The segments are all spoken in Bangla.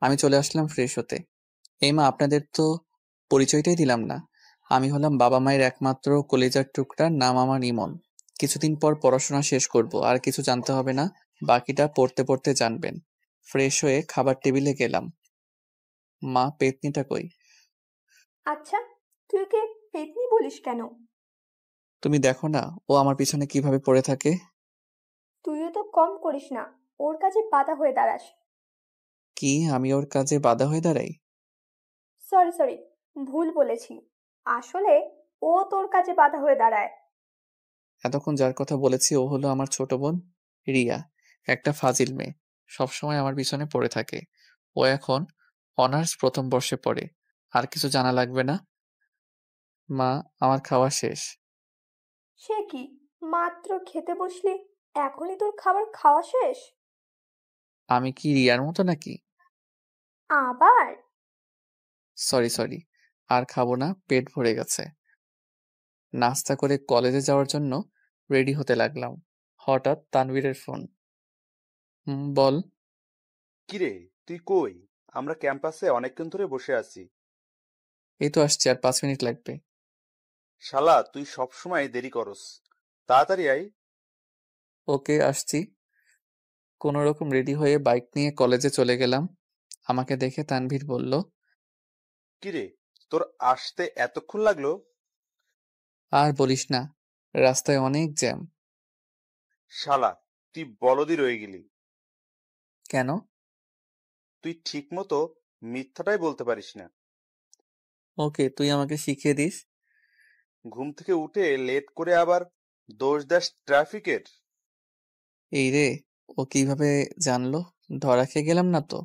আমি চলে আসলাম ফ্রেশ হতে। এই মা, আপনাদের তো পরিচয়টাই দিলাম না। আমি হলাম বাবা মায়ের একমাত্র কলিজার টুকরা, নাম আমার ইমন। কিছুদিন পর পড়াশোনা শেষ করব, আর কিছু জানতে হবে না, বাকিটা পড়তে পড়তে জানবেন। ফ্রেশ হয়ে খাবার টেবিলে গেলাম। মা, পেতনিটা কই? আচ্ছা, তুই ওকে পেতনি বলিস কেন? তুমি দেখো না, ও আমার পিছনে কিভাবে পড়ে থাকে। তুইও তো কম করিস না, ওর কাছে বাধা হয়ে দাঁড়াস। কি আমি ওর কাজে বাধা হয়ে দাঁড়াই? সরি সরি, ভুল বলেছি। আসলে ও তোর কাছে বাধা হয়ে দাঁড়ায়। এতক্ষণ যার কথা বলেছি ও হলো আমার ছোট বোন, রিয়া। একটা ফাজিল মেয়ে, সবসময় আমার পিছনে পড়ে থাকে। ও এখন অনার্স প্রথম বর্ষে পড়ে। আর কিছু জানা লাগবে না। মা, আমার খাওয়া শেষ। সে কি, মাত্র খেতে বসলি, এখনই তোর খাবার খাওয়া শেষ? আমি কি রিয়ার মতো নাকি? আবার? সরি সরি, আর খাবো না, পেট ভরে গেছে। নাস্তা করে কলেজে যাওয়ার জন্য রেডি হতে লাগলাম। হঠাৎ তানভীরের ফোন। বল। কিরে, তুই কই? আমরা ক্যাম্পাসে অনেকক্ষণ ধরে বসে আছি। এই তো আসছি, আর 5 মিনিট লাগবে। শালা, তুই সব সময় দেরি করস। তাড়াতাড়ি আয়। ওকে, আসছি। কোনো রকম রেডি হয়ে বাইক নিয়ে কলেজে চলে গেলাম। আমাকে দেখে তানভীর বলল, কিরে, তোর আসতে এতক্ষণ লাগলো? আর বলিস না, রাস্তায় অনেক জ্যাম। শালা, তুই বলদি রয়ে গেলি। কেন? তুই ঠিক মতো মিথ্যাটাই বলতে পারিস না। ওকে, তুই আমাকে শিখিয়ে দিস। ঘুম থেকে উঠে লেট করে আবার দোষ দাস ট্রাফিকের। এই রে, ও কিভাবে জানলো? ধরা খেয়ে গেলাম না তো?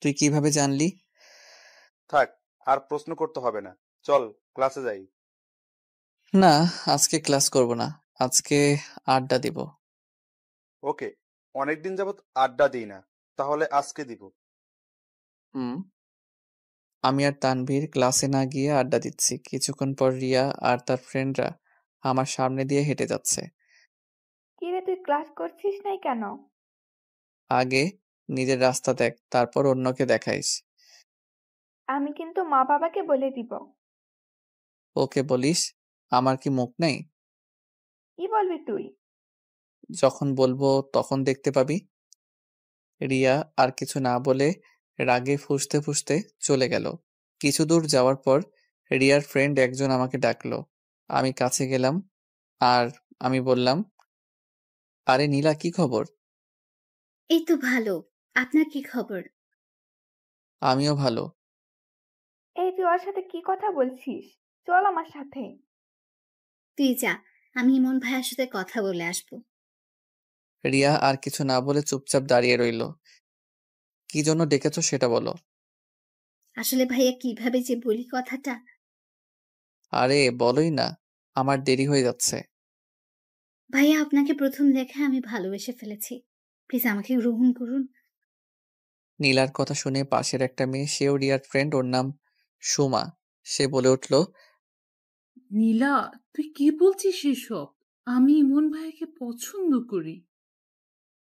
তুই কিভাবে জানলি? থাক, আর প্রশ্ন করতে হবে না। চল, ক্লাসে যাই। না, আজকে ক্লাস করব না। আজকে আড্ডা দিব। ওকে, অনেকদিন যাবত আড্ডা দিই না, তাহলে আজকে দিব। হুম। আমি আর তানভীর ক্লাসে না গিয়ে আড্ডা দিচ্ছি। কিছুক্ষণ পর রিয়া আর তার ফ্রেন্ডরা আমার সামনে দিয়ে হেঁটে যাচ্ছে। কিরে, তুই ক্লাস করছিস নাই কেন? আগে নিজের রাস্তা দেখ, তারপর অন্যকে দেখাইস। আমি কিন্তু মা বাবাকে বলে দিব। ওকে বলিস, আমার কি মুখ নেই? কি বলবি তুই? যখন বলবো তখন দেখতে পাবি। রিয়া আর কিছু না বলে রাগে ফুঁসতে ফুঁসতে চলে গেল। কিছু দূর যাওয়ার পর রিয়ার ফ্রেন্ড একজন আমাকে ডাকলো। আমি কাছে গেলাম আর আমি বললাম, আরে নীলা, কি খবর? এই তো ভালো। আপনার কি খবর? আমিও ভালো। এই, তুই ওর সাথে কি কথা বলছিস? চল আমার সাথে। তুই যা, আমি ইমন ভাইয়ার সাথে কথা বলে আসবো। রিয়া আর কিছু না বলে চুপচাপ দাঁড়িয়ে রইল। কি জন্য ডেকেছো সেটা বলো। আসলে ভাইয়া কিভাবে যে বলি কথাটা। আরে বলোই না, আমার দেরি হয়ে যাচ্ছে। ভাইয়া, আপনাকে প্রথম দেখে আমি ভালোবেসে ফেলেছি। প্লিজ আমাকে গ্রহণ করুন। নীলার কথা শুনে পাশের একটা মেয়ে, সেও রিয়ার ফ্রেন্ড, ওর নাম সুমা। সে বলে উঠল, নীলা, তুই কি বলছিস এসব? আমি ইমন ভাইকে পছন্দ করি।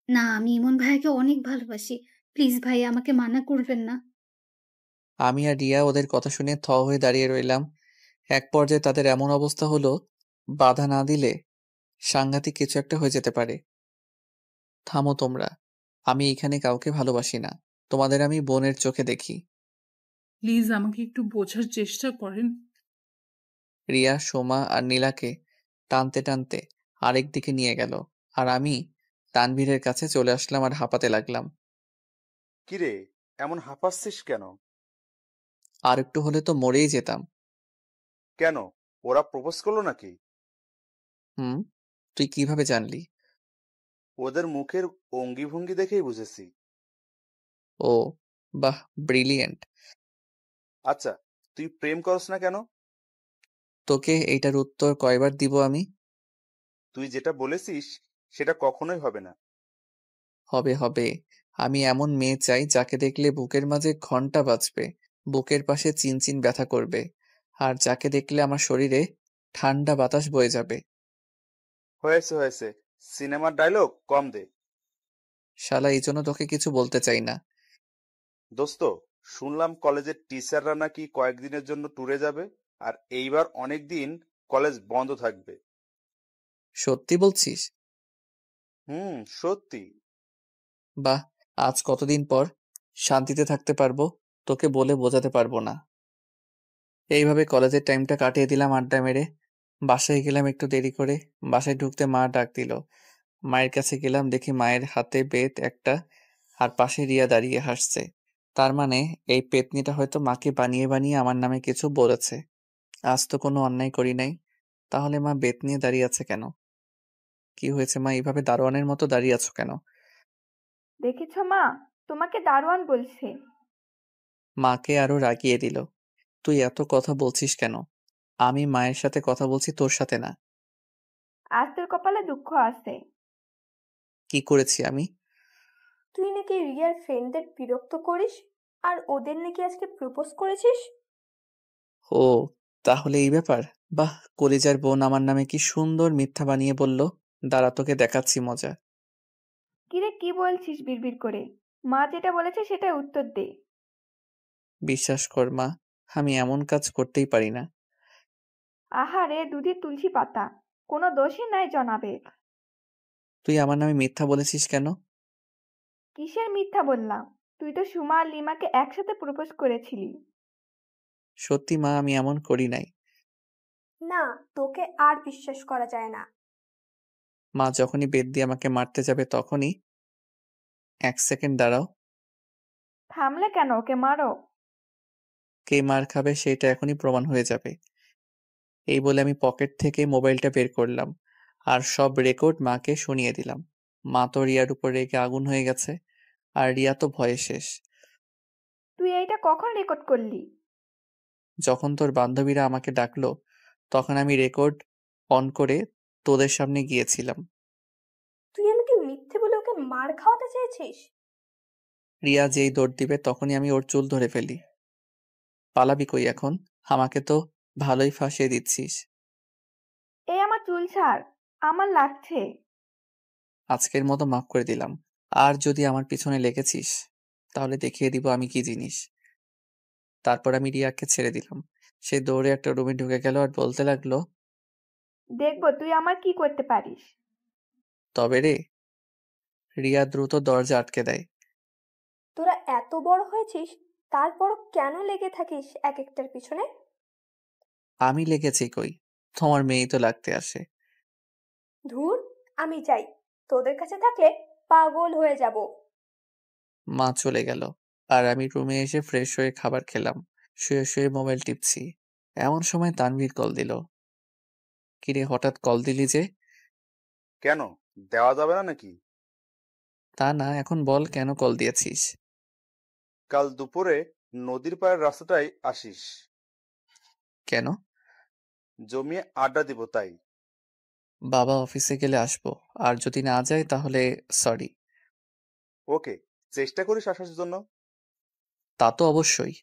না, আমি ইমন ভাইয়াকে অনেক ভালোবাসি। প্লিজ ভাইয়া, আমাকে মানা করবেন না। আমি আর রিয়া ওদের কথা শুনে থ হয়ে দাঁড়িয়ে রইলাম। এক পর্যায়ে তাদের এমন অবস্থা হলো, বাধা না দিলে সাংঘাতিক কিছু একটা হয়ে যেতে পারে। থামো তোমরা, আমি এখানে কাউকে ভালোবাসি না। তোমাদের আমি বোনের চোখে দেখি। প্লিজ আমাকে একটু বোঝার চেষ্টা করেন। রিয়া সোমা আর নীলাকে টানতে টানতে আরেক দিকে নিয়ে গেল, আর আমি তানভীরের কাছে চলে আসলাম আর হাঁপাতে লাগলাম। কিরে, এমন হাঁপাচ্ছিস কেন? আর একটু হলে তো মরেই যেতাম। কেন, ওরা প্রপোজ করলো নাকি? হুম। তুই কিভাবে জানলি? ওদের মুখের অঙ্গি ভঙ্গি দেখেই বুঝেছি। ও, বাহ, ব্রিলিয়েন্ট। আচ্ছা, তুই প্রেম করস না কেন? তোকে এইটার উত্তর কয়বার দিব আমি? তুই যেটা বলেছিস সেটা কখনোই হবে না। হবে হবে। আমি এমন মেয়ে চাই যাকে দেখলে বুকের মাঝে ঘন্টা বাজবে, বুকের পাশে চিনচিন ব্যথা করবে, আর যাকে দেখলে আমার শরীরে ঠান্ডা বাতাস বয়ে যাবে। হয়েছে হয়েছে, সিনেমার ডায়লগ কম দে। শালা, এই জন্য তোকে কিছু বলতে চাই না। দোস্ত, শুনলাম কলেজের টিচাররা নাকি কয়েকদিনের জন্য ট্যুরে যাবে, আর এইবার অনেক দিন কলেজ বন্ধ থাকবে। সত্যি বলছিস? সত্যি। বাহ, আজ কতদিন পর শান্তিতে থাকতে পারবো, তোকে বলে বোঝাতে পারবো না। এইভাবে কলেজের টাইমটা কাটিয়ে দিলাম আড্ডা মেরে। বাসায় গেলাম একটু দেরি করে। বাসায় ঢুকতে মা ডাক দিল। মায়ের কাছে গেলাম, দেখি মায়ের হাতে বেত একটা, আর পাশে রিয়া দাঁড়িয়ে হাসছে। তার মানে এই পেতনিটা হয়তো মাকে বানিয়ে বানিয়ে আমার নামে কিছু বলেছে। আজ তো কোনো অন্যায় করি নাই, তাহলে মা বেত নিয়ে দাঁড়িয়ে আছে কেন? কি হয়েছে মা, এইভাবে দারোয়ানের মতো দাঁড়িয়ে আছো কেন? দেখেছ মা, তোমাকে দারোয়ান বলছে। মাকে আরো রাগিয়ে দিল। তুই এত কথা বলছিস কেন? আমি মায়ের সাথে কথা বলছি, তোর সাথে না। আজ তোর কপালে দুঃখ আছে। কি করেছি আমি? তুই নাকি রিয়ার ফ্রেন্ডদের বিরক্ত করিস, আর ওদের নাকি আজকে প্রপোজ করেছিস। ও, তাহলে এই ব্যাপার। বাহ, কলিজার বোন আমার নামে কি সুন্দর মিথ্যা বানিয়ে বলল। দাঁড়া, তোকে দেখাচ্ছি মজা। কিরে, কি বলছিস বিড়বিড় করে? মা যেটা বলেছে সেটাই উত্তর দে। বিশ্বাস কর মা, আমি এমন কাজ করতেই পারি না। আহারে, দুধের তুলসী পাতা, কোনো দোষই নাই জনাবের। তুই আমার নামে মিথ্যা বলেছিস কেন? কিসের মিথ্যা বললাম? তুই তো সুমা আর লিমাকে একসাথে প্রপোজ করেছিলি। সত্যি মা, আমি এমন করি নাই। না, তোকে আর বিশ্বাস করা যায় না। মা যখনই বেত দিয়ে আমাকে মারতে যাবে তখনই। এক সেকেন্ড দাঁড়াও। থামলে কেন? ওকে মারো। কে মার খাবে সেটা এখনই প্রমাণ হয়ে যাবে। এই বলে আমি পকেট থেকে মোবাইলটা বের করলাম, আর সব রেকর্ড মাকে শুনিয়ে দিলাম। মা তো রিয়ার উপর রেগে আগুন হয়ে গেছে, আর রিয়া তো ভয়ে শেষ। তুই এইটা কখন রেকর্ড করলি? যখন তোর বান্ধবীরা আমাকে ডাকলো, তখন আমি রেকর্ড অন করে তোদের সামনে গিয়েছিলাম। তুই আমাকে মিথ্যে বলে ওকে মার খাওয়াতে চেয়েছিস। রিয়া যেই দৌড় দিবে তখনই আমি ওর চুল ধরে ফেলি। পালাবি কই এখন? আমাকে তো ভালোই ফাঁসিয়ে দিচ্ছিস। এই আমার চুল ছাড়, আমার লাগছে। আজকের মতো মাফ করে দিলাম। আর যদি আমার পিছনে লেগেছিস, তাহলে দেখিয়ে দিব আমি কি জিনিস। তারপর আমি রিয়াকে ছেড়ে দিলাম। সে দৌড়ে একটা রুমে ঢুকে গেল আর বলতে লাগলো, দেখবো তুই আমার কি করতে পারিস। তবে রে। রিয়া দ্রুত দরজা আটকে দেয়। তোরা এত বড় হয়েছিস, তারপরও কেন লেগে থাকিস এক একটার পিছনে। আমি লেগেছি কই? তোমার মেয়েই তো লাগতে আসে। ধুর, আমি যাই, তোদের কাছে থাকলে পাগল হয়ে যাব। মা চলে গেল, আর আমি রুমে এসে ফ্রেশ হয়ে খাবার খেলাম। শুয়ে শুয়ে মোবাইল টিপছি। এমন সময় তানভীর কল দিল। কিরে, হঠাৎ কল দিলি যে? কেন, দেওয়া যাবে না নাকি? তা না, এখন বল কেন কল দিয়েছিস? কাল দুপুরে নদীর পাড়ের রাস্তাটায় আসিস। কেন? জমিয়ে আড্ডা দিব তাই। বাবা অফিসে গেলে আসবো, আর যদি না যায় তাহলে সরি। ওকে, চেষ্টা করিস আসার জন্য। তা তো অবশ্যই।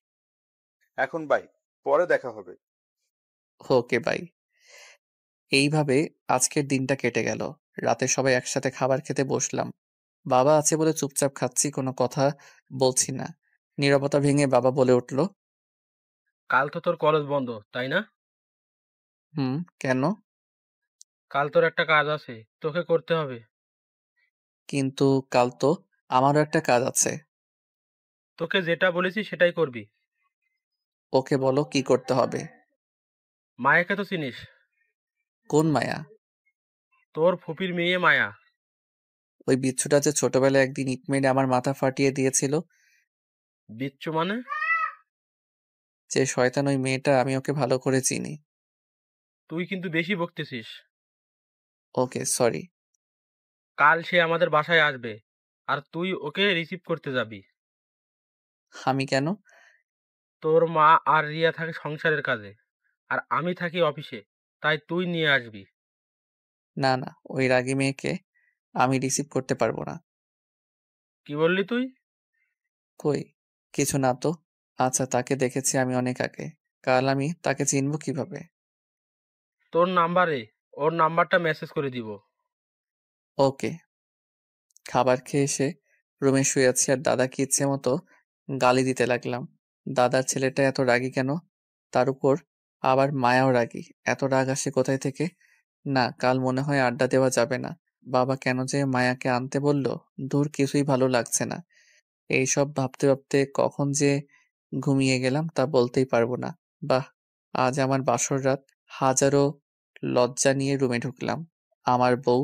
এখন বাই, পরে দেখা হবে। Okay bye. এইভাবে আজকের দিনটা কেটে গেল। রাতে সবাই একসাথে খাবার খেতে বসলাম। বাবা আছে বলে চুপচাপ খাচ্ছি, কোনো কথা বলছি না। নীরবতা ভেঙে বাবা বলে উঠল, কাল তো তোর কলেজ বন্ধ, তাই না? হুম, কেন? কাল তোর একটা কাজ আছে, তোকে করতে হবে। কিন্তু কাল তো আমারও একটা কাজ আছে। তোকে যেটা বলেছি সেটাই করবি। ওকে বলো কি করতে হবে। মায়াকে তো চিনিস? কোন মায়া? তোর ফুপির মেয়ে মায়া। ওই বিচ্ছুটা যে ছোটবেলায় একদিন ইট মেরে আমার মাথা ফাটিয়ে দিয়েছিল। বিচ্ছু মানে? যে শয়তান ওই মেয়েটা, আমি ওকে ভালো করে চিনি। তুই কিন্তু বেশি বকতেছিস। ওকে সরি। কাল সে আমাদের বাসায় আসবে, আর তুই ওকে রিসিভ করতে যাবি। আমি কেন? তোর মা আর রিয়া থাকে সংসারের কাজে, আর আমি থাকি অফিসে, তাই তুই নিয়ে আসবি। না না, ওই রাগী মেয়েকে আমি রিসিভ করতে পারবো না। কি বললি তুই? কই, কিছু না তো। আচ্ছা, তাকে দেখেছি আমি অনেক আগে। কাল আমি তাকে চিনবো কিভাবে? তোর নাম্বারে ওর নাম্বারটা মেসেজ করে দিব। ওকে। খাবার খেয়ে এসে রুমে শুয়ে আছি, আর দাদাকে ইচ্ছে মতো গালি দিতে লাগলাম। দাদার ছেলেটা এত রাগী কেন? তার উপর আবার মায়াও রাগী। এত রাগ আসে কোথায় থেকে? না, কাল মনে হয় আড্ডা দেওয়া যাবে না। বাবা কেন যে মায়াকে আনতে বলল, ধুর কিছুই ভালো লাগছে না। এইসব ভাবতে ভাবতে কখন যে ঘুমিয়ে গেলাম তা বলতেই পারবো না। বাহ, আজ আমার বাসর রাত। হাজারো লজ্জা নিয়ে রুমে ঢুকলাম। আমার বউ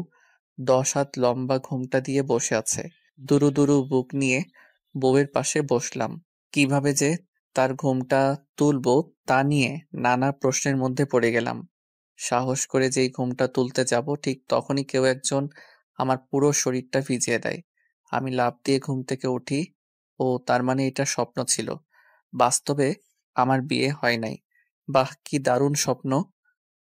10 হাত লম্বা ঘোমটা দিয়ে বসে আছে। দুরু দুরু বুক নিয়ে বউয়ের পাশে বসলাম। কিভাবে যে তার ঘোমটা তুলবো তা নিয়ে নানা প্রশ্নের মধ্যে পড়ে গেলাম। সাহস করে যেই ঘোমটা তুলতে যাব ঠিক তখনই কেউ একজন আমার পুরো শরীরটা ভিজিয়ে দেয়। আমি লাফ দিয়ে ঘুম থেকে উঠি। ও তার মানে এটা স্বপ্ন ছিল। বাস্তবে আমার বিয়ে হয় নাই। বাহ, কি দারুণ স্বপ্ন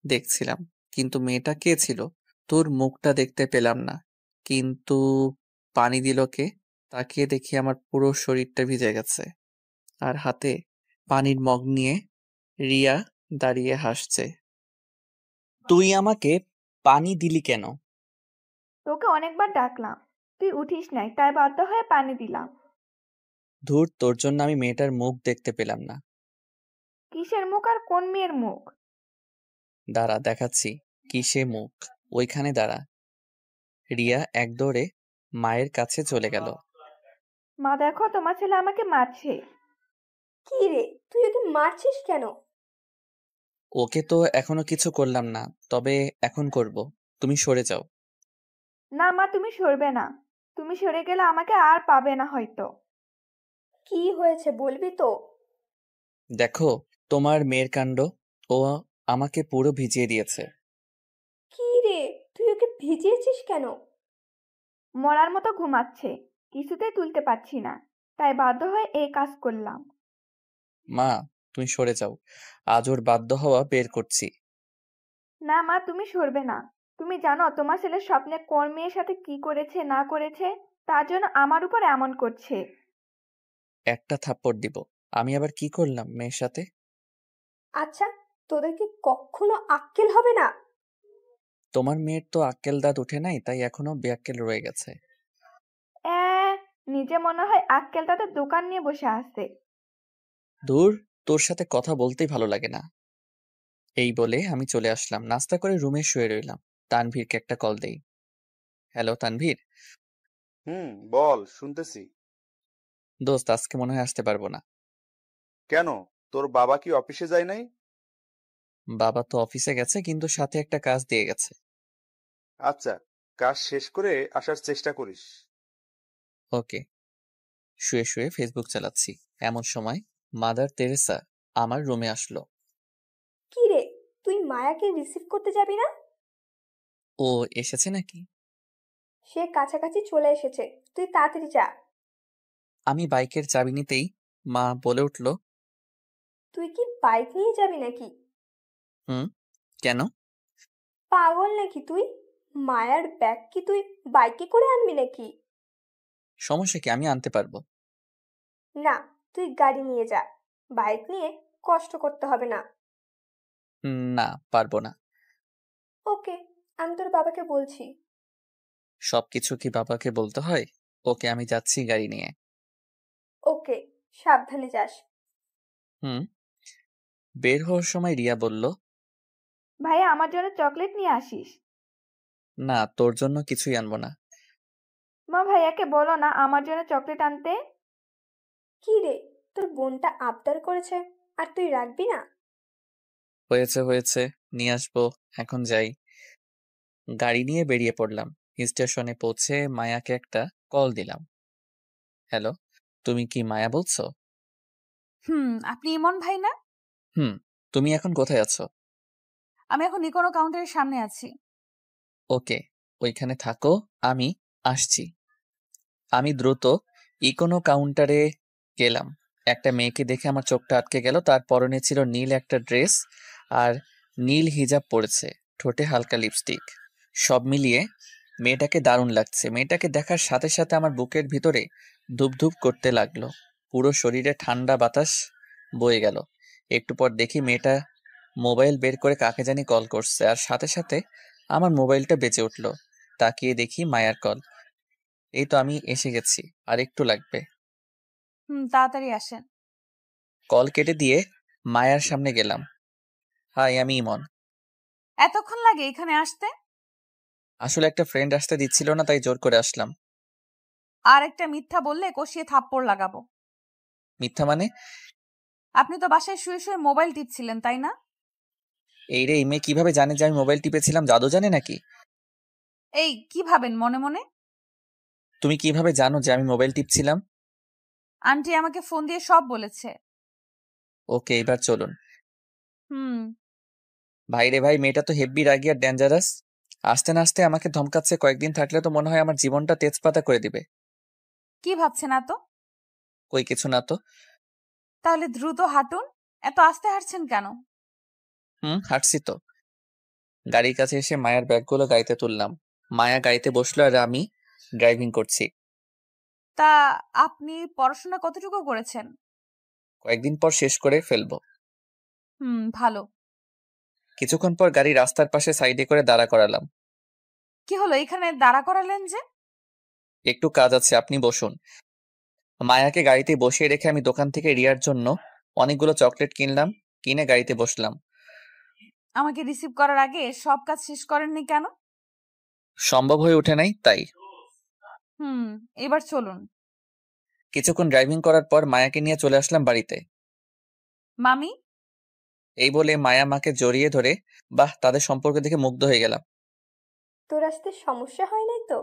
দেখছিলাম। কিন্তু মেয়েটা কে ছিল? তোর মুখটা দেখতে পেলাম না। কিন্তু পানি দিল কে? তাকিয়ে দেখি আমার পুরো শরীরটা ভিজে গেছে। আর হাতে পানির মগ নিয়ে রিয়া দাঁড়িয়ে হাসছে। তুই আমাকে পানি দিলি কেন? তোকে অনেকবার ডাকলাম, তুই উঠিস নাই, তাই বাধ্য হয়ে পানি দিলাম। ধুর, তোর জন্য আমি মেয়েটার মুখ দেখতে পেলাম না। কিসের মুখ আর কোন মেয়ের মুখ? দাঁড়া দেখাচ্ছি। কিসে মুখ? ওইখানে দাঁড়া। রিয়া এক দৌড়ে মায়ের কাছে চলে গেল। মা দেখো, তোমার ছেলে আমাকে মারছে। কি রে, তুই ওকে মারছিস কেন? ওকে তো এখনো কিছু করলাম না, তবে এখন করব। তুমি সরে যাও। না মা, তুমি সরবে না। তুমি সরে গেলে আমাকে আর পাবে না হয়তো। কি হয়েছে বলবি তো? দেখো তোমার মেয়ের কাণ্ড। ও আমাকে পুরো ভিজিয়ে দিয়েছে। কি রে, তুই ওকে ভিজিয়েছিস কেন? মরার মতো ঘুমাচ্ছে, কিছুতেই তুলতে পারছি না, তাই বাধ্য হয়ে এই কাজ করলাম। মা, তুমি সরে যাও। আজ ওর বাধ্য হওয়া বের করছি। না মা, তুমি সরবে না। তুমি জানো তোমার ছেলে স্বপ্নে কোন মেয়ের সাথে কি করেছে না করেছে, তার জন্য আমার উপর এমন করছে। একটা থাপ্পড় দিব। আমি আবার কি করলাম মেয়ের সাথে? আচ্ছা, তোদের কি কখনো আক্কেল হবে না? তোমার মেয়ের তো আক্কেল দাঁত উঠে নাই, তাই এখনো বেআক্কেল রয়ে গেছে। এ, নিজে মনে হয় আক্কেল তাদের দোকান নিয়ে বসে আছে। দূর, তোর সাথে কথা বলতেই ভালো লাগে না। এই বলে আমি চলে আসলাম। নাস্তা করে রুমে শুয়ে রইলাম। তানভীরকে একটা কল দেই। হ্যালো তানভীর। বল, শুনতেছি। দোস্ত, আজকে মনে হয় আসতে পারবো না। কেন? তোর বাবা কি অফিসে যায় নাই? বাবা তো অফিসে গেছে, কিন্তু সাথে একটা কাজ দিয়ে গেছে। আচ্ছা, কাজ শেষ করে আসার চেষ্টা করিস। ওকে। শুয়ে শুয়ে ফেসবুক চালাচ্ছি, এমন সময় মাদার তেরেসা আমার রুমে আসলো। কি রে, তুই মায়াকে রিসিভ করতে যাবি না? ও এসেছে নাকি? সে কাছাকাছি চলে এসেছে, তুই তাড়াতাড়ি যা। আমি বাইকের চাবি নিতেই মা বলে উঠল, তুই কি বাইক নিয়ে যাবি নাকি? হুম, কেন? পাগল নাকি তুই? মায়ার ব্যাগ কি তুই বাইকে করে আনবি নাকি? সমস্যা কি, আমি আনতে পারবো। না, তুই গাড়ি নিয়ে যা। বাইক নিয়ে কষ্ট করতে হবে না। না, পারবো না। ওকে, আমি তোর বাবাকে বলছি। সবকিছু কি বাবাকে বলতে হয়? ওকে, আমি যাচ্ছি গাড়ি নিয়ে। ওকে, সাবধানে যাস। হুম। বের হওয়ার সময় রিয়া বলল, ভাইয়া, আমার জন্য চকলেট নিয়ে আসিস। না, তোর জন্য কিছুই আনবো না। মা, ভাইয়াকে বলো না আমার জন্য চকলেট আনতে। কি রে, তোর বোনটা আবদার করেছে আর তুই রাখবি না? হয়েছে হয়েছে, নিয়ে আসবো। এখন যাই। গাড়ি নিয়ে বেরিয়ে পড়লাম। স্টেশনে পৌঁছে মায়াকে একটা কল দিলাম। হ্যালো, তুমি কি মায়া বলছো? আপনি ইমন ভাই না? হুম। তুমি এখন কোথায় আছো? আমি এখন ইকোনো কাউন্টারের সামনে আছি। ওকে, ওইখানে থাকো, আমি আসছি। আমি দ্রুত ইকোনো কাউন্টারে গেলাম। একটা মেয়েকে দেখে আমার চোখটা আটকে গেল। তার পরনে ছিল নীল একটা ড্রেস আর নীল হিজাব পরেছে, ঠোঁটে হালকা লিপস্টিক। সব মিলিয়ে মেয়েটাকে দারুণ লাগছে। মেয়েটাকে দেখার সাথে সাথে আমার বুকের ভিতরে ধুপধুপ করতে লাগলো। পুরো শরীরে ঠান্ডা বাতাস বয়ে গেল। একটু পর দেখি মেয়েটা মোবাইল বের করে কাকে জানি কল করছে, আর সাথে সাথে আমার মোবাইলটা বেজে উঠলো। তাকিয়ে দেখি মায়ার কল। এই তো আমি এসে গেছি, আর একটু লাগবে। তাড়াতাড়ি আসেন। কল কেটে দিয়ে মায়ার সামনে গেলাম। হাই, আমি ইমন। এতক্ষণ লাগে এখানে আসতে? আসলে একটা ফ্রেন্ড আসতে দিচ্ছিল না, তাই জোর করে আসলাম। আর একটা মিথ্যা বললে কষিয়ে থাপ্পড় লাগাবো। মিথ্যা মানে? আপনি তো বাসায় শুয়ে শুয়ে মোবাইল টিপছিলেন, তাই না? এই রে, এই মেয়ে কিভাবে জানে যে আমি মোবাইল টিপেছিলাম? জাদু জানে নাকি? এই কি ভাবেন মনে মনে? তুমি কিভাবে জানো যে আমি মোবাইল টিপছিলাম? আন্টি আমাকে ফোন দিয়ে সব বলেছে। ওকে, এবার চলুন। হুম ভাই রে ভাই, মেয়েটা তো হেব্বি রাগী আর ডেঞ্জারাস। আসতে না আসতে আমাকে ধমকাচ্ছে, কয়েকদিন থাকলে তো মনে হয় আমার জীবনটা তেজপাতা করে দিবে। কি ভাবছেন এত? কই কিছু না তো। তাহলে দ্রুত হাঁটুন। এত আস্তে হাঁটছেন কেন? হাঁটছি তো। গাড়ির কাছে এসে মায়ার ব্যাগগুলো গাড়িতে তুললাম। মায়া গাড়িতে বসলো আর আমি ড্রাইভিং করছি। তা আপনি পড়াশোনা কতটুকু করেছেন? কয়েকদিন পর শেষ করে ফেলবো। ভালো। কিছুক্ষণ পর গাড়ি রাস্তার পাশে সাইডে করে দাঁড়া করালাম। কি হলো এখানে দাঁড়া করালেন যে? একটু কাজ আছে, আপনি বসুন। মায়াকে গাড়িতে বসিয়ে রেখে আমি দোকান থেকে রিয়ার জন্য অনেকগুলো চকলেট কিনলাম, কিনে গাড়িতে বসলাম। আমাকে রিসিভ করার আগে সব কাজ শেষ করেননি কেন? সম্ভব হয়ে ওঠে নাই, তাই। এবার চলুন। কিছুক্ষণ ড্রাইভিং করার পর মায়াকে নিয়ে চলে আসলাম বাড়িতে। মামি? এই বলে মায়া মাকে জড়িয়ে ধরে, বাহ, তাদের সম্পর্ক দেখে মুগ্ধ হয়ে গেলাম। তোর আসতে সমস্যা হয় নাই তো?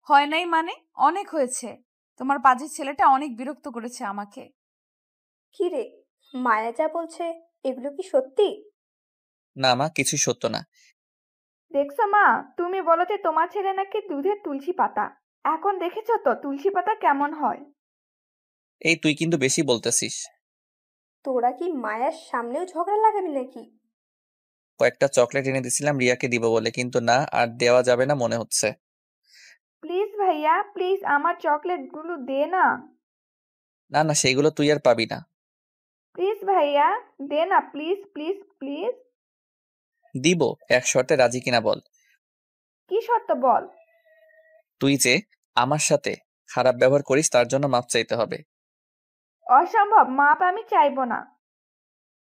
হয় নাই মানে? অনেক হয়েছে। তোমার পাজির ছেলেটা অনেক বিরক্ত করেছে আমাকে। কি রে, মায়া যা বলছে এগুলো কি সত্যি? না মা, কিছুই সত্য না। দেখছো মা, তুমি বলো যে তোমার ছেলে নাকি দুধের তুলসী পাতা। এখন দেখেছো তো তুলসী পাতা কেমন হয়। এই তুই কিন্তু বেশি বলতেছিস। তোরা কি মায়ার সামনেও ঝগড়া লাগাবি নাকি? কয়েকটা চকলেট এনে দিছিলাম রিয়াকে দিব বলে, কিন্তু না, আর দেওয়া যাবে না মনে হচ্ছে। প্লিজ ভাইয়া, প্লিজ আমার চকলেটগুলো দে না। না না, সেইগুলো তুই আর পাবি না। প্লিজ ভাইয়া, দে না, প্লিজ প্লিজ প্লিজ। দিব, এক শর্তে রাজি কিনা বল। কি শর্ত বল? তুই যে আমার সাথে খারাপ ব্যবহার করিস তার জন্য মাপ চাইতে হবে। অসম্ভব, মাপ আমি চাইবো না।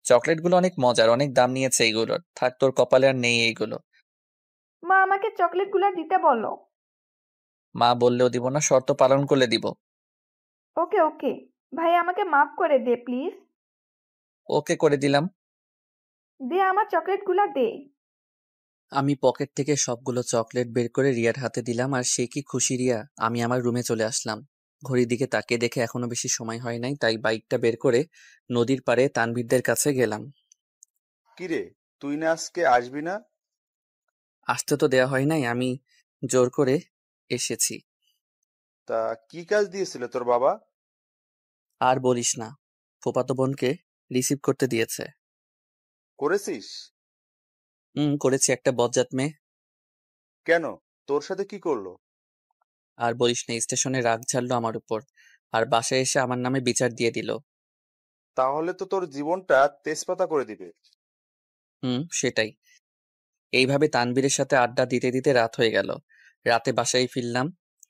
চকলেটগুলো অনেক মজার, অনেক দাম নিয়েছে এইগুলোর, থাক তোর কপালে আর নেই এইগুলো। মা আমাকে চকলেটগুলো দিতে বলো। মা বললেও দিব না, শর্ত পালন করলে দিব। ওকে ওকে, ভাই আমাকে মাফ করে দে প্লিজ। ওকে করে দিলাম। দে আমার চকলেটগুলো দে। আমি পকেট থেকে সবগুলো চকলেট বের করে রিয়ার হাতে দিলাম, আর সে কি খুশি রিয়া। আমি আমার রুমে চলে আসলাম। ঘড়ির দিকে তাকিয়ে দেখে এখনো বেশি সময় হয় নাই, তাই বাইকটা বের করে নদীর পাড়ে তানভীরদের কাছে গেলাম। কিরে, তুই না আজকে আসবি না? আসতে তো দেয়া হয় নাই, আমি জোর করে এসেছি। তা কি কাজ দিয়েছিল তোর বাবা? আর বলিস না, ফুফাতো বোনকে রিসিভ করতে দিয়েছে। করেছিস? করেছি, একটা বজ্জাত মেয়ে। কেন, তোর সাথে কি করলো? আর বলিস না, স্টেশনে রাগ ঝাড়লো আমার উপর, আর বাসায় এসে আমার নামে বিচার দিয়ে দিল। তাহলে তো তোর জীবনটা তেজপাতা করে দিবে। সেটাই। এইভাবে তানবীরের সাথে আড্ডা দিতে দিতে রাত হয়ে গেল। রাতে বাসায় ফিরলাম।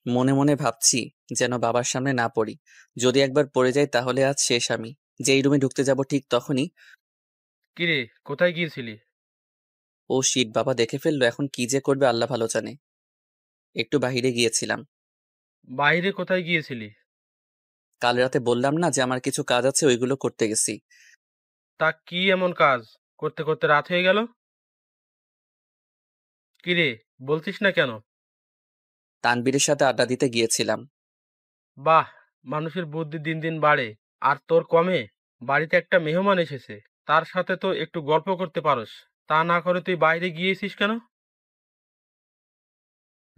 মনে মনে ভাবছি যেন বাবার সামনে না পড়ি। যদি একবার পড়ে যাই তাহলে আজ শেষ আমি। যেই রুমে ঢুকতে যাব ঠিক তখনই, কিরে, কোথায় গিয়েছিলি? ও শিট, বাবা দেখে ফেললো, এখন কি যে করবে আল্লাহ ভালো জানে। একটু বাহিরে গিয়েছিলাম। বাইরে কোথায় গিয়েছিলি? কাল রাতে বললাম না যে আমার কিছু কাজ আছে, ওইগুলো করতে গেছি। তা কি এমন কাজ করতে করতে রাত হয়ে গেল? কিরে, বলছিস না কেন? তানবীরের সাথে আড্ডা দিতে গিয়েছিলাম। বাহ, মানুষের বুদ্ধি দিন দিন বাড়ে। আর তোর কমে? বাড়িতে একটা মেহমান এসেছে, তার সাথে তো একটু গল্প করতে পারোস। তা না করে তুই বাইরে গিয়েছিস কেন?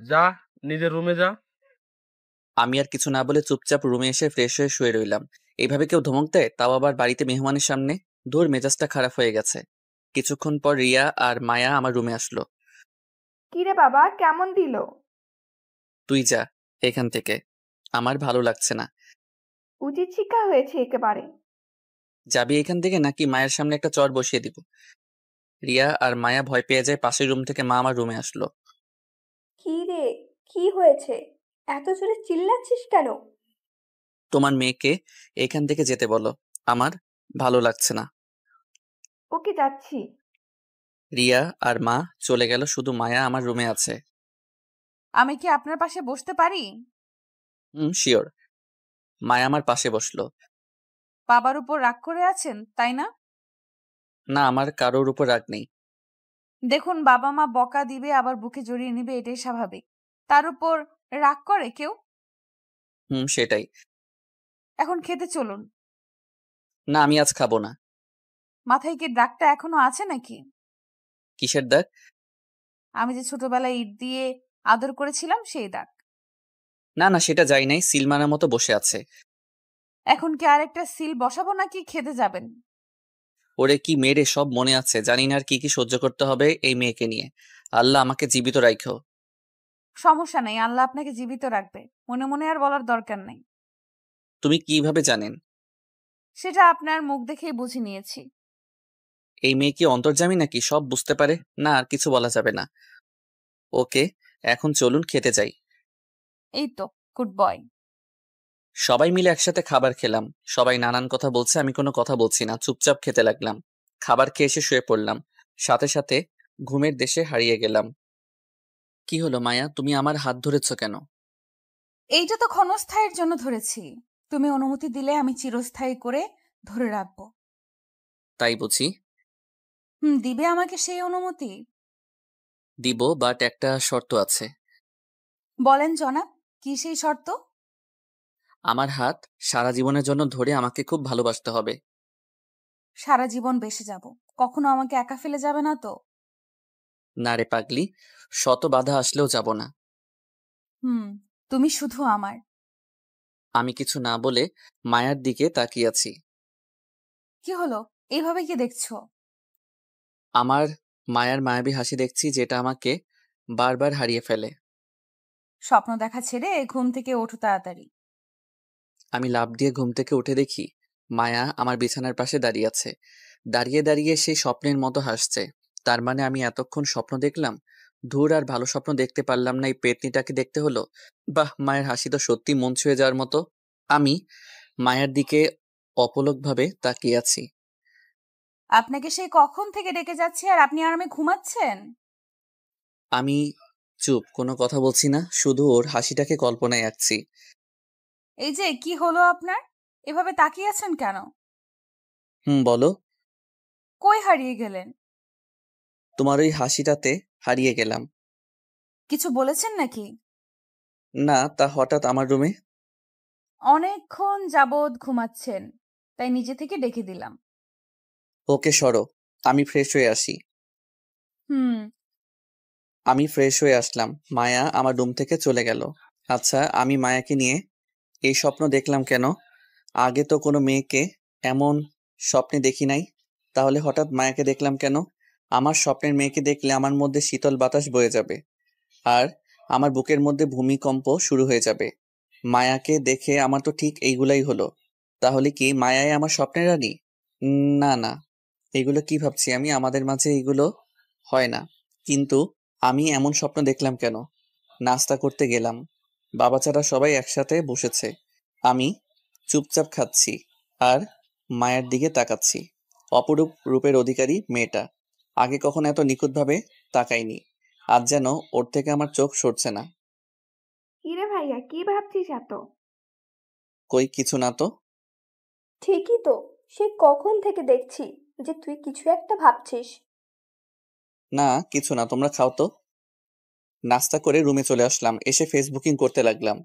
যা, নিজের রুমে যা। আমি আর কিছু না বলে চুপচাপ রুমে এসে ফ্রেশ হয়ে শুয়ে রইলাম। এইভাবে কেউ ধমক দেয়, তাও আবার বাড়িতে মেহমানের সামনে? ধুর, মেজাজটা খারাপ হয়ে গেছে। কিছুক্ষণ পর রিয়া আর মায়া আমার রুমে আসলো। কিরে বাবা, কেমন দিল? তুই যা এখান থেকে, আমার ভালো লাগছে না। উচিত শিক্ষা হয়েছে একেবারে। যাবি এখান থেকে নাকি মায়ের সামনে একটা চর বসিয়ে দিব? রিয়া আর মায়া ভয় পেয়ে যায়, পাশের রুম থেকে মা আমার রুমে আসলো। কি রে, কি হয়েছে? এত জোরে চিল্লাচ্ছিস কেন? তোমার মেয়েকে এখান থেকে যেতে বলো, আমার ভালো লাগছে না। ওকে, যাচ্ছি। রিয়া আর মা চলে গেল, শুধু মায়া আমার রুমে আছে। আমি কি আপনার পাশে বসতে পারি? শিওর। মায়া আমার পাশে বসলো। বাবার উপর রাগ করে আছেন, তাই না? না, আমার কারোর উপর রাগ নেই। দেখুন, বাবা মা বকা দিবে আবার বুকে জড়িয়ে নিবে, এটাই স্বাভাবিক। তার উপর রাগ করে কেউ? সেটাই। এখন খেতে চলুন। না, আমি আজ খাবো না। মাথায় কি দাগটা এখনো আছে নাকি? কিসের দাগ? আমি যে ছোটবেলায় ইট দিয়ে আদর করেছিলাম সেই দাগ। না না, সেটা যাই নাই, সিল মারার মতো বসে আছে। এখন কি আরেকটা সিল বসাবো নাকি খেতে যাবেন? ওরে কি মেরে সব মনে আছে, জানি না আর কি কি সহ্য করতে হবে এই মেয়েকে নিয়ে। আল্লাহ আমাকে জীবিত রাখো। সমস্যা নেই, আল্লাহ আপনাকে জীবিত রাখবে। মনে মনে আর বলার দরকার নেই। তুমি কিভাবে জানেন? সেটা আপনার মুখ দেখেই বুঝে নিয়েছি। এই মেয়ে কি অন্তর্যামী নাকি, সব বুঝতে পারে? না, আর কিছু বলা যাবে না। ওকে, এখন চলুন খেতে যাই। এই তো, গুড বয়। সবাই মিলে একসাথে খাবার খেলাম। সবাই নানান কথা বলছে, আমি কোনো কথা বলছি না, চুপচাপ খেতে লাগলাম। খাবার খেয়ে এসে শুয়ে পড়লাম। সাথে সাথে ঘুমের দেশে হারিয়ে গেলাম। কি হলো মায়া, তুমি আমার হাত ধরেছ কেন? এইটা তো ক্ষণস্থায়ীর জন্য ধরেছি। তুমি অনুমতি দিলে আমি চিরস্থায়ী করে ধরে রাখবো। তাই বুঝি? দিবে আমাকে সেই অনুমতি? দিব, বাট একটা শর্ত আছে। বলেন জনাব, কি সেই শর্ত? আমার হাত সারা জীবনের জন্য ধরে আমাকে খুব ভালোবাসতে হবে। সারা জীবন বেঁচে যাব, কখনো আমাকে একা ফেলে যাবে না তো? না রে পাগলি, শত বাধা আসলেও যাব না। তুমি শুধু আমার। আমি কিছু না বলে মায়ার দিকে তাকিয়ে আছি। কি হলো, এইভাবে কি দেখছো? আমার মায়ার মায়াবী হাসি দেখছি, যেটা আমাকে বারবার হারিয়ে ফেলে। স্বপ্ন দেখা ছেড়ে ঘুম থেকে ওঠো তাড়াতাড়ি। আমি লাফ দিয়ে ঘুম থেকে উঠে দেখি মায়া আমার বিছানার পাশে দাঁড়িয়ে আছে। দাঁড়িয়ে দাঁড়িয়ে সেই স্বপ্নের মতো হাসছে। তার মানে আমি এতক্ষণ স্বপ্ন দেখলাম? ধুর, আর ভালো স্বপ্ন দেখতে পারলাম না, এই পেতনিটাকে দেখতে হলো। বাহ, মায়ের হাসি তো সত্যি মন ছুঁয়ে যাওয়ার মতো। আমি মায়ের দিকে অপলকভাবে তাকিয়ে আছি। আপনাকে সেই কখন থেকে ডেকে যাচ্ছে আর আপনি আরামে ঘুমাচ্ছেন? আমি চুপ, কোনো কথা বলছি না, শুধু ওর হাসিটাকে কল্পনায় আঁকছি। এই যে কি হলো আপনার, এভাবে তাকিয়ে আছেন কেন? বলো। কই হারিয়ে গেলেন? তোমার ওই হাসিটাতে হারিয়ে গেলাম। কিছু বলেছেন নাকি? না, তা হঠাৎ আমার রুমে? অনেকক্ষণ যাবৎ ঘুমাচ্ছেন, তাই নিজে থেকে ডেকে দিলাম। ওকে সরো, আমি ফ্রেশ হয়ে আসি। হুম আমি ফ্রেশ হয়ে আসলাম, মায়া আমার রুম থেকে চলে গেল। আচ্ছা, আমি মায়াকে নিয়ে এই স্বপ্ন দেখলাম কেন? আগে তো কোনো মেয়েকে এমন স্বপ্নে দেখি নাই, তাহলে হঠাৎ মায়াকে দেখলাম কেন? আমার স্বপ্নের মেয়েকে দেখলে আমার মধ্যে শীতল বাতাস বয়ে যাবে, আর আমার বুকের মধ্যে ভূমিকম্প শুরু হয়ে যাবে। মায়াকে দেখে আমার তো ঠিক এইগুলাই হলো। তাহলে কি মায়াই আমার স্বপ্নের রানী? না না, এগুলো কি ভাবছি আমি, আমাদের মাঝে এগুলো হয় না। কিন্তু আমি এমন স্বপ্ন দেখলাম কেন? নাস্তা করতে গেলাম, বাবা চারা সবাই একসাথে বসেছে, আমি চুপচাপ খাচ্ছি আর মায়ের দিকে তাকাচ্ছি। অপরূপ রূপের অধিকারী মেয়েটা, আগে কখনো এত নিখুঁতভাবে তাকাইনি। আজ যেন ওর থেকে আমার চোখ সরছে না। কিরে ভাইয়া, কি ভাবছিস এত? কই কিছু না তো। ঠিকই তো, সে কখন থেকে দেখছি যে তুই কিছু একটা ভাবছিস। না কিছু না, তোমরা খাও তো। নাস্তা করে রুমে চলে আসলাম, এসে ফেসবুকিং করতে লাগলাম।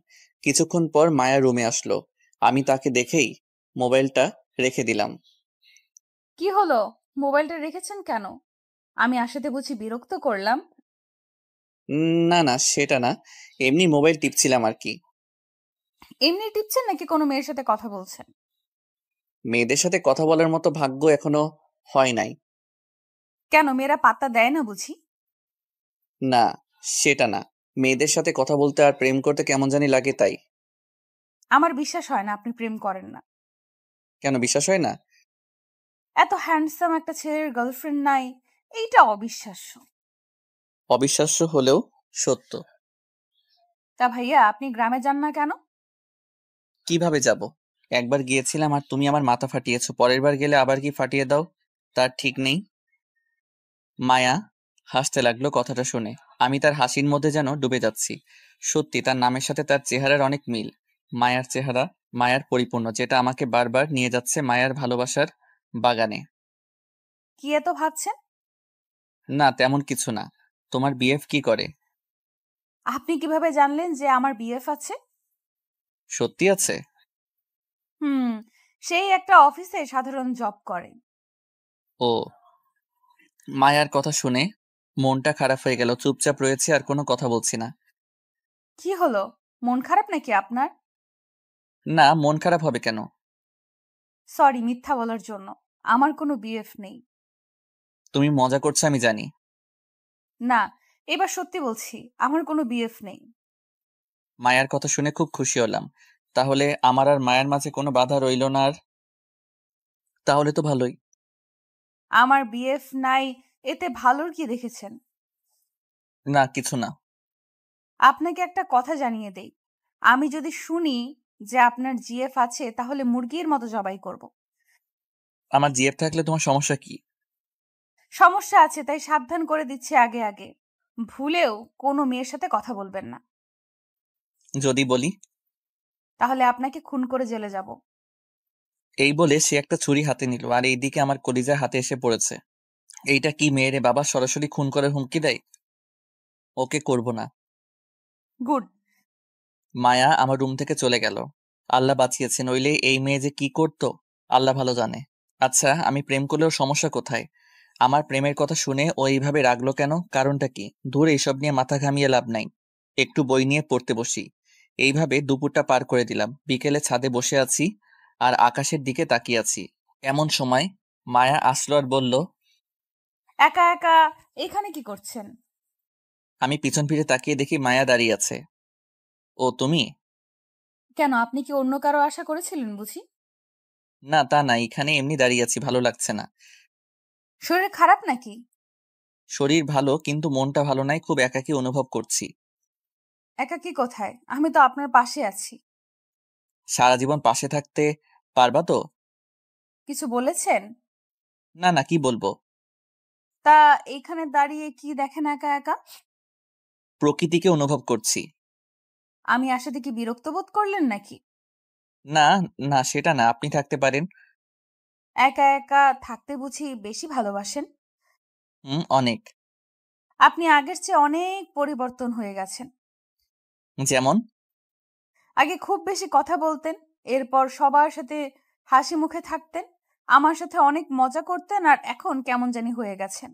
কিছুক্ষণ পর মায়া রুমে আসলো, আমি তাকে দেখেই মোবাইলটা রেখে দিলাম। কি হলো, মোবাইলটা রেখেছেন কেন? আমি আসাতে বুঝি বিরক্ত করলাম? না না, সেটা না, এমনি মোবাইল টিপছিলাম আর কি। এমনি টিপছেন নাকি কোনো মেয়ের সাথে কথা বলছেন? মেয়েদের সাথে কথা বলার মতো ভাগ্য এখনো হয় নাই। কেন, মেয়েরা পাত্তা দেয় না বুঝি? না, সেটা না, মেয়েদের সাথে কথা বলতে আর প্রেম করতে কেমন জানি লাগে তাই। আমার বিশ্বাস হয় না আপনি প্রেম করেন না। কেন বিশ্বাস হয় না? এত হ্যান্ডসাম একটা ছেলের গার্লফ্রেন্ড নাই, এইটা অবিশ্বাস্য। অবিশ্বাস্য হলেও সত্য। তা ভাইয়া, আপনি গ্রামে যান না কেন? কিভাবে যাব? একবার গিয়েছিলাম আর তুমি আমার মাথা ফাটিয়েছো, পরের বার গেলে আবার কি ফাটিয়ে দাও, তার ঠিক নেই। মায়া হাসতে লাগলো কথাটা শুনে। আমি তার হাসির মধ্যে যেন ডুবে যাচ্ছি। সত্যি তার নামের সাথে তার চেহারার অনেক মিল। মায়ার চেহারা, মায়ার পরিপূর্ণ, যেটা আমাকে বারবার নিয়ে যাচ্ছে মায়ার ভালোবাসার বাগানে। কি এত ভাবছেন? না তেমন কিছু না। তোমার বিএফ কি করে? আপনি কিভাবে জানলেন যে আমার বিএফ আছে? সত্যি আছে? হুম, সেই একটা অফিসে সাধারণ জব করে। ও। মায়ার কথা শুনে মনটা খারাপ হয়ে গেল। চুপচাপ রয়েছে আর কোনো কথা বলছি না। কি হলো, মন খারাপ নাকি আপনার? না, মন খারাপ হবে কেন? সরি মিথ্যা বলার জন্য, আমার কোনো বিএফ নেই। তুমি মজা করছো আমি জানি। না, এবার সত্যি বলছি, আমার কোনো বিএফ নেই। মায়ার কথা শুনে খুব খুশি হলাম। তাহলে আমার আর মায়ের মাঝে কোনো বাধা রইলো না আর। তাহলে তো ভালোই। আমার বিএফ নাই, এতে ভালোর কি দেখেছেন? না কিছু না। আপনাকে একটা কথা জানিয়ে দেই, আমি যদি শুনি যে আপনার জিএফ আছে তাহলে মুরগির মতো জবাই করব। আমার জিএফ থাকলে তোমার সমস্যা কি? সমস্যা আছে, তাই সাবধান করে দিচ্ছি আগে আগে, ভুলেও কোনো মেয়ের সাথে কথা বলবেন না, যদি বলি? তাহলে আপনাকে খুন করে জেলে যাব। এই বলে সে একটা ছুরি হাতে নিল আর এইদিকে আমার কলিজা হাতে এসে পড়েছে। এইটা কি মেয়েরে বাবা, সরাসরি খুন করে হুমকি দেয়? ওকে করব না। গুড। মায়া আমার রুম থেকে চলে গেল। আল্লাহ বাঁচিয়েছে, নইলে এই মেয়ে যে কি করতো আল্লাহ ভালো জানে। আচ্ছা, আমি প্রেম করলেও সমস্যা কোথায়? আমার প্রেমের কথা শুনে ও এইভাবে রাগলো কেন? কারণটা কি? দূর, এইসব নিয়ে মাথা ঘামিয়ে লাভ নাই। একটু বই নিয়ে পড়তে বসি। এইভাবে দুপুরটা পার করে দিলাম। বিকেলে ছাদে বসে আছি আর আকাশের দিকে তাকিয়ে আছি। এমন সময় মায়া আসলো আর বলল, একা একা এখানে কি করছেন? আমি পিছন ফিরে তাকিয়ে দেখি মায়া দাঁড়িয়ে আছে। ও তুমি? কেন, আপনি কি অন্য কারো আশা করেছিলেন বুঝি? না তা না, এখানে এমনি দাঁড়িয়ে আছি, ভালো লাগছে না। শরীর খারাপ নাকি? শরীর ভালো, কিন্তু মনটা ভালো নাই, খুব একাকী অনুভব করছি। একাকী কোথায়, আমি তো আপনার পাশে আছি। সারা জীবন পাশে থাকতে পারবা তো? কিছু বলেছেন? না না, কি বলবো। তা এইখানে দাঁড়িয়ে কি দেখেন একা একা? প্রকৃতিকে অনুভব করছি। আমি আসাতে কি বিরক্ত বোধ করলেন নাকি? না না, সেটা না, আপনি থাকতে পারেন। একা একা থাকতে বুঝি বেশি ভালোবাসেন? অনেক। আপনি আগের চেয়ে অনেক পরিবর্তন হয়ে গেছেন। যেমন? আগে খুব বেশি কথা বলতেন, এরপর সবার সাথে হাসি মুখে থাকতেন, আমার সাথে অনেক মজা করতেন, আর এখন কেমন জানি হয়ে গেছেন।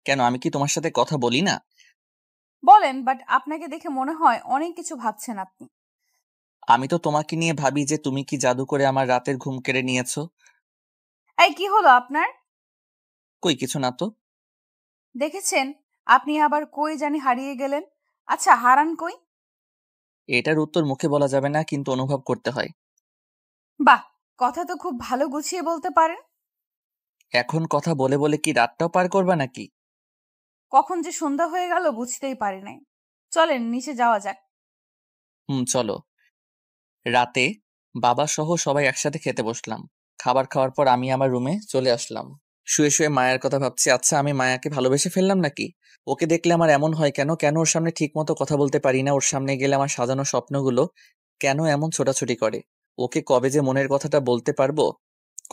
কেন, আমি কি তোমার সাথে কথা বলি না? বলেন, বাট আপনাকে দেখে মনে হয় অনেক কিছু ভাবছেন আপনি। আমি তো তোমাকে নিয়ে ভাবি যে তুমি কি জাদু করে আমার রাতের ঘুম কেড়ে নিয়েছো। এই কি হলো আপনার? কই কিছু না তো। দেখেছেন, আপনি আবার কই জানি হারিয়ে গেলেন। আচ্ছা, হারান কই? এটার উত্তর মুখে বলা যাবে না, কিন্তু অনুভব করতে হয়। বাহ, কথা তো খুব ভালো গুছিয়ে বলতে পারেন। এখন কথা বলে বলে কি রাতটাও পার করবা নাকি? কখন যে সন্ধ্যা হয়ে গেল বুঝতেই পারি নাই। চলেন নিচে যাওয়া যাক। চলো। রাতে বাবা সহ সবাই একসাথে খেতে বসলাম। খাবার খাওয়ার পর আমি আমার রুমে চলে আসলাম। শুয়ে শুয়ে মায়ের কথা ভাবছি। আচ্ছা, আমি মায়াকে ভালোবেসে ফেললাম নাকি? ওকে দেখলে আমার এমন হয় কেন? কেন ওর সামনে ঠিক মতো কথা বলতে পারি না? ওর সামনে গেলে আমার সাজানো স্বপ্নগুলো কেন এমন ছোটাছুটি করে? ওকে কবে যে মনের কথাটা বলতে পারবো?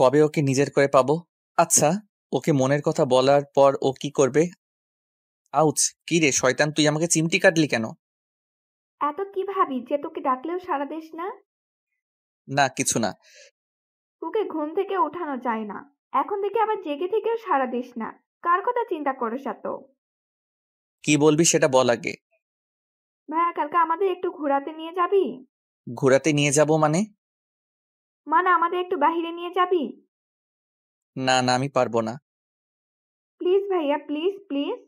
কবে ওকে নিজের করে পাবো? আচ্ছা, ওকে মনের কথা বলার পর ও কি করবে? আউচ! কি রে শয়তান, তুই আমাকে চিমটি কাটলি কেন? এত কি ভাবি যে তোকে ডাকলেও সাড়া দিস না? না কিছু না। তোকে ঘুম থেকে ওঠানো যায় না, এখন থেকে আবার জেগে থেকেও সাড়া দিস না। কার কথা চিন্তা করিস এত? কি বলবি সেটা বল আগে। ভাইয়া, কালকে আমাদের একটু ঘোরাতে নিয়ে যাবি? ঘোরাতে নিয়ে যাব মানে? মানে আমাদের একটু বাহিরে নিয়ে যাবি? না না, আমি পারবো না। প্লিজ ভাইয়া, প্লিজ প্লিজ।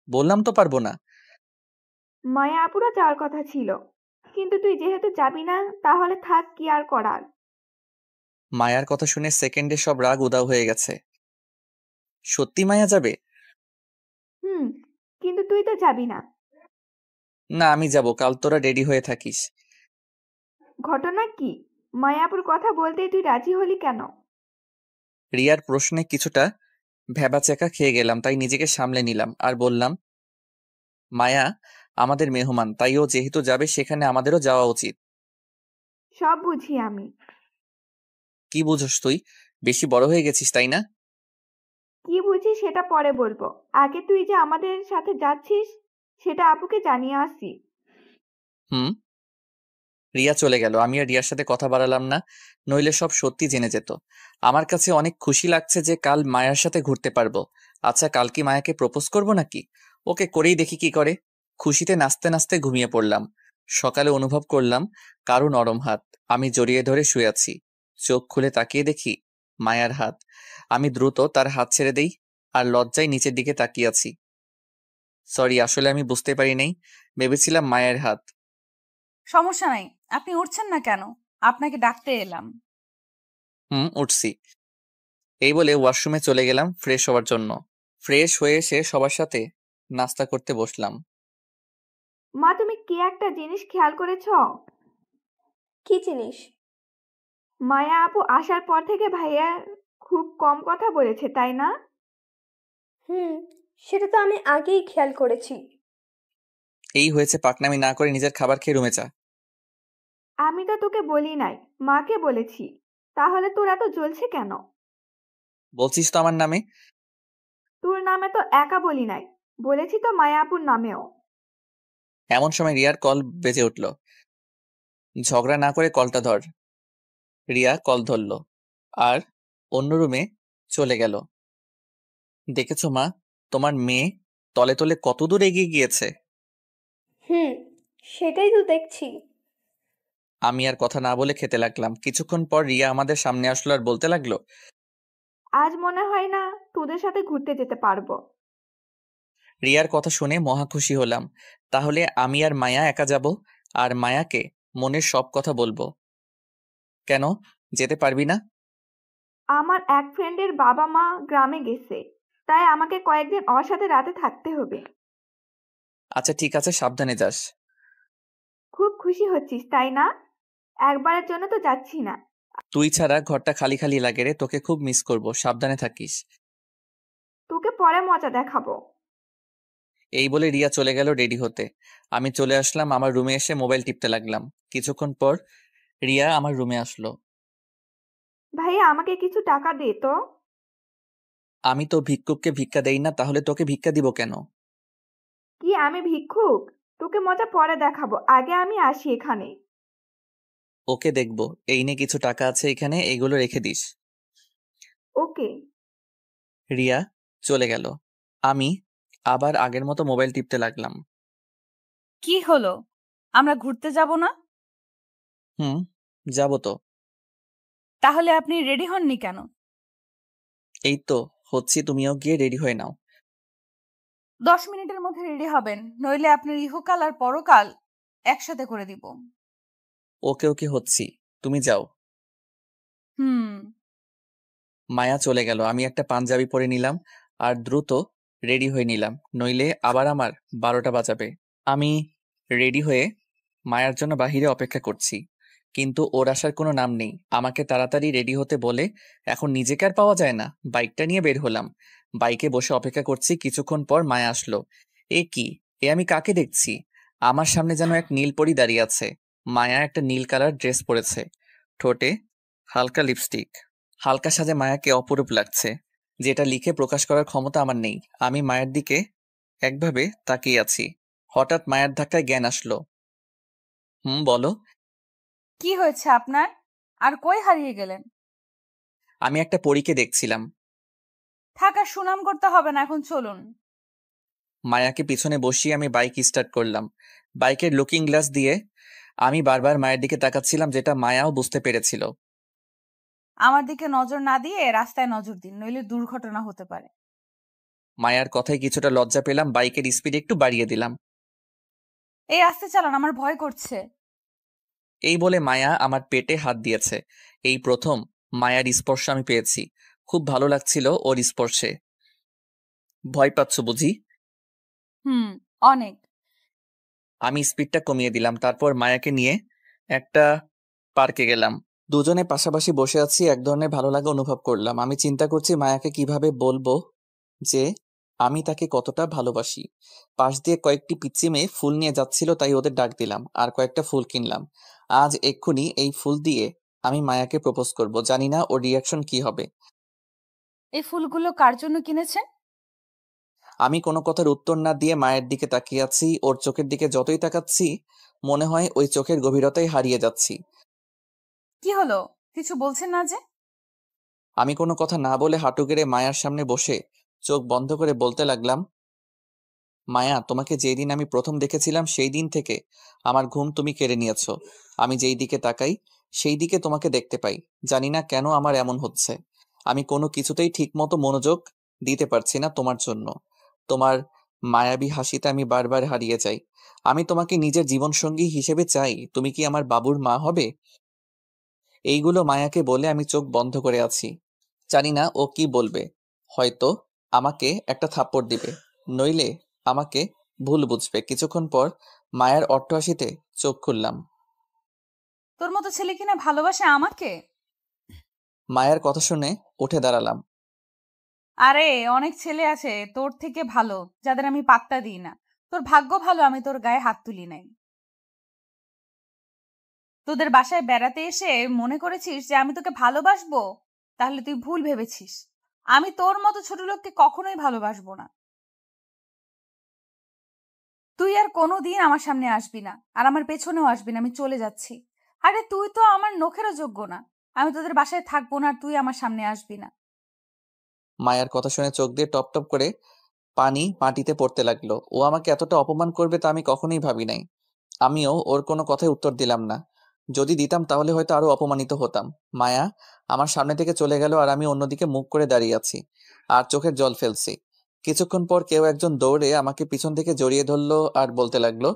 বললাম তো পারবো না। মায়া আপুরা যাওয়ার কথা ছিল, কিন্তু তুই যেহেতু যাবি না, তাহলে থাক, কি আর করার। মায়ার কথা শুনে সেকেন্ডে সব রাগ উধাও হয়ে গেছে। সত্যি মায়া যাবে? হুম, কিন্তু তুই তো যাবি না। না, আমি যাব, কাল তোরা রেডি হয়ে থাকিস। ঘটনা কি? মায়াপুর কথা বলতেই তুই রাজি হলি কেন? রিয়ার প্রশ্নে কিছুটা ভ্যাবাচ্যাকা খেয়ে গেলাম, তাই নিজেকে সামলে নিলাম আর বললাম, মায়া আমাদের মেহমান, তাই ও যেহেতু যাবে সেখানে আমাদেরও যাওয়া উচিত। সব বুঝি আমি। কি বুঝোস তুই? বেশি বড় হয়ে গেছিস তাই না? কি বুঝি সেটা পরে বলবো। আগে তুই যে আমাদের সাথে যাচ্ছিস সেটা আপুকে জানিয়ে আসি। হুম। রিয়া চলে গেল। আমি আর রিয়ার সাথে কথা বাড়ালাম না, নইলে সব সত্যি জেনে যেত। আমার কাছে অনেক খুশি লাগছে যে কাল মায়ার সাথে ঘুরতে পারবো। আচ্ছা, কাল কি মায়াকে প্রপোজ করবো নাকি? ওকে করেই দেখি কি করে। খুশিতে নাচতে নাচতে ঘুমিয়ে পড়লাম। সকালে অনুভব করলাম কারো নরম হাত। আমি জড়িয়ে ধরে শুয়ে আছি। চোখ খুলে তাকিয়ে দেখি মায়ার হাত। আমি দ্রুত তার হাত ছেড়ে দেই আর লজ্জায় নিচের দিকে তাকিয়ে আছি। সরি, আসলে আমি বুঝতে পারি নাই, ভেবেছিলাম মায়ের হাত। সমস্যা নাই, আপনি উঠছেন না কেন? আপনাকে ডাকতে এলাম। উঠছি। এই বলে ওয়াশরুমে চলে গেলাম ফ্রেশ হওয়ার জন্য। ফ্রেশ হয়ে এসে সবার সাথে নাস্তা করতে বসলাম। মা, তুমি কি একটা জিনিস খেয়াল করেছো? কি জিনিস? মায়া আপু আসার পর থেকে ভাইয়া খুব কম কথা বলেছে, তাই না? হুম, সেটা তো আমি আগেই খেয়াল করেছি। এই হয়েছে, পাকনামি না করে নিজের খাবার খেয়ে রুমে যা। আমি তো তোকে বলি নাই, মাকে বলেছি। তাহলে তোর এত জ্বলছে কেন? বলছিস তো আমার নামে। তোর নামে তো একা বলি নাই, বলেছি তো মায়া আপুর নামেও। এমন সময় রিয়ার কল বেজে উঠল। ঝগড়া না করে কলটা ধর। রিয়া কল ধরল আর অন্য রুমে চলে গেল। দেখেছো মা, তোমার মেয়ে তলে তলে কত দূর এগিয়ে গিয়েছে। হুম, সেটাই তো দেখছি। আমি আর কথা না বলে খেতে লাগলাম। কিছুক্ষণ পর রিয়া আমাদের সামনে আসলো আর বলতে লাগলো, আজ মনে হয় না তোদের সাথে ঘুরতে যেতে পারবো। রিয়ার কথা শুনে মহা খুশি হলাম। তাহলে আমি আর মায়া একা যাব, আর মায়াকে মনের সব কথা বলবো। কেন যেতে পারবি না? আমার এক ফ্রেন্ডের বাবা মা গ্রামে গেছে, তাই আমাকে কয়েকদিন ওর সাথে রাতে থাকতে হবে। আচ্ছা ঠিক আছে, সাবধানে যাস। খুব খুশি হচ্ছিস তাই না? একবারের জন্য তো যাচ্ছি না। তুই ছাড়া ঘরটা খালি খালি লাগে রে, তোকে খুব মিস করব, সাবধানে থাকিস। তোকে পরে মজা দেখাবো। এই বলে রিয়া চলে গেল রেডি হতে। আমি চলে আসলাম আমার রুমে, এসে মোবাইল টিপতে লাগলাম। কিছুক্ষণ পর রিয়া আমার রুমে আসলো। ভাইয়া, আমাকে কিছু টাকা দে তো। আমি তো ভিক্ষুককে ভিক্ষা দেই না, তাহলে তোকে ভিক্ষা দিব কেন? কি আমি ভিক্ষুক? তোকে মজা পরে দেখাবো, আগে আমি আসি এখানে। ওকে দেখবো। এই নে কিছু টাকা আছে এখানে, এইগুলো রেখে দিস। ওকে। রিয়া চলে গেল। আমি আবার আগের মতো মোবাইল টিপতে লাগলাম। কি হলো? আমরা ঘুরতে যাব না? যাবো তো। তাহলে আপনি রেডি হননি কেন? এই তো হচ্ছি, তুমিও গিয়ে রেডি হয়ে নাও। 10 মিনিটের মধ্যে রেডি হবেন, নইলে আপনার ইহকাল আর পরকাল একসাথে করে দিব। ওকে ওকে হচ্ছি, তুমি যাও। হুম। মায়া চলে গেল। আমি একটা পাঞ্জাবি পরে নিলাম আর দ্রুত রেডি হয়ে নিলাম, নইলে আবার আমার 12টা বাজাবে। আমি রেডি হয়ে মায়ার জন্য বাহিরে অপেক্ষা করছি, কিন্তু ওর আসার কোনো নাম নেই। আমাকে তাড়াতাড়ি রেডি হতে বলে এখন নিজেকে আর পাওয়া যায় না। বাইকটা নিয়ে বের হলাম, বাইকে বসে অপেক্ষা করছি। কিছুক্ষণ পর মায়া আসলো। এ কি, এ আমি কাকে দেখছি? আমার সামনে যেন এক নীল পরী দাঁড়িয়ে আছে। মায়া একটা নীল কালার ড্রেস পরেছে, ঠোঁটে হালকা লিপস্টিক। হালকা সাজে মায়াকে অপরূপ লাগছে, যেটা লিখে প্রকাশ করার ক্ষমতা আমার নেই। আমি মায়ের দিকে একভাবে তাকিয়ে আছি। হঠাৎ মায়ের ধাক্কায় জ্ঞান আসলো। বলো। কি হয়েছে আপনার? আর কই হারিয়ে গেলেন? আমি একটা পরীকে দেখছিলাম। থাকার সুনাম করতে হবে না, এখন চলুন। মায়াকে পিছনে বসিয়ে আমি বাইক স্টার্ট করলাম। বাইকের লুকিং গ্লাস দিয়ে আমি বারবার মায়ের দিকে তাকাচ্ছিলাম, যেটা মায়াও বুঝতে পেরেছিল। আমার দিকে নজর না দিয়ে রাস্তায় নজর দিন, নইলে দুর্ঘটনা হতে পারে। মায়ার কথায় কিছুটা লজ্জা পেলাম, বাইকের স্পিড একটু বাড়িয়ে দিলাম। এই আস্তে চালান, আমার ভয় করছে। এই বলে মায়া আমার পেটে হাত দিয়েছে। এই প্রথম মায়ার স্পর্শ আমি পেয়েছি, খুব ভালো লাগছিল ওর স্পর্শে। ভয় পাচ্ছ বুঝি? হুম, অনেক। আমি স্পিডটা কমিয়ে দিলাম, তারপর মায়াকে নিয়ে একটা পার্কে গেলাম। দুজনে পাশাপাশি বসে আছি, এক ধরনের ভালো লাগা অনুভব করলাম। আমি চিন্তা করছি মায়াকে কিভাবে বলবো যে আমি তাকে কতটা ভালোবাসি। পাশ দিয়ে কয়েকটি পিচ্চি মেয়ে ফুল নিয়ে যাচ্ছিল, তাই ওদের ডাক দিলাম আর কয়েকটা ফুল কিনলাম। আজ এক্ষুনি এই ফুল দিয়ে আমি মায়াকে প্রপোজ করব, জানি না ওর রিয়াকশন কি হবে। এই ফুলগুলো কার জন্য কিনেছেন? আমি কোনো কথার উত্তর না দিয়ে মায়ের দিকে তাকিয়ে আছি। ওর চোখের দিকে যতই তাকাচ্ছি মনে হয় ওই চোখের গভীরতায় হারিয়ে যাচ্ছি। কি হলো, কিছু বলছেন না যে? আমি কোনো কথা না বলে হাঁটু গেড়ে মায়ার সামনে বসে চোখ বন্ধ করে বলতে লাগলাম, মায়া, তোমাকে যেই দিন আমি প্রথম দেখেছিলাম সেই দিন থেকে আমার ঘুম তুমি কেড়ে নিয়েছো। আমি যেই দিকে তাকাই সেই দিকে তোমাকে দেখতে পাই। জানি না কেন আমার এমন হচ্ছে। আমি কোনো কিছুতেই ঠিকমতো মনোযোগ দিতে পারছি না তোমার জন্য। তোমার মায়াবী হাসিতে আমি বারবার হারিয়ে যাই। আমি তোমাকে নিজের জীবনসঙ্গী হিসেবে চাই। তুমি কি আমার বাবুর মা হবে? এইগুলো মায়াকে বলে আমি চোখ বন্ধ করে আছি। জানি না ও কি বলবে। হয়তো আমাকে একটা থাপ্পড় দিবে, নইলে আমাকে ভুল বুঝবে। কিছুক্ষণ পর মায়ের অট্টহাসিতে চোখ খুললাম। তোর মতো ছেলে কিনা ভালোবাসে আমাকে? মায়ের কথা শুনে উঠে দাঁড়ালাম। আরে, অনেক ছেলে আছে তোর থেকে ভালো, যাদের আমি পাত্তা দিই না। তোর ভাগ্য ভালো আমি তোর গায়ে হাত তুলি নাই। তোদের বাসায় বেড়াতে এসে মনে করেছিস যে আমি তোকে ভালোবাসবো? তাহলে তুই ভুল ভেবেছিস। আমি তোর মতো ছোট লোককে কখনোই ভালোবাসবো না। তুই আর কোনোদিন আমার সামনে আসবি না, আর আমার পেছনেও আসবি না। আমি চলে যাচ্ছি। আরে, তুই তো আমার নখেরও যোগ্য না। আমি তোদের বাসায় থাকবো না, আর তুই আমার সামনে আসবি না। মায়ের কথা শুনে চোখ দিয়ে টপ টপ করে পানি মাটিতে পড়তে লাগলো। ও আমাকে এতটা অপমান করবে তা আমি কখনোই ভাবি নাই। আমিও ওর কোনো কথায় উত্তর দিলাম না। যদি দিতাম তাহলে হয়তো আরো অপমানিত হতাম। মায়া আমার সামনে থেকে চলে গেল আর আমি অন্যদিকে মুখ করে দাঁড়িয়ে আছি আর চোখের জল ফেলছি। কিছুক্ষণ পর কেউ একজন দৌড়ে আমাকে পিছন থেকে জড়িয়ে ধরলো আর বলতে লাগলো,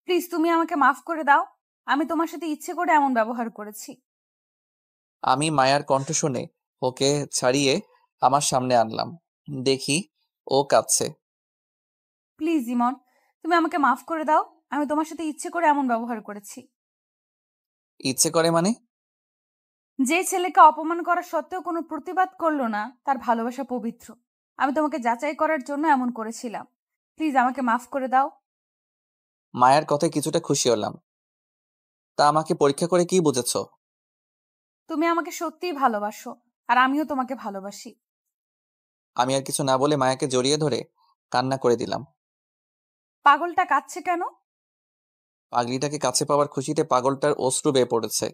প্লিজ, তুমি আমাকে মাফ করে দাও। আমি তোমার সাথে ইচ্ছে করে এমন ব্যবহার করেছি। আমি মায়ার কণ্ঠ শুনে ওকে ছাড়িয়ে আমার সামনে আনলাম। দেখি ও কাঁদছে। প্লিজ ইমন, তুমি আমাকে মাফ করে দাও। আমি তোমার সাথে ইচ্ছে করে এমন ব্যবহার করেছি। ইচ্ছে করে মানে? যে ছেলেকে অপমান করা সত্ত্বেও কোনো প্রতিবাদ করলো না, তার ভালোবাসা পবিত্র। আমি তোমাকে যাচাই করার জন্য এমন করেছিলাম। প্লিজ আমাকে মাফ করে দাও। মায়ের কথায় কিছুটা খুশি হলাম। তা আমাকে পরীক্ষা করে কি বুঝেছো? তুমি আমাকে সত্যিই ভালোবাসো, আর আমিও তোমাকে ভালোবাসি। আমি আর কিছু না বলে মায়াকে জড়িয়ে ধরে কান্না করে দিলাম। পাগলটা কাঁদছে কেন? পাগলিটাকে কাছে পাওয়ার খুশিতে পাগলটার অশ্রু বেয়ে পড়েছে।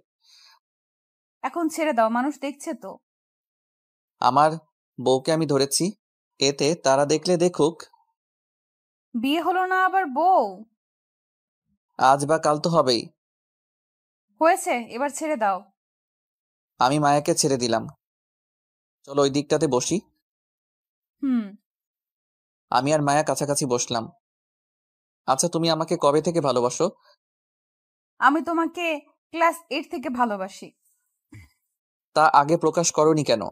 এখন ছেড়ে দাও, মানুষ দেখছে তো। আমার বউকে আমি ধরেছি, এতে তারা দেখলে দেখুক। বিয়ে হলো না আবার বউ? আজ বা কাল তো হবেই। হয়েছে, এবার ছেড়ে দাও। আমি মায়াকে ছেড়ে দিলাম। চলো ওই দিকটাতে বসি। হুম। আমি আর মায়া কাছাকাছি বসলাম। আচ্ছা, তুমি আমাকে কবে থেকে ভালোবাসো? আমি তোমাকে ক্লাস 8 থেকে ভালোবাসি। তা আগে প্রকাশ করনি কেন?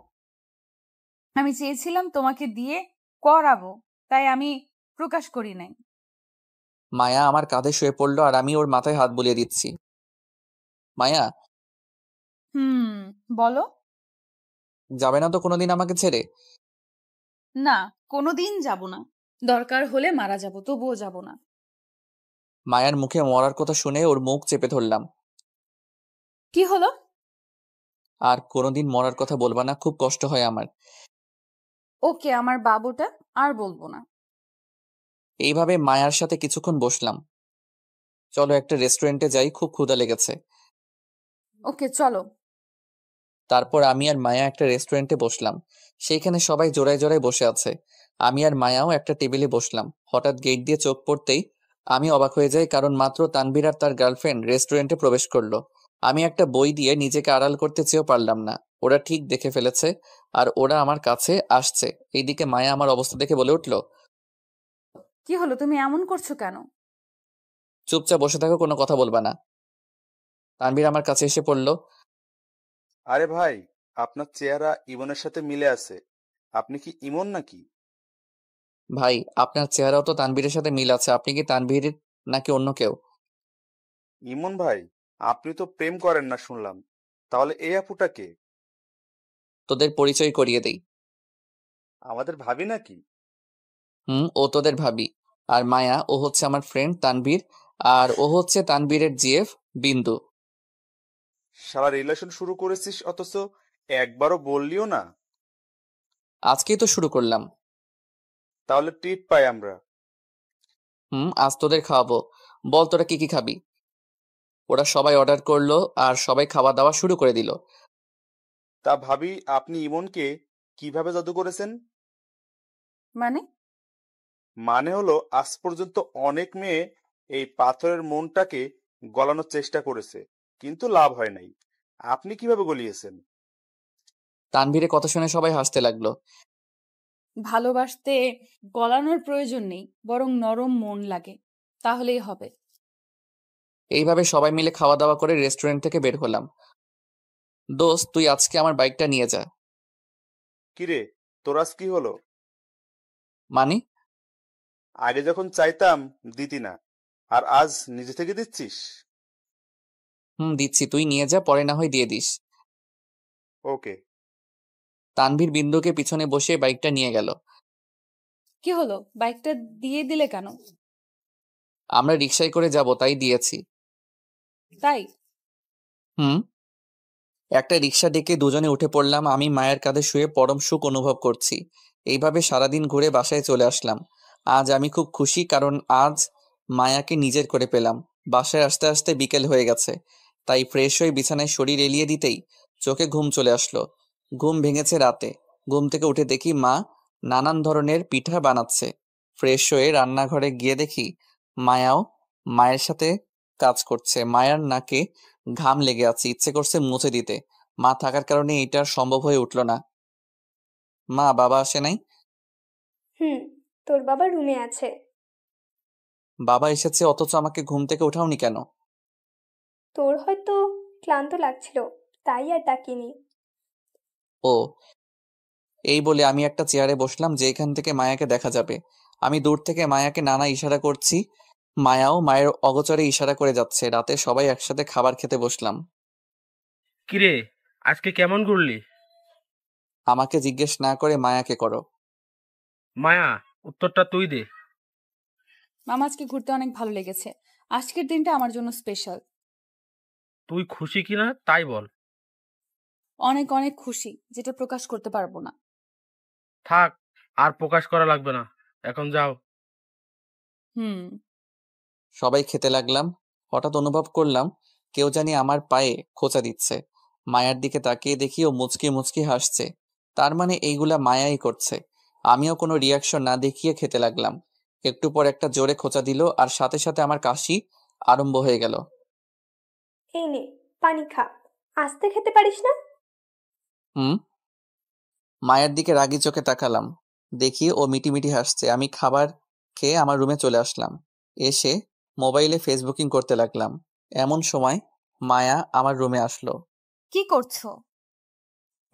আমি চেয়েছিলাম তোমাকে দিয়ে করাবো, তাই আমি প্রকাশ করি নাই। মায়া আমার কাঁধে শুয়ে পড়লো আর আমি ওর মাথায় হাত বুলিয়ে দিচ্ছি। মায়া, হুম, বলো। যাবে না তো কোনোদিন আমাকে ছেড়ে? না, কোনোদিন যাব না। দরকার হলে মারা যাব, তবুও যাব না। মায়ার মুখে মরার কথা শুনে ওর মুখ চেপে ধরলাম। কি হলো? আর কোনোদিন মরার কথা বলবা না, খুব কষ্ট হয় আমার। ওকে, আমার বাবুটা আর বলবো না। এইভাবে মায়ার সাথে কিছুক্ষণ বসলাম। চলো একটা রেস্টুরেন্টে যাই, খুব ক্ষুধা লেগেছে। ওকে, চলো। তারপর আমি আর মায়া একটা রেস্টুরেন্টে বসলাম। সেইখানে সবাই জোড়ায় জোড়ায় বসে আছে। আমি আর মায়াও একটা টেবিলে বসলাম। হঠাৎ গেট দিয়ে চোখ পড়তেই আমি অবাক হয়ে যাই, কারণ মাত্র তানভীর আর তার গার্লফ্রেন্ড রেস্টুরেন্টে প্রবেশ করলো। আমি একটা বই দিয়ে নিজেকে আড়াল করতে চেয়েও পারলাম না। ওরা ঠিক দেখে ফেলেছে আর ওরা আমার কাছে আসছে। এইদিকে মায়া আমার অবস্থা দেখে বলে উঠলো, কি হলো, তুমি এমন করছো কেন? চুপচাপ বসে থাকো, কোনো কথা বলবা না। তানভীর আমার কাছে এসে পড়লো। আরে ভাই, আপনার চেহারা ইমনের সাথে মিলে আছে। আপনি কি ইমন নাকি? ভাই, আপনার চেহারাও তো তানভীরের সাথে মিল আছে। আপনি কি তানভীর নাকি অন্য কেউ? ইমন ভাই, আপনি তো প্রেম করেন না শুনলাম, তাহলে এই আপুটা কে? তোদের পরিচয় করিয়ে দেই। আমাদের ভাবি নাকি? ও তোদের ভাবি। আর মায়া, ও হচ্ছে আমার ফ্রেন্ড তানভীর। আর ও হচ্ছে তানভীরের জিএফ বিন্দু। সারা রিলেশন শুরু করেছিস অথচ একবারও বললিও না। আজকেই তো শুরু করলাম। তাহলে ট্রিট পাই আমরা। আজ তোদের খাওয়াবো। বল তোরা কি কি খাবি? ওরা সবাই অর্ডার করলো আর সবাই খাওয়া দাওয়া শুরু করে দিল। তা ভাবি, আপনি ইমনকে কিভাবে জাদু করেছেন? মানে? মানে হলো, আজ পর্যন্ত অনেক মেয়ে এই পাথরের মনটাকে গলানোর চেষ্টা করেছে, কিন্তু লাভ হয় নাই। আপনি কিভাবে গলিয়েছেন? তানভীরের কথা শুনে সবাই হাসতে লাগলো। ভালোবাসতে গলানোর প্রয়োজন নেই, বরং নরম মন লাগে, তাহলেই হবে। এইভাবে সবাই মিলে খাওয়া দাওয়া করে রেস্টুরেন্ট থেকে বের হলাম। দোস্ত, তুই আজকে আমার বাইকটা নিয়ে যা। কিরে, তোর আজ কি হলো? মানে? আগে যখন চাইতাম দিতি না, আর আজ নিজে থেকে দিচ্ছিস? দিচ্ছি, তুই নিয়ে যা, পরে না হয় দিয়ে দিস। ওকে। তানভীর বিন্দুকে পিছনে বসিয়ে বাইকটা নিয়ে গেল। কি হলো, বাইকটা দিয়ে দিলে কেন? আমরা রিকশায় করে যাব, তাই দিয়েছি। তাই? হুম। একটা রিকশা ডেকে দুজনে উঠে পড়লাম। আমি মায়ের কাঁধে শুয়ে পরম সুখ অনুভব করছি। এইভাবে সারাদিন ঘুরে বাসায় চলে আসলাম। আজ আমি খুব খুশি, কারণ আজ মায়াকে নিজের করে পেলাম। বাসায় আসতে আসতে বিকেল হয়ে গেছে, তাই ফ্রেশ হয়ে বিছানায় শরীর এলিয়ে দিতেই চোখে ঘুম চলে আসলো। ঘুম ভেঙেছে রাতে। ঘুম থেকে উঠে দেখি মা নানান ধরনের পিঠা বানাচ্ছে। ফ্রেশ হয়ে রান্নাঘরে গিয়ে দেখি মায়াও মায়ের সাথে কাজ করছে। মায়ার নাকে ঘাম লেগে আছে, ইচ্ছে করছে মুছে দিতে। মা থাকার কারণে এটা আর সম্ভব হয়ে উঠলো না। মা, বাবা আসে নাই? হুম, তোর বাবা রুমে আছে। বাবা এসেছে অথচ আমাকে ঘুম থেকে ওঠাওনি কেন? তোর হয়তো ক্লান্ত লাগছিল, তাই আর ডাকিনি। ও, এই বলে আমি একটা চেয়ারে বসলাম যেখান থেকে মায়াকে দেখা যাবে। আমি দূর থেকে মায়াকে নানা ইশারা করছি। মায়াও মায়ের অগোচরে ইশারা করে যাচ্ছে। রাতে সবাই একসাথে খাবার খেতে বসলাম। কিরে, আজকে কেমন ঘুরলি? আমাকে জিজ্ঞেস না করে মায়াকে করো। মায়া, উত্তরটা তুই দে। মামা, আজকে ঘুরতে অনেক ভালো লেগেছে। আজকের দিনটা আমার জন্য স্পেশাল। তুই খুশি কিনা তাই বল। অনেক অনেক খুশি, যেটা প্রকাশ করতে পারবো না। থাক, আর প্রকাশ করা লাগবে না, এখন যাও। হুম। সবাই খেতে লাগলাম। হঠাৎ অনুভব করলাম কেউ জানি আমার পায়ে খোঁচা দিচ্ছে। মায়ার দিকে তাকিয়ে দেখি ও মুচকি মুচকি হাসছে। তার মানে এইগুলা মায়াই করছে। আমিও কোনো রিয়াকশন না দেখিয়ে খেতে লাগলাম। একটু পর একটা জোরে খোঁচা দিল আর সাথে সাথে আমার কাশি আরম্ভ হয়ে গেল। এই নে, পানি খা। আস্তে খেতে পারিস না? হুম। মায়ের দিকে রাগি চোখে তাকালাম। দেখি ও মিটিমিটি হাসছে। আমি খাবার খেয়ে আমার রুমে চলে আসলাম। এসে মোবাইলে ফেসবুকিং করতে লাগলাম। এমন সময় মায়া আমার রুমে আসলো। কি করছো?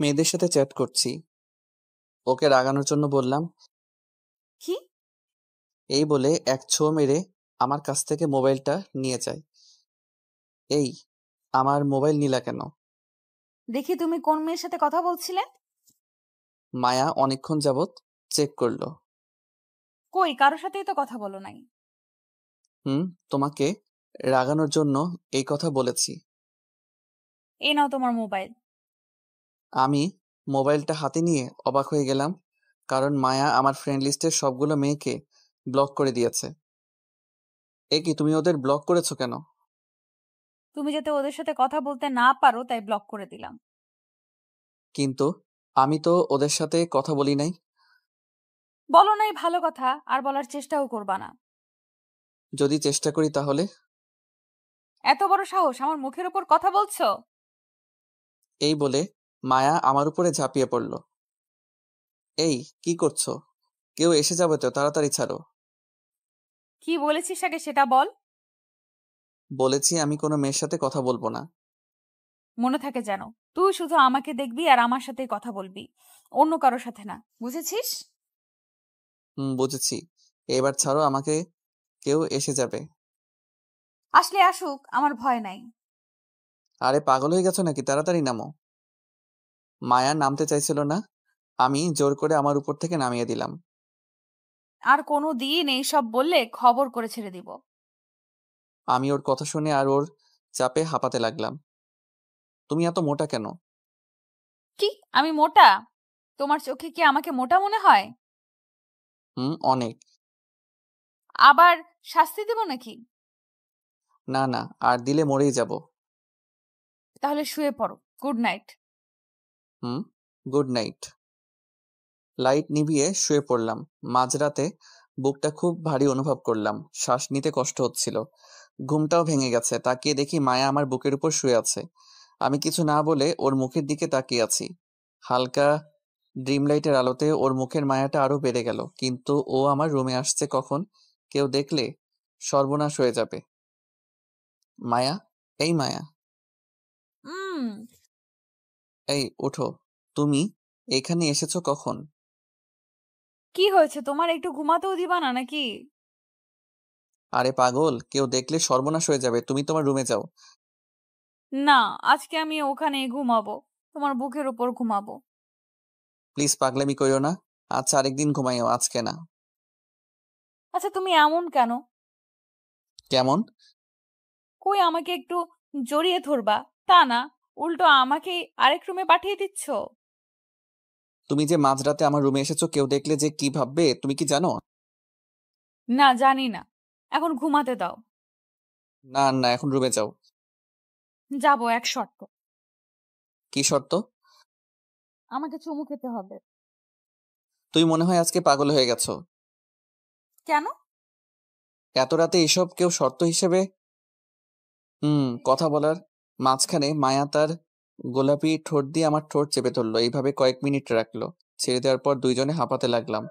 মেয়েদের সাথে চ্যাট করছি। ওকে রাগানোর জন্য বললাম। কি? এই বলে এক ছো মেরে আমার কাছ থেকে মোবাইলটা নিয়ে যায়। এই, আমার মোবাইল নিলা কেন? দেখি তুমি কোন মেয়ের সাথে কথা বলছিলে। মায়া অনেকক্ষণ যাবত চেক করলো। কই, কারোর সাথেই তো কথা বলো নাই। তোমাকে রাগানোর জন্য এই কথা বলেছি। এই নাও তোমার মোবাইল। আমি মোবাইলটা হাতে নিয়ে অবাক হয়ে গেলাম, কারণ মায়া আমার ফ্রেন্ড লিস্টের সবগুলো মেয়েকে ব্লক করে দিয়েছে। এ কি, তুমি ওদের ব্লক করেছো কেন? তুমি যাতে ওদের সাথে কথা বলতে না পারো তাই ব্লক করে দিলাম। কিন্তু আমি তো ওদের সাথে কথা বলি নাই। বলো নাই ভালো কথা, আর বলার চেষ্টাও করবা না। যদি চেষ্টা করি তাহলে? এত বড় সাহস, আমার মুখের উপর কথা বলছো? এই বলে মায়া আমার উপরে ঝাঁপিয়ে পড়ল। এই, কি করছো? কেউ এসে যাবে তো, তাড়াতাড়ি ছাড়ো। কি বলেছিস আগে সেটা বল। বলেছি আমি কোনো মেয়ের সাথে কথা বলবো না। মনে থাকে যেন, তুই শুধু আমাকে দেখবি আর আমার সাথেই কথা বলবি, অন্য কারোর সাথে না, বুঝেছিস? বুঝেছি। এবার ছাড়ো আমাকে, কেউ এসে যাবে। আসলে আসুক, আমার ভয় নাই। আরে পাগল হয়ে গেছো নাকি? তাড়াতাড়ি নামো। মায়া নামতে চাইছিল না, আমি জোর করে আমার উপর থেকে নামিয়ে দিলাম। আর কোনো দিন এইসব বললে খবর করে ছেড়ে দিব। আমি ওর কথা শুনে আর ওর চাপে হাঁপাতে লাগলাম। তুমি এত মোটা কেন? কি আমি মোটা? তোমার চোখে কি আমাকে মোটা মনে হয়? অনেক। আবার শাস্তি দেব নাকি? না না, আর দিলে মরেই যাব। তাহলে শুয়ে পড়ো। Good night. Good night. Light নিভিয়ে শুয়ে পড়লাম। মাঝরাতে বুকটা খুব ভারী অনুভব করলাম, শ্বাস নিতে কষ্ট হচ্ছিল। ঘুমটাও ভেঙে গেছে। তাকিয়ে দেখি মায়া আমার বুকের উপর শুয়ে আছে। আমি কিছু না বলে ওর মুখের দিকে তাকিয়ে আছি। হালকা ড্রিম লাইটের আলোতে ওর মুখের মায়াটা আরো বেড়ে গেল। কিন্তু ও আমার রুমে আসছে কখন? কেউ দেখলে সর্বনাশ হয়ে যাবে। মায়া, এই মায়া, হুম। এই ওঠো। তুমি এখানে এসেছো কখন? কি হয়েছে তোমার? একটু ঘুমাতেও দিবা না নাকি? আরে পাগল, কেউ দেখলে সর্বনাশ হয়ে যাবে। তুমি তোমার রুমে যাও। না, আজকে আমি ওখানে ঘুমাবো। তোমার বুকের উপর ঘুমাবো। প্লিজ পাগলামি করিও না। আচ্ছা আরেকদিন ঘুমাইও, আজকে না। আচ্ছা তুমি এমন কেন? কেমন? কই আমাকে একটু জড়িয়ে ধরবা, তা না, উল্টো আমাকে আরেক রুমে পাঠিয়ে দিচ্ছ। তুমি যে মাঝরাতে আমার রুমে এসেছো, কেউ দেখলে যে কি ভাববে তুমি কি জানো? না জানি না, এখন ঘুমাতে দাও। না না, এখন রুমে যাও। যাবো, এক শর্ত। কি শর্ত? আমাকে চুমু খেতে হবে। তুই মনে হয় আজকে পাগল হয়ে গেছো। কেন? এত রাতে এসব কেউ শর্ত হিসেবে? কথা বলার মাঝখানে মায়া তার গোলাপি ঠোঁট দিয়ে আমার ঠোঁট চেপে ধরলো। এইভাবে কয়েক মিনিট রাখলো। ছেড়ে দেওয়ার পর দুইজনে হাঁপাতে লাগলাম।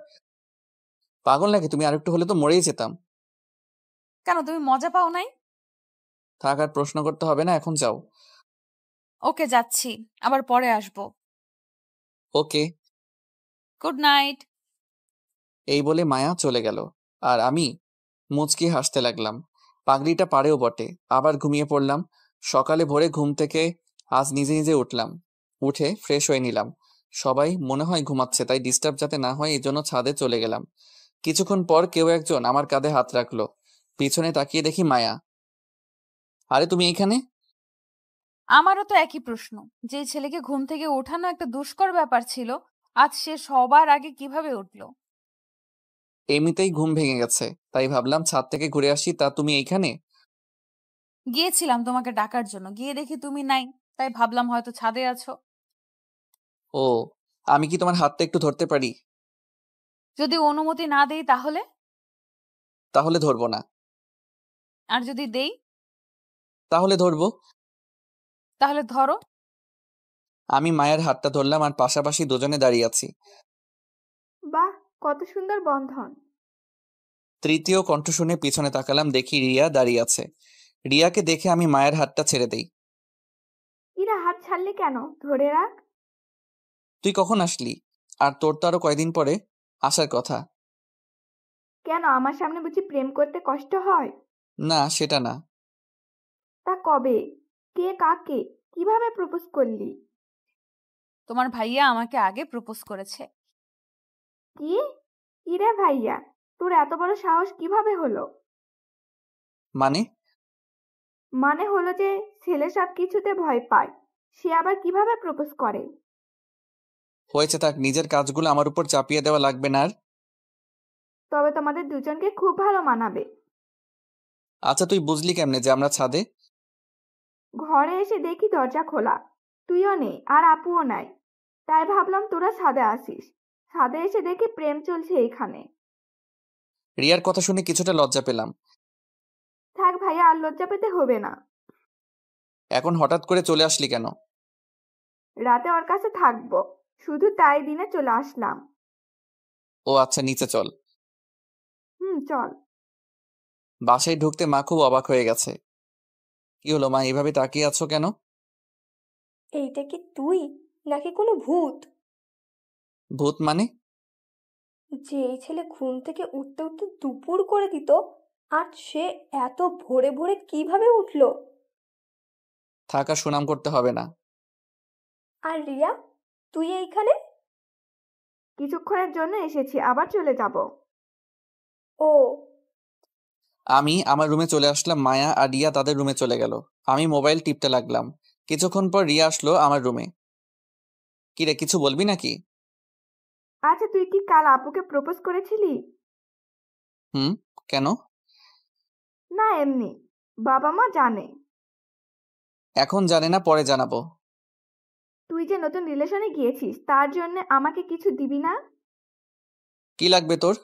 পাগল নাকি তুমি? আরেকটু হলে তো মরেই যেতাম। কেন, তুমি মজা পাও নাই? থাক, আর প্রশ্ন করতে হবে না, এখন যাও। ওকে, যাচ্ছি, আবার পরে আসবো। ওকে। Good night. এই বলে মায়া চলে গেল। আর আমি মুচকি হাসতে লাগলাম। পাগলিটা পারেও বটে। আবার ঘুমিয়ে পড়লাম। সকালে ভোরে ঘুম থেকে আজ নিজে নিজে উঠলাম। উঠে ফ্রেশ হয়ে নিলাম। সবাই মনে হয় ঘুমাচ্ছে, তাই ডিস্টার্ব যাতে না হয় এই জন্য ছাদে চলে গেলাম। কিছুক্ষণ পর কেউ একজন আমার কাঁধে হাত রাখলো। পিছনে তাকিয়ে দেখি মায়া। আরে তুমি এইখানে? আমারও তো একই প্রশ্ন। যে ছেলেকে ঘুম থেকে ওঠানো একটা দুষ্কর ব্যাপার ছিল, আজ সে সবার আগে কিভাবে উঠলো? এমনিতেই ঘুম ভেঙে গেছে, তাই ভাবলাম ছাদ থেকে ঘুরে আসি। তা তুমি এইখানে? গিয়েছিলাম তোমাকে ডাকার জন্য, গিয়ে দেখি তুমি নাই, তাই ভাবলাম হয়তো ছাদে আছো। ও, আমি কি তোমার হাতটা একটু ধরতে পারি? যদি অনুমতি না দেই তাহলে? তাহলে ধরবো না। আর যদি দেই? তাহলে ধরবো। তাহলে ধরো। আমি মায়ের হাতটা ধরলাম আর পাশাপাশি দুজনে দাঁড়িয়ে আছি। বাহ, কত সুন্দর বন্ধন। তৃতীয় কণ্ঠ শুনে পিছনে তাকালাম, দেখি রিয়া দাঁড়িয়ে আছে। রিয়াকে দেখে আমি মায়ের হাতটা ছেড়ে দেই। ইরা, হাত ছাড়লে কেন? ধরে রাখ। তুই কখন আসলি? আর তোর তো আরো কয়দিন পরে আসার কথা। কেন, আমার সামনে বুঝি প্রেম করতে কষ্ট হয়? না, সেটা না। তা কবে? কে কাকে? কিভাবে প্রপোজ করলি? তোমার ভাইয়া আমাকে আগে প্রপোজ করেছে। কি? ইরে ভাইয়া, তোর এত বড় সাহস কিভাবে হলো? মানে? মানে হলো যে ছেলে সব কিছুতে ভয় পায়, সে আবার কিভাবে প্রপোজ করে? হয়েছে থাক, নিজের কাজগুলো আমার উপর চাপিয়ে দেওয়া লাগবে না আর। তবে তোমাদের দুজনকে খুব ভালো মানাবে। আচ্ছা তুই বুঝলি কেমনে যে আমরা ছাদে? ঘরে এসে দেখি দরজা খোলা, তুইও নেই আর আপুও নাই, তাই ভাবলাম তোরা ছাদে আসিস। ছাদে এসে দেখি প্রেম চলছে এখানে। রিয়ার কথা শুনে কিছুটা লজ্জা পেলাম। থাক ভাইয়া, আর লজ্জা পেতে হবে না। এখন হঠাৎ করে চলে আসলি কেন? রাতে ওর কাছে থাকবো, শুধু তাই দিনে চলে আসলাম। ও আচ্ছা, নিচে চল। চল। বাসায় ঢুকতে মা খুব অবাক হয়ে গেছে। কি হলো মা, এভাবে তাকিয়ে আছো কেন? এইটা কি তুই নাকি কোনো ভূত? ভূত মানে? যে এই ছেলে ঘুম থেকে উঠতে উঠতে দুপুর করে দিত, আর সে এত ভোরে ভোরে কিভাবে উঠলো? থাকা সুনাম করতে হবে না। আর রিয়া, তুই এইখানে? কিছুক্ষণের জন্য এসেছি, আবার চলে যাব। ও, আমি আমার রুমে চলে আসলাম, মায়া আর রিয়া তাদের রুমে চলে গেল। আমি মোবাইল টিপতে লাগলাম। কিছুক্ষণ পর রিয়া আসলো আমার রুমে। কিরে, কিছু বলবি নাকি? আচ্ছা, তুই কি কাল আপুকে প্রপোজ করেছিলি? হুম, কেন? না, এমনি। বাবা মা জানে? এখন জানে না, পরে জানাবো। তুই যে নতুন রিলেশনে গিয়েছিস, তার জন্য আমাকে কিছু দিবি না? কি লাগবে তোর?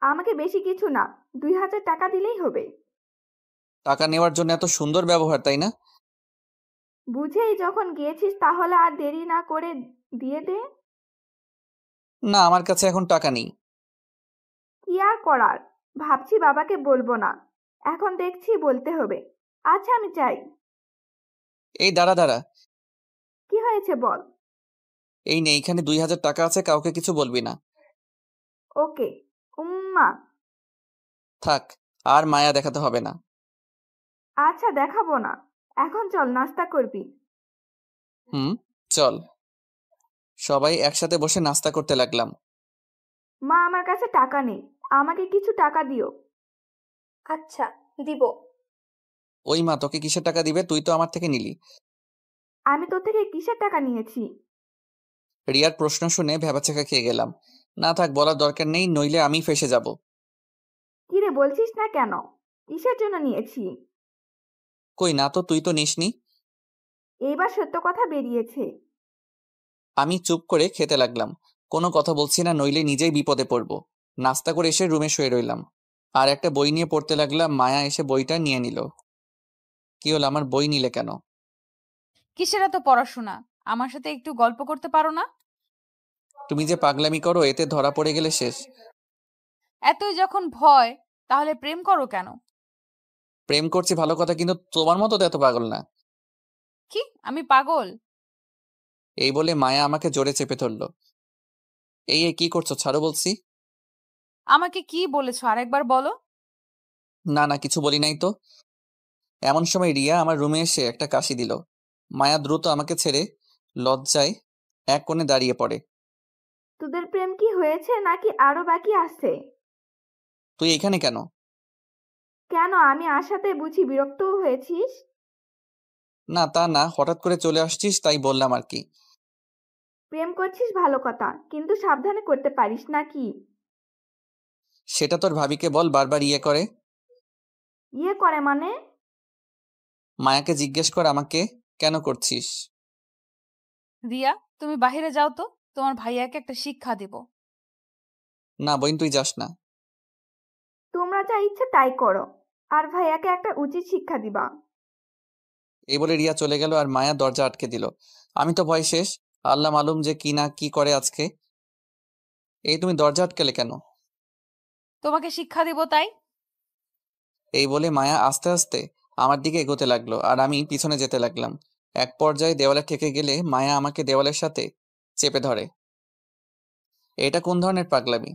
আমাকে বেশি কিছু না, 2000 টাকা দিলেই হবে। টাকা নেওয়ার জন্য এত সুন্দর ব্যবহার, তাই না? বুঝেই যখন গিয়েছিস, তাহলে আর দেরি না করে দিয়ে দে। না, আমার কাছে এখন টাকা নেই। কি আর করার, ভাবছি বাবাকে বলবো না, এখন দেখছি বলতে হবে। আচ্ছা, আমি চাই। এই দাঁড়া দাঁড়া, কি হয়েছে বল। এই নে, এইখানে 2000 টাকা আছে, কাউকে কিছু বলবি না। ওকে। উম্মা। থাক, আর মায়া দেখাতে হবে না। আচ্ছা, দেখাবো না। এখন চল, নাস্তা করবি। হুম, চল। সবাই একসাথে বসে নাস্তা করতে লাগলাম। মা, আমার কাছে টাকা নেই, আমাকে কিছু টাকা দিও। আচ্ছা, দিব। ওই মা, তোকে কিসের টাকা দিবে? তুই তো আমার থেকে নিলি। আমি তোর থেকে কিসের টাকা নিয়েছি? রিয়ার প্রশ্ন শুনে ভ্যাবাচ্যাকা খেয়ে গেলাম। না থাক, বলার দরকার নেই, নইলে আমি ফেঁসে যাব। কি রে, বলছিস না কেন? কিসের জন্য নিয়েছি? কই না তো, তুই তো নিসনি। এইবার সত্য কথা বেরিয়েছে। আমি চুপ করে খেতে লাগলাম। কোনো কথা বলছি না, নইলে নিজেই বিপদে পড়বো। নাস্তা করে এসে রুমে শুয়ে রইলাম আর একটা বই নিয়ে পড়তে লাগলাম। মায়া এসে বইটা নিয়ে নিল। কি হলো, আমার বই নিলে কেন? কিসের এত পড়াশোনা? আমার সাথে একটু গল্প করতে পারো না? তুমি যে পাগলামি করো, এতে ধরা পড়ে গেলে শেষ। এতই যখন ভয়, তাহলে প্রেম করো কেন? প্রেম করছি ভালো কথা, কিন্তু তোমার মতো তো এত পাগল না। কি, আমি পাগল? এই বলে মায়া আমাকে জোরে চেপে ধরলো। এই কি করছো, ছাড়ো বলছি। আমাকে কি বলেছো আরেকবার বলো। না না, কিছু বলি নাই তো। এমন সময় রিয়া আমার রুমে এসে একটা কাশি দিল। মায়া দ্রুত আমাকে ছেড়ে লজ্জায় এক কোণে দাঁড়িয়ে পড়ে। তোদের প্রেম কি হয়েছে নাকি আরো বাকি আছে? তুই এখানে কেন? কেন, আমি আসাতে বুঝি বিরক্ত হয়েছিস? না তা না, হঠাৎ করে চলে আসছিস তাই বললাম আর কি। প্রেম করছিস ভালো কথা, কিন্তু সাবধানে করতে পারিস নাকি? সেটা তোর ভাবিকে বল, বারবার ইয়ে করে। ইয়ে করে মানে? মায়াকে জিজ্ঞেস কর আমাকে কেন করছিস। রিয়া, তুমি বাহিরে যাও তো, তোমার ভাইয়াকে একটা শিক্ষা দিব। না বোন, তুই যাস না। তোমরা যা ইচ্ছে তাই করো, আর ভাইয়াকে একটা উচিত শিক্ষা দিবা। এই বলে রিয়া চলে গেল আর মায়া দরজা আটকে দিল। আমি তো ভয় শেষ। আল্লাহ মালুম যে কি না কি করে আজকে। এই তুমি দরজা আটকালে কেন? তোমাকে শিক্ষা দিব তাই। এই বলে মায়া আস্তে আস্তে আমার দিকে এগোতে লাগলো আর আমি পিছনে যেতে লাগলাম। এক পর্যায়ে দেওয়ালে ঠেকে গেলে মায়া আমাকে দেওয়ালের সাথে চেপে ধরে। এটা কোন ধরনের পাগলামি?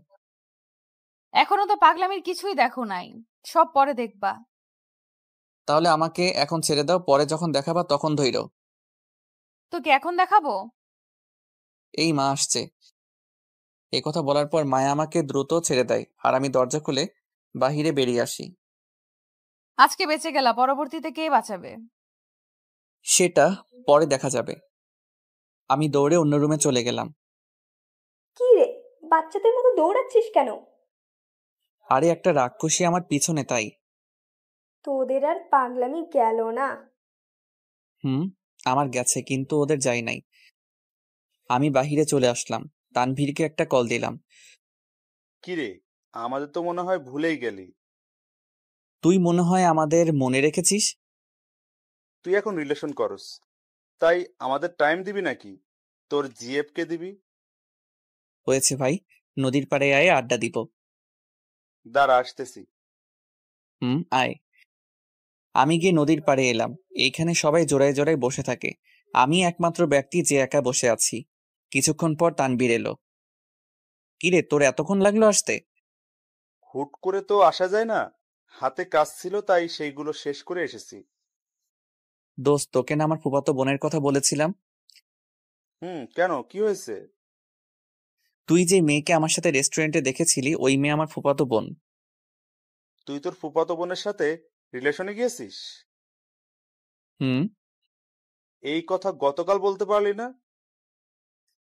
এখনো তো পাগলামির কিছুই দেখো নাই, সব পরে দেখবা। তাহলে আমাকে এখন ছেড়ে দাও, পরে যখন দেখাবা তখন ধইরো। তোকে এখন দেখাবো? এই মা আসছে। এই কথা বলার পর মায়া আমাকে দ্রুত ছেড়ে দেয় আর আমি দরজা খুলে বাহিরে বেরিয়ে আসি। আজকে বেঁচে গেলা, পরবর্তীতে কে বাঁচাবে? সেটা পরে দেখা যাবে। আমি দৌড়ে অন্য রুমে চলে গেলাম। কি রে, বাচ্চাদের মতো দৌড়াচ্ছিস কেন? আরে একটা রাক্ষসী আমার পিছনে, তাই। তোদের আর পাগলামি গেল না। হুম, আমার গেছে, কিন্তু ওদের যাই নাই। আমি বাহিরে চলে আসলাম। তানভীরকে একটা কল দিলাম। কিরে, আমাদের তো মনে হয় ভুলেই গেলি। তুই মনে হয় আমাদের মনে রেখেছিস। তুই এখন রিলেশন করস, তাই আমাদের টাইম দিবি নাকি তোর জিএফ কে দিবি? হয়েছে ভাই, নদীর পাড়ে আয়, আড্ডা দিব। দাঁড়া, আসতেছি। আয়। আমি গিয়ে নদীর পাড়ে এলাম। এইখানে সবাই জোড়ায় জোড়ায় বসে থাকে। আমি একমাত্র ব্যক্তি যে একা বসে আছি। কিছুক্ষণ পর তানভীর এলো। কিরে, তোর এতক্ষণ লাগলো আসতে? হুট করে তো আসা যায় না, হাতে কাজ ছিল তাই সেইগুলো শেষ করে এসেছি। দোস্ত, তোকে না আমার ফুফাতো বোনের কথা বলেছিলাম? কেন, কি হয়েছে? তুই যে মেয়েকে আমার সাথে রেস্টুরেন্টে দেখেছিলি, ওই মেয়ে আমার ফুফাতো বোন। তুই তোর ফুফাতো বোনের সাথে রিলেশনে গিয়েছিস? হুম। এই কথা গতকাল বলতে পারলি না?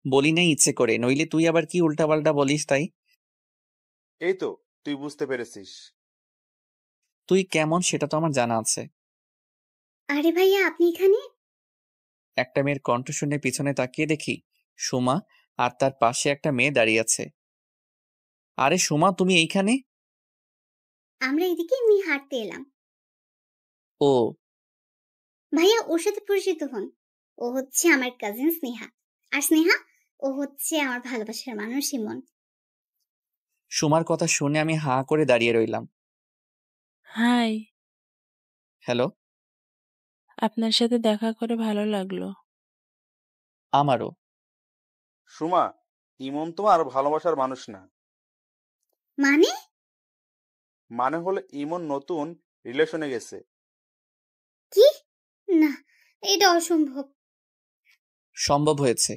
বলি নাই ইচ্ছে করে, নইলে তুই আবার কি উল্টাপাল্টা বলিস তাই। এই তো, তুই বুঝতে পেরেছিস। তুই কেমন সেটা তো আমার জানা আছে। আরে ভাইয়া, আপনি এখানে? একটা মেয়ের কণ্ঠ শুনে পিছনে তাকিয়ে দেখি সুমা, আর তার পাশে একটা মেয়ে দাঁড়িয়ে আছে। আরে সুমা, তুমি এইখানে? আমরা এদিকে এমনি হাঁটতে এলাম। ও, ভাইয়া, ওর সাথে পরিচিত হন। ও হচ্ছে আমার কাজিন স্নেহা। আর স্নেহা, ও হচ্ছে আমার ভালোবাসার মানুষ ইমন। সুমার কথা শুনে আমি হাঁ করে দাঁড়িয়ে রইলাম। Hi, hello. আপনার সাথে দেখা করে ভালো লাগলো। আমারও। সুমা, ইমন তোমার ভালোবাসার মানুষ না। মানে? মানে হলো ইমন নতুন রিলেশনে গেছে। কি? না, এটা অসম্ভব। সম্ভব হয়েছে।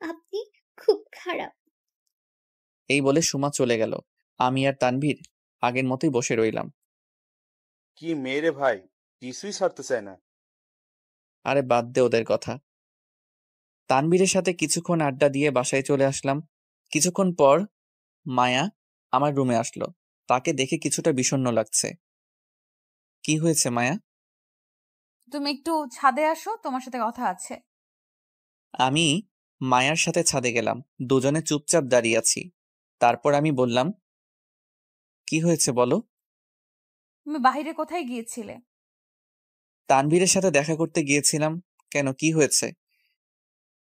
আপনি খুব খারাপ। এই বলে সুমা চলে গেল। আমি আর তানভীর আগের মতোই বসে রইলাম। কি মেয়ে ভাই, কিছুই ছাড়তে চায় না। আরে বাদ দে ওদের কথা। তানভীরের সাথে কিছুক্ষণ আড্ডা দিয়ে বাসায় চলে আসলাম। কিছুক্ষণ পর মায়া আমার রুমে আসলো। তাকে দেখে কিছুটা বিষণ্ণ লাগছে। কি হয়েছে মায়া? তুমি একটু ছাদে আসো, তোমার সাথে কথা আছে। আমি মায়ার সাথে ছাদে গেলাম। দুজনে চুপচাপ দাঁড়িয়ে আছি। তারপর আমি বললাম, কি হয়েছে বলো? তুমি বাহিরে কোথায় গিয়েছিলে? তানভীরের সাথে দেখা করতে গিয়েছিলাম। কেন, কি হয়েছে?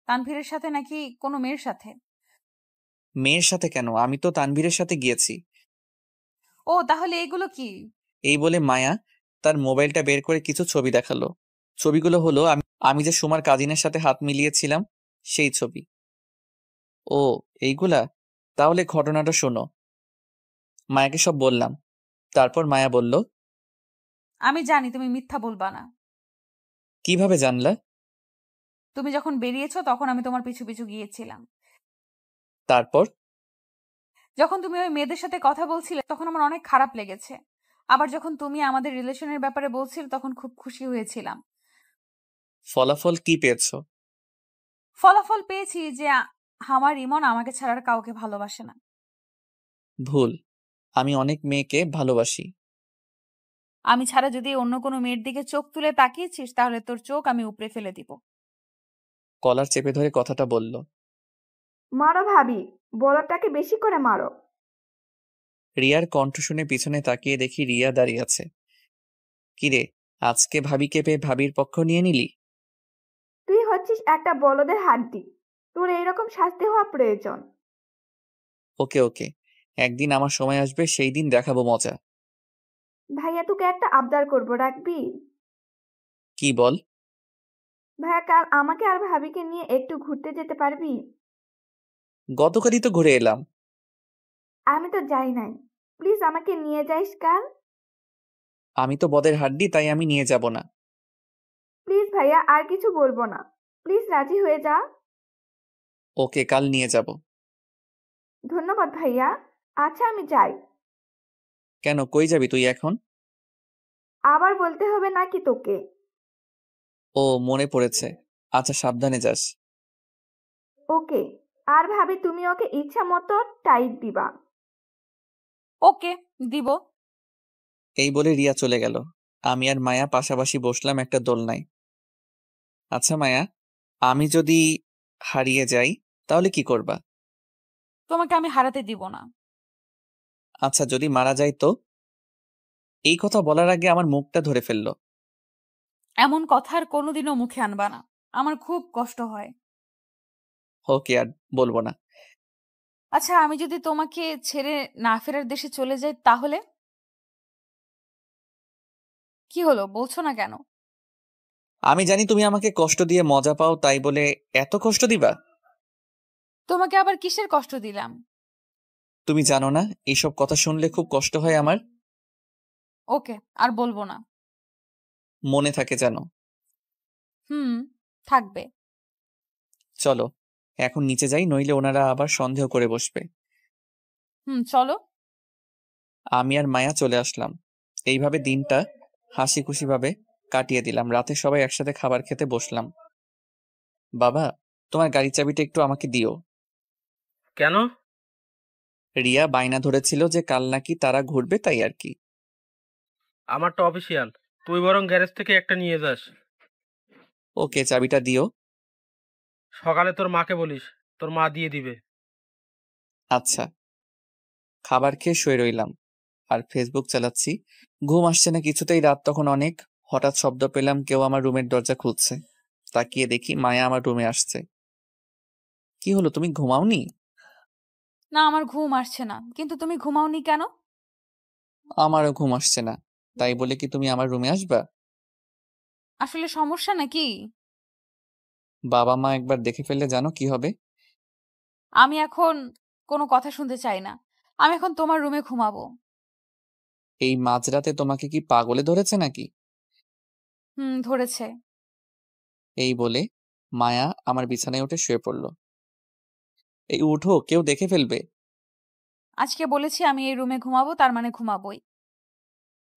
তানভীরের সাথে নাকি কোনো মেয়ের সাথে? মেয়ের সাথে কেন, আমি তো তানভীরের সাথে গিয়েছি। ও, তাহলে এগুলো কি? এই বলে মায়া তার মোবাইলটা বের করে কিছু ছবি দেখালো। ছবিগুলো হলো আমি আমি যে সুমার কাজিনের সাথে হাত মিলিয়েছিলাম সেই ছবি। ও, এইগুলা? তাহলে ঘটনাটা শোনো। মায়াকে সব বললাম। তারপর মায়া বলল, আমি জানি তুমি মিথ্যা বলবা না। কিভাবে জানলা? তুমি যখন বেরিয়েছো তখন আমি তোমার পিছু পিছু গিয়েছিলাম। তারপর? যখন তুমি ওই মেয়েদের সাথে কথা বলছিলে তখন আমার অনেক খারাপ লেগেছে। আবার যখন তুমি আমাদের রিলেশনের ব্যাপারে বলছিলে তখন খুব খুশি হয়েছিলাম। ফলাফল কি পেয়েছো? ফলাফল পেয়েছি যে আমার ইমন আমাকে ছাড়া আর কাউকে ভালোবাসে না। ভুল। আমি অনেক মেয়েকে ভালোবাসি। আমি ছাড়া যদি অন্য কোনো মেয়ের দিকে চোখ তুলে তাকিয়েছিস তাহলে তোর চোখ আমি উপড়ে ফেলে দিব। কলার চেপে ধরে কথাটা বলল। মারো ভাবি, বলটাকে বেশি করে মারো। রিয়ার কণ্ঠ শুনে পিছনে তাকিয়ে দেখি রিয়া দাঁড়িয়ে আছে। কিরে, আজকে ভাবিকে পেয়ে ভাবির পক্ষ নিয়ে নিলি? তুই হচ্ছিস একটা বলদের হাড্ডি, তোর এইরকম শাস্তি হওয়া প্রয়োজন। ওকে ওকে, একদিন আমার সময় আসবে, সেই দিন দেখাবো মজা। ভাইয়া, তোকে একটা আবদার করবো, রাখবি? কি বল? ভাইয়া, কাল আমাকে আর ভাবিকে নিয়ে একটু ঘুরতে যেতে পারবি? গতকালই তো ঘুরে এলাম। আমি তো যাই নাই, প্লিজ আমাকে নিয়ে যাইস কাল। আমি তো বদের হাড্ডি, তাই আমি নিয়ে যাব না। প্লিজ ভাইয়া, আর কিছু বলবো না, প্লিজ রাজি হয়ে যা। ওকে, কাল নিয়ে যাব। ধন্যবাদ ভাইয়া। আচ্ছা, আমি যাই। কেন, কই যাবি তুই এখন? আবার বলতে হবে নাকি তোকে? ও, মনে পড়েছে। আচ্ছা, সাবধানে যাস। ওকে। আর ভাবি, তুমি ওকে ইচ্ছা মতো টাইট দিবা। ওকে, দিব। এই বলে রিয়া চলে গেল। আমি আর মায়া পাশাপাশি বসলাম একটা দোলনায়। আচ্ছা মায়া, আমি যদি হারিয়ে যাই তাহলে কি করবা? তোমাকে আমি হারাতে দিব না। আচ্ছা, যদি মারা যাই তো? এই কথা বলার আগে আমার মুখটা ধরে ফেললো। এমন কথা আর কোনোদিনও মুখে আনবা না, আমার খুব কষ্ট হয়। ওকে, আর বলবো না। আচ্ছা, আমি যদি তোমাকে ছেড়ে না ফেরার দেশে চলে যাই তাহলে? কি হলো, বলছো না কেন? আমি জানি তুমি আমাকে কষ্ট দিয়ে মজা পাও, তাই বলে এত কষ্ট দিবা? তোমাকে আবার কিসের কষ্ট দিলাম? তুমি জানো না, এইসব কথা শুনলে খুব কষ্ট হয় আমার। ওকে, আর বলবো না। মনে থাকে যেন। হুম, থাকবে। চলো এখন নিচে যাই, নইলে ওনারা আবার সন্দেহ করে বসবে। চলো। আমি আর মায়া চলে আসলাম। এইভাবে দিনটা হাসি খুশি ভাবে কাটিয়ে দিলাম। রাতে সবাই একসাথে খাবার খেতে বসলাম। বাবা, তোমার গাড়ির চাবিটা একটু আমাকে দিও। কেন? রিয়া বায়না ধরেছিল যে কাল নাকি তারা ঘুরবে, তাই আর কি। আমারটা অফিসিয়াল, তুই বরং গ্যারেজ থেকে একটা নিয়ে যাস। ওকে, চাবিটা দিও। সকালে তোর মাকে বলিস, তোর মা দিয়ে দিবে। আচ্ছা। খাবার খেয়ে শুয়ে রইলাম আর ফেসবুক চালাচ্ছি। ঘুম আসছে না কিছুতেই। রাত তখন অনেক। হঠাৎ শব্দ পেলাম কেউ আমার রুমের দরজা খুলছে। তাকিয়ে দেখি মায়া আমার রুমে আসছে। কি হলো, তুমি ঘুমাওনি? না, আমার ঘুম আসছে না। কিন্তু তুমি ঘুমাওনি কেন? আমারও ঘুম আসছে না, তাই বলে কি তুমি আমার রুমে আসবা? আসলে সমস্যা নাকি? বাবা মা একবার দেখে ফেললে জানো কি হবে। আমি এখন কোনো কথা শুনতে চাই না। আমি এখন তোমার রুমে ঘুমাবো। এই মাঝরাতে তোমাকে কি পাগলে ধরেছে নাকি? ধরেছে। এই বলে মায়া আমার বিছানায় উঠে শুয়ে পড়ল। এই উঠো, কেউ দেখে ফেলবে। আজকে বলেছি আমি এই রুমে ঘুমাবো, তার মানে ঘুমাবোই।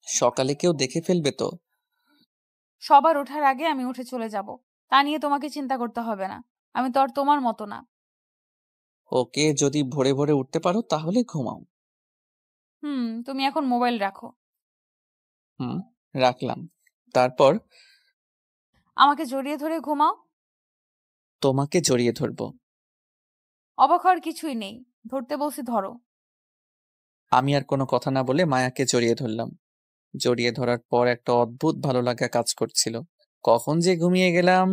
সকালে কেউ দেখে ফেলবে তো। সবার ওঠার আগে আমি উঠে চলে যাব। তা নিয়ে তোমাকে চিন্তা করতে হবে না। আমি তো আর তোমার মতো না। ওকে, যদি ভোরে ভোরে উঠতে পারো তাহলে ঘুমাও। তুমি এখন মোবাইল রাখো। হুম, রাখলাম। তারপর আমাকে জড়িয়ে ধরে ঘুমাও। তোমাকে জড়িয়ে ধরবো। অবাক হওয়ার কিছুই নেই। ধরতে বলছি, ধরো। আমি আর কোনো কথা না বলে মায়াকে জড়িয়ে ধরলাম। জড়িয়ে ধরার পর একটা অদ্ভুত ভালো লাগা কাজ করছিল। কখন যে ঘুমিয়ে গেলাম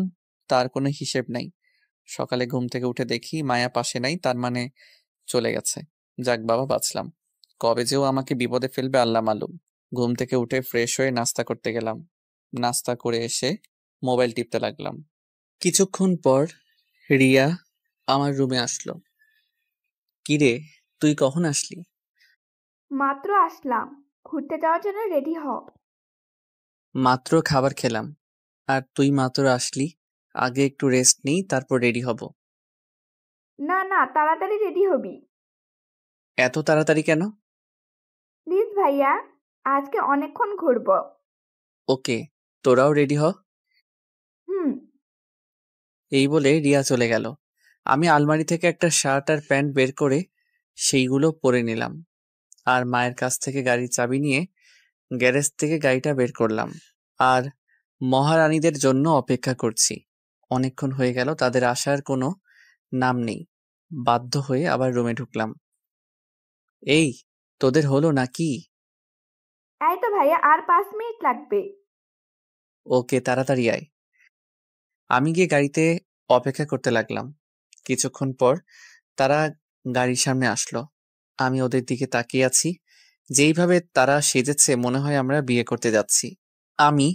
তার কোনো হিসেব নাই। সকালে ঘুম থেকে উঠে দেখি মায়া পাশে নাই, তার মানে চলে গেছে। যাক বাবা, বাঁচলাম। কবে যেও আমাকে বিপদে ফেলবে আল্লাহ মালুম। ঘুম থেকে উঠে ফ্রেশ হয়ে নাস্তা করতে গেলাম। নাস্তা করে এসে মোবাইল টিপতে লাগলাম। কিছুক্ষণ পর রিয়া আমার রুমে আসলো। কিরে, তুই কখন আসলি? মাত্র আসলাম। ঘুরতে যাওয়ার জন্য রেডি হ। মাত্র খাবার খেলাম আর তুই মাত্র আসলি। আগে একটু রেস্ট নেই, তারপর রেডি হব। না না, তাড়াতাড়ি রেডি হবি। এত তাড়াতাড়ি কেন? প্লিজ ভাইয়া, আজকে অনেকক্ষণ ঘুরবো। ওকে, তোরাও রেডি হ। হুম। এই বলে রিয়া চলে গেল। আমি আলমারি থেকে একটা শার্ট আর প্যান্ট বের করে সেইগুলো পরে নিলাম আর মায়ের কাছ থেকে গাড়ির চাবি নিয়ে গ্যারেজ থেকে গাড়িটা বের করলাম আর মহারানীদের জন্য অপেক্ষা করছি। অনেকক্ষণ হয়ে গেল, তাদের আসার কোনো নাম নেই। বাধ্য হয়ে আবার রুমে ঢুকলাম। এই, তোদের হলো নাকি? এই তো ভাইয়া, আর 5 মিনিট লাগবে। ওকে, তাড়াতাড়ি আয়। আমি গিয়ে গাড়িতে অপেক্ষা করতে লাগলাম। কিছুক্ষণ পর তারা গাড়ির সামনে আসলো। আমি ওদের দিকে তাকিয়ে আছি। যেইভাবে তারা সেজেছে মনে হয় আমরা বিয়ে করতে যাচ্ছি। আমি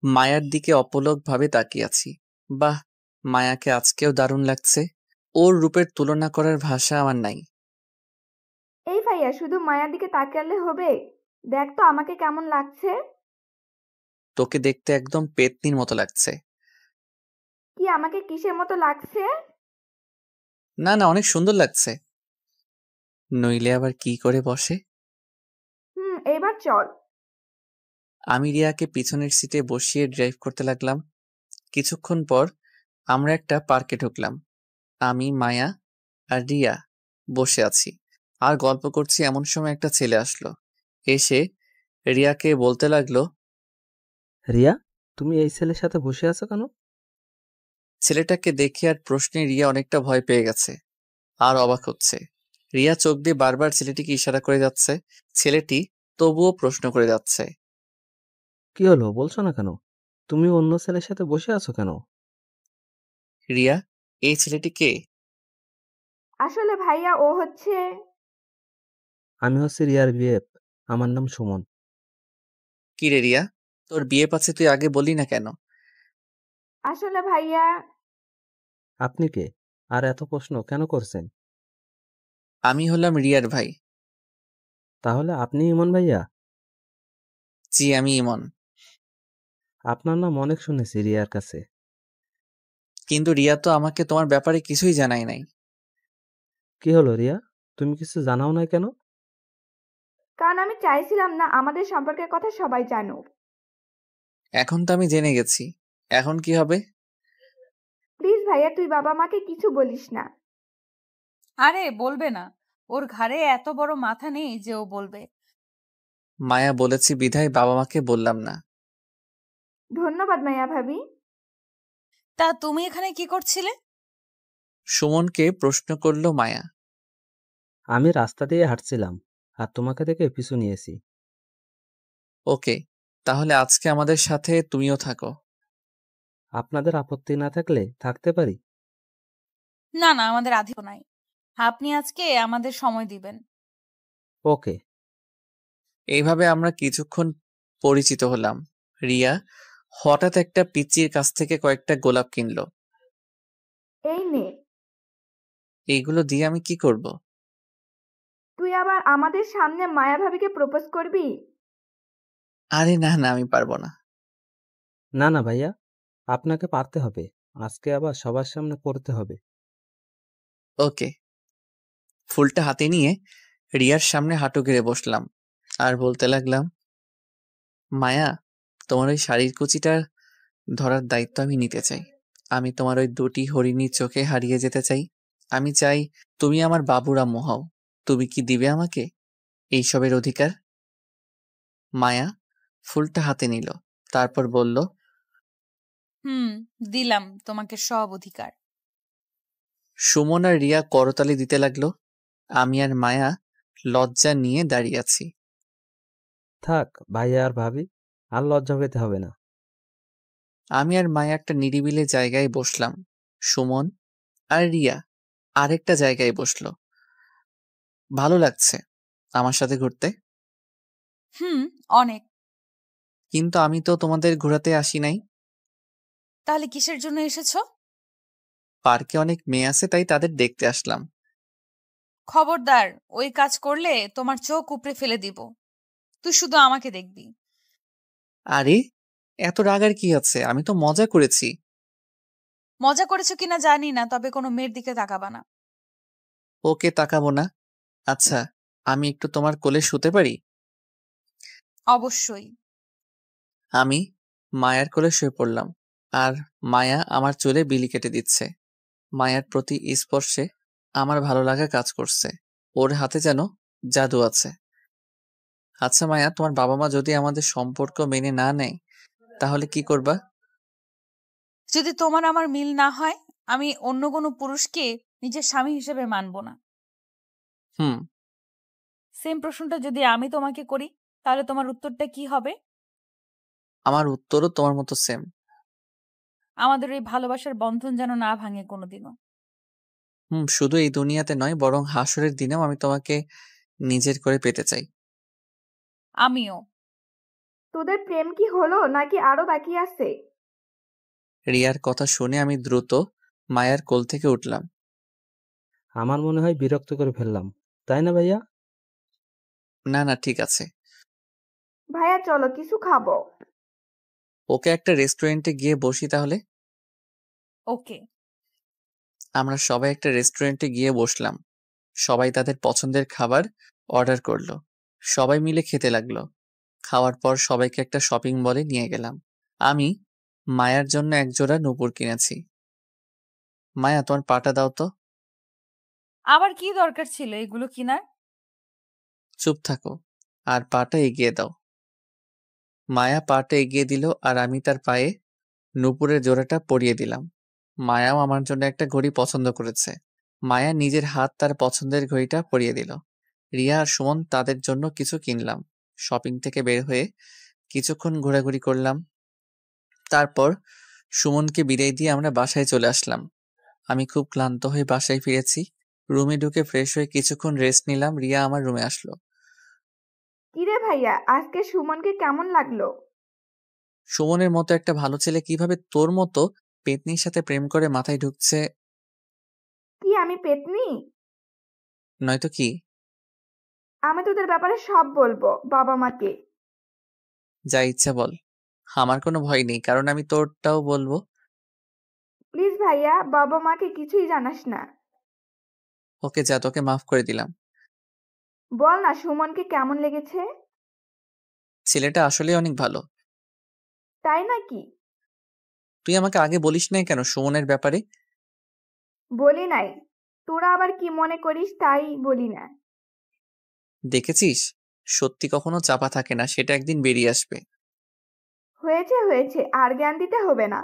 মায়ার দিকে অপলক ভাবে তাকিয়ে আছি। বাহ, মায়াকে আজকেও দারুণ লাগছে। ওর রূপের তুলনা করার ভাষা আমার নাই। এই ভাইয়া, শুধু মায়ার দিকে তাকালে হবে? দেখ তো আমাকে কেমন লাগছে। তোকে দেখতে একদম পেতনির মতো লাগছে। কি আমাকে কিসের মতো লাগছে? না না, অনেক সুন্দর লাগছে। নইলে আবার কি করে বসে। এবার চল। আমি রিয়াকে পিছনের সিটে বসিয়ে ড্রাইভ করতে লাগলাম। কিছুক্ষণ পর আমরা একটা পার্কে ঢুকলাম। আমি, মায়া আর রিয়া বসে আছি আর গল্প করছি। এমন সময় একটা ছেলে আসলো। এসে রিয়াকে বলতে লাগলো, রিয়া, তুমি এই ছেলের সাথে বসে আছো কেন? ছেলেটাকে দেখে আর প্রশ্নে রিয়া অনেকটা ভয় পেয়ে গেছে আর অবাক হচ্ছে। রিয়া চোখ দিয়ে বারবার ছেলেটিকে ইশারা করে যাচ্ছে। ছেলেটি তবুও প্রশ্ন করে যাচ্ছে। কি হলো, বলছো না কেন? তুমি অন্য ছেলের সাথে বসে আছো কেন? রিয়া, এই ছেলেটি কে? আসলে ভাইয়া, ও হচ্ছে। আমি হচ্ছে রিয়ার বিয়ে। আমার নাম সুমন। কি রে রিয়া, তোর বিয়ে পাচ্ছে, তুই আগে বললি না কেন? আসলে ভাইয়া। আপনি কে? আর এত প্রশ্ন কেন করছেন? আমি হলাম রিয়ার ভাই। তাহলে আপনি ইমন ভাইয়া? জি, আমি ইমন। আপনার নাম অনেক শুনেছি রিয়ার কাছে। কিন্তু রিয়া তো আমাকে তোমার ব্যাপারে কিছুই জানায় নাই। কি হলো রিয়া, তুমি কিছু জানাও না কেন? কারণ আমি চাইছিলাম না আমাদের সম্পর্কের কথা সবাই জানুক। এখন তো আমি জেনে গেছি, এখন কি হবে? প্লিজ ভাইয়া, তুই বাবা মাকে কিছু বলিস না। আরে বলবে না, ওর ঘাড়ে এত বড় মাথা নেই যে ও বলবে। মায়া বলেছি বিধায় বাবা মাকে বললাম না। ধন্যবাদ মাইয়া ভাবি। তা তুমি এখানে কি করছিলে? সুমনকে প্রশ্ন করলো মায়া। আমি রাস্তা দিয়ে হাঁটছিলাম আর তোমাকে দেখে পিছু নিয়েছি। ওকে, তাহলে আজকে আমাদের সাথে তুমিও থাকো। আপনাদের আপত্তি না থাকলে থাকতে পারি। না না, আমাদের আধিও নাই। আপনি আজকে আমাদের সময় দিবেন। ওকে। এইভাবে আমরা কিছুক্ষণ পরিচিত হলাম। রিয়া হঠাৎ একটা পিচ্চির কাছ থেকে কয়েকটা গোলাপ কিনলো। এই নে। এইগুলো দিয়ে আমি কি করব? তুই আবার আমাদের সামনে মায়া ভাবিকে প্রপোজ করবি? আরে না না, আমি পারবো না। না না ভাইয়া, আপনাকে পারতে হবে। আজকে আবার সবার সামনে করতে হবে। ওকে। ফুলটা হাতে নিয়ে রিয়ার সামনে হাঁটু গেড়ে বসলাম আর বলতে লাগলাম, মায়া, তোমার ওই শাড়ির কুচিটা ধরার দায়িত্ব আমি নিতে চাই। আমি তোমার ওই দুটি হরিণী চোখে হারিয়ে যেতে চাই। আমি চাই তুমি আমার বাবুর আম্মু হও। তুমি কি দিবে আমাকে এইসবের অধিকার? মায়া ফুলটা হাতে নিল, তারপর বলল, দিলাম তোমাকে সব অধিকার। সুমন আর রিয়া করতালি দিতে লাগলো। আমি আর মায়া লজ্জা নিয়ে দাঁড়িয়ে আছি। থাক ভাইয়া আর ভাবি, আর লজ্জা পেতে হবে না। আমি আর মায়া একটা নিরিবিলি জায়গায় বসলাম। সুমন আর রিয়া আরেকটা জায়গায় বসলো। ভালো লাগছে আমার সাথে ঘুরতে। অনেক। কিন্তু আমি তো তোমাদের ঘোরাতে আসি নাই। তাহলে কিসের জন্য এসেছো? পার্কে অনেক মেয়ে আছে, তাই তাদের দেখতে আসলাম। খবরদার, ওই কাজ করলে তোমার চোখ উপড়ে ফেলে দিব। তুই শুধু আমাকে দেখবি। আরে এত রাগ আর কি আছে, আমি তো মজা করেছি। মজা করেছো কিনা জানি না, তবে কোনো মেয়ের দিকে তাকাবা না। ওকে, তাকাবো না। আচ্ছা, আমি একটু তোমার কোলে শুতে পারি? অবশ্যই। আমি মায়ার কোলে শুয়ে পড়লাম আর মায়া আমার চুলে বিলি কেটে দিচ্ছে। মায়ার প্রতি স্পর্শে আমার ভালো লাগা কাজ করছে। ওর হাতে যেন জাদু আছে। আচ্ছা মায়া, তোমার বাবা মা যদি আমাদের সম্পর্ক মেনে না নেয় তাহলে কি করবা? যদি তোমার আমার মিল না হয়, আমি অন্য কোনো পুরুষকে নিজের স্বামী হিসেবে মানব না। হুম। সেম প্রশ্নটা যদি আমি তোমাকে করি, তাহলে তোমার উত্তরটা কি হবে? আমার উত্তরও তোমার মতো সেম। আমাদের এই ভালোবাসার বন্ধন যেন না ভাঙে কোনোদিনও। শুধু এই দুনিয়াতে নয়, বরং হাসরের দিনেও আমি তোমাকে নিজের করে পেতে চাই। আমিও। তোদের প্রেম কি হলো নাকি আরো বাকি আছে? রিয়ার কথা শুনে আমি দ্রুত মায়ার কোল থেকে উঠলাম। আমার মনে হয় বিরক্ত করে ফেললাম, তাই না ভাইয়া? না না, ঠিক আছে। ভাইয়া চলো কিছু খাবো। ওকে, একটা রেস্টুরেন্টে গিয়ে বসি তাহলে। ওকে। আমরা সবাই একটা রেস্টুরেন্টে গিয়ে বসলাম। সবাই তাদের পছন্দের খাবার অর্ডার করলো। সবাই মিলে খেতে লাগলো। খাওয়ার পর সবাইকে একটা শপিং মলে নিয়ে গেলাম। আমি মায়ার জন্য একজোড়া নূপুর কিনেছি। মায়া, তোমার পাটা দাও তো। আবার কি দরকার ছিল এগুলো কিনার? চুপ থাকো আর পাটা এগিয়ে দাও। মায়া পাটা এগিয়ে দিল আর আমি তার পায়ে নূপুরের জোড়াটা পরিয়ে দিলাম। মায়াও আমার জন্য একটা ঘড়ি পছন্দ করেছে। মায়া নিজের হাত তার পছন্দের ঘড়িটা পরিয়ে দিল। রিয়া আর সুমন তাদের জন্য কিছু কিনলাম। শপিং থেকে বের হয়ে কিছুক্ষণ ঘোরাঘুরি করলাম। তারপর সুমনকে বিদায় দিয়ে আমরা বাসায় চলে আসলাম। আমি খুব ক্লান্ত হয়ে বাসায় ফিরেছি। রুমে ঢুকে ফ্রেশ হয়ে কিছুক্ষণ রেস্ট নিলাম। রিয়া আমার রুমে আসলো। কিরে ভাইয়া, আজকে সুমনকে কেমন লাগলো? সুমনের মতো একটা ভালো ছেলে কিভাবে তোর মতো পেতনির সাথে প্রেম করে মাথায় ঢুকছে? কি আমি পেতনি? নয়তো কি? আমি তোদের ব্যাপারে সব বলবো বাবা মাকে। যা ইচ্ছা বল, আমার কোনো ভয় নেই, কারণ আমি তোরটাও বলবো। প্লিজ ভাইয়া, বাবা মাকে কিছুই জানাস না। ওকে যা, তোকে মাফ করে দিলাম। বল না সুমনকে কেমন লেগেছে? ছেলেটা আসলে অনেক ভালো। তাই নাকি? তুই আমাকে আগে বলিস নাই কেন সুমনের ব্যাপারে? বলি নাই। তোরা আবার কি মনে করিস তাই বলি না। দেখেছিস, সত্যি কখনো চাপা থাকে না, সেটা একদিন বেরিয়ে আসবে। হয়েছে হয়েছে, আর জ্ঞান দিতে হবে না।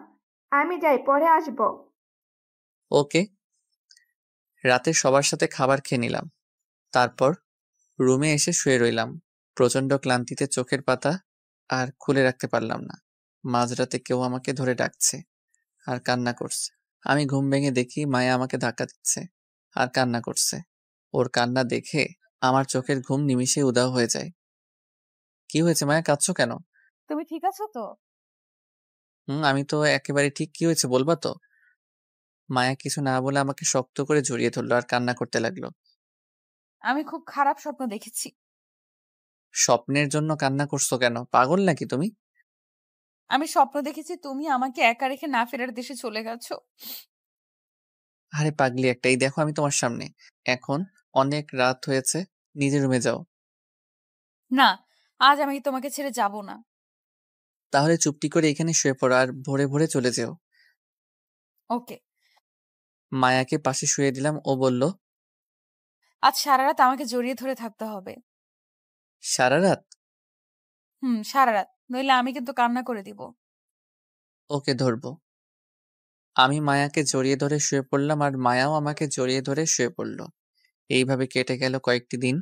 আমি যাই, পরে আসবো। ওকে। রাতে সবার সাথে খাবার খেয়ে নিলাম, তারপর রুমে এসে শুয়ে রইলাম। প্রচন্ড ক্লান্তিতে চোখের পাতা আর খুলে রাখতে পারলাম না। মাঝরাতে কেউ আমাকে ধরে ডাকছে আর কান্না করছে। আমি ঘুম ভেঙে দেখি মায়া আমাকে ধাক্কা দিচ্ছে আর কান্না করছে। ওর কান্না দেখে আমার চোখের ঘুম নিমিষে উধাও হয়ে যায়। কি হয়েছে মায়া, কাঁদছো কেন? তুমি ঠিক আছো তো? আমি তো একেবারে ঠিক। কি হয়েছে বলবা তো? মায়া কিছু না বলে আমাকে শক্ত করে জড়িয়ে ধরলো আর কান্না করতে লাগলো। আমি খুব খারাপ স্বপ্ন দেখেছি। স্বপ্নের জন্য কান্না করছো কেন? পাগল নাকি তুমি? আমি স্বপ্ন দেখেছি তুমি আমাকে একা রেখে না ফেরার দেশে চলে গেছো। আরে পাগলি একটা, এই দেখো আমি তোমার সামনে। এখন অনেক রাত হয়েছে, নিজের রুমে যাও। না, আজ আমি তোমাকে ছেড়ে যাব না। তাহলে চুপটি করে এখানে শুয়ে পড়ো আর ভোরে ভোরে চলে যেও। ওকে। মায়াকে পাশে শুয়ে দিলাম। ও বলল, আজ সারা রাত আমাকে জড়িয়ে ধরে থাকতে হবে। সারা রাত? সারা রাত, নইলে আমি কিন্তু কান্না করে দিব। ওকে ধরবো। আমি মায়াকে জড়িয়ে ধরে শুয়ে পড়লাম আর মায়াও আমাকে জড়িয়ে ধরে শুয়ে পড়ল। এইভাবে কেটে গেল কয়েকটি দিন।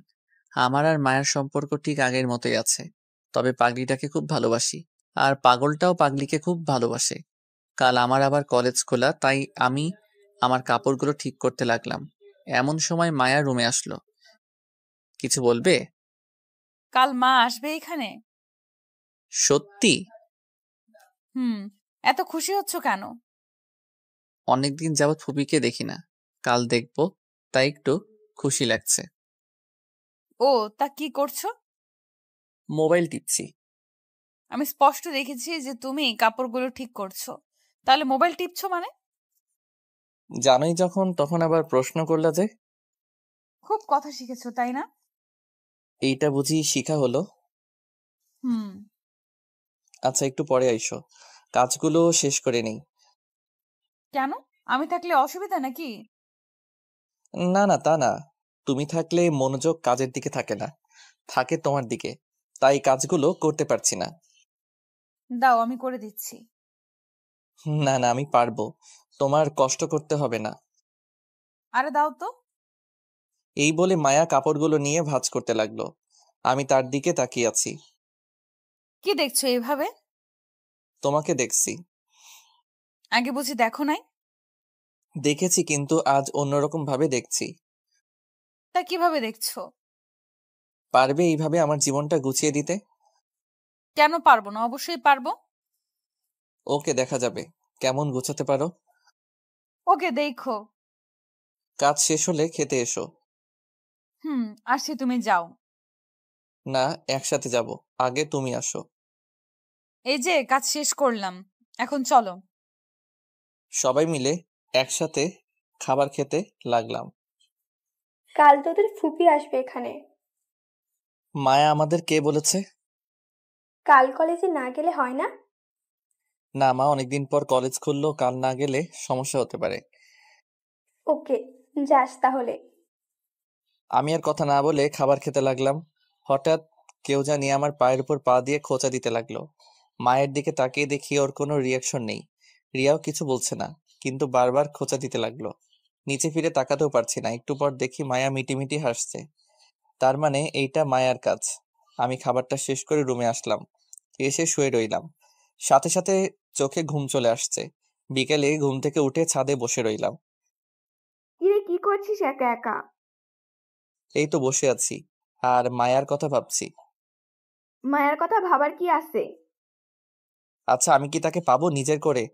আমার আর মায়ের সম্পর্ক ঠিক আগের মতোই আছে, তবে পাগলিটাকে খুব ভালোবাসি আর পাগলটাও পাগলিকে খুব ভালোবাসে। কাল আমার আবার কলেজ খোলা, তাই আমি আমার কাপড়গুলো ঠিক করতে লাগলাম। এমন সময় মায়া রুমে আসলো। কিছু বলবে? কাল মা আসবে এখানে? সত্যি? এত খুশি হচ্ছ কেন? অনেকদিন যাবৎ ফুপিকে দেখি না, কাল দেখবো, তাই একটু খুশি লাগছে। ও, তা কি করছো? মোবাইল টিপছি। আমি স্পষ্ট দেখেছি যে তুমি কাপড়গুলো ঠিক করছো, তাহলে মোবাইল টিপছো মানে? জানোই যখন, তখন আবার প্রশ্ন করলা যে? খুব কথা শিখেছো তাই না? এইটা বুঝি শিখা হলো? হুম। আচ্ছা একটু পরে আইসো, কাজগুলো শেষ করে নেই। কেন? আমি থাকলে অসুবিধা নাকি? না না, তা না। তুমি থাকলে মনোযোগ কাজের দিকে থাকে না, থাকে তোমার দিকে, তাই কাজগুলো করতে পারছি না। দাও, আমি করে দিচ্ছি। না না, আমি পারবো, তোমার কষ্ট করতে হবে না। আরে দাও তো। এই বলে মায়া কাপড়গুলো নিয়ে ভাঁজ করতে লাগলো। আমি তার দিকে তাকিয়ে আছি। কি দেখছো এইভাবে? তোমাকে দেখছি। আগে বুঝি দেখো নাই? দেখেছি, কিন্তু আজ অন্যরকম ভাবে দেখছি। তা কিভাবে দেখছো? পারবে এইভাবে আমার জীবনটা গুছিয়ে দিতে? কেন পারবো না? অবশ্যই পারবো। ওকে, দেখা যাবে কেমন গোছাতে পারো। ওকে, দেখো। কাজ শেষ হলে খেতে এসো। আসছি, তুমি যাও। না, একসাথে যাব, আগে তুমি আসো। এই যে কাজ শেষ করলাম, এখন চলো। সবাই মিলে একসাথে খাবার খেতে লাগলাম। কাল তোদের ফুপি আসবে এখানে। মায়া আমাদের কে বলেছে? কাল কলেজে না গেলে হয় না? না মা, অনেকদিন পর কলেজ খুললো, কাল না গেলে সমস্যা হতে পারে। ওকে, যাস তাহলে। আমি আর কথা না বলে খাবার খেতে লাগলাম। হঠাৎ কেউ জানি আমার পায়ের উপর পা দিয়ে খোঁচা দিতে লাগলো। মায়ের দিকে তাকিয়ে দেখি ওর কোনো রিয়াকশন নেই, রিয়াও কিছু বলছে না, কিন্তু বারবার খোঁচা দিতে লাগলো। নিচে ফিরে তাকাতেও পারছি না। একটু পর দেখি মায়া মিটিমিটি হাসছে, তার মানে এইটা মায়ার কাজ। আমি খাবারটা শেষ করে রুমে আসলাম, এসে শুয়ে রইলাম। সাথে সাথে চোখে ঘুম চলে আসছে। বিকেলে ঘুম থেকে উঠে ছাদে বসে রইলাম। কিরে, কি করছিস একা একা? এই তো বসে আছি আর মায়ার কথা ভাবছি। মায়ের কথা ভাবার কি আছে? আচ্ছা, আমি কি তাকে পাবো নিজের করে?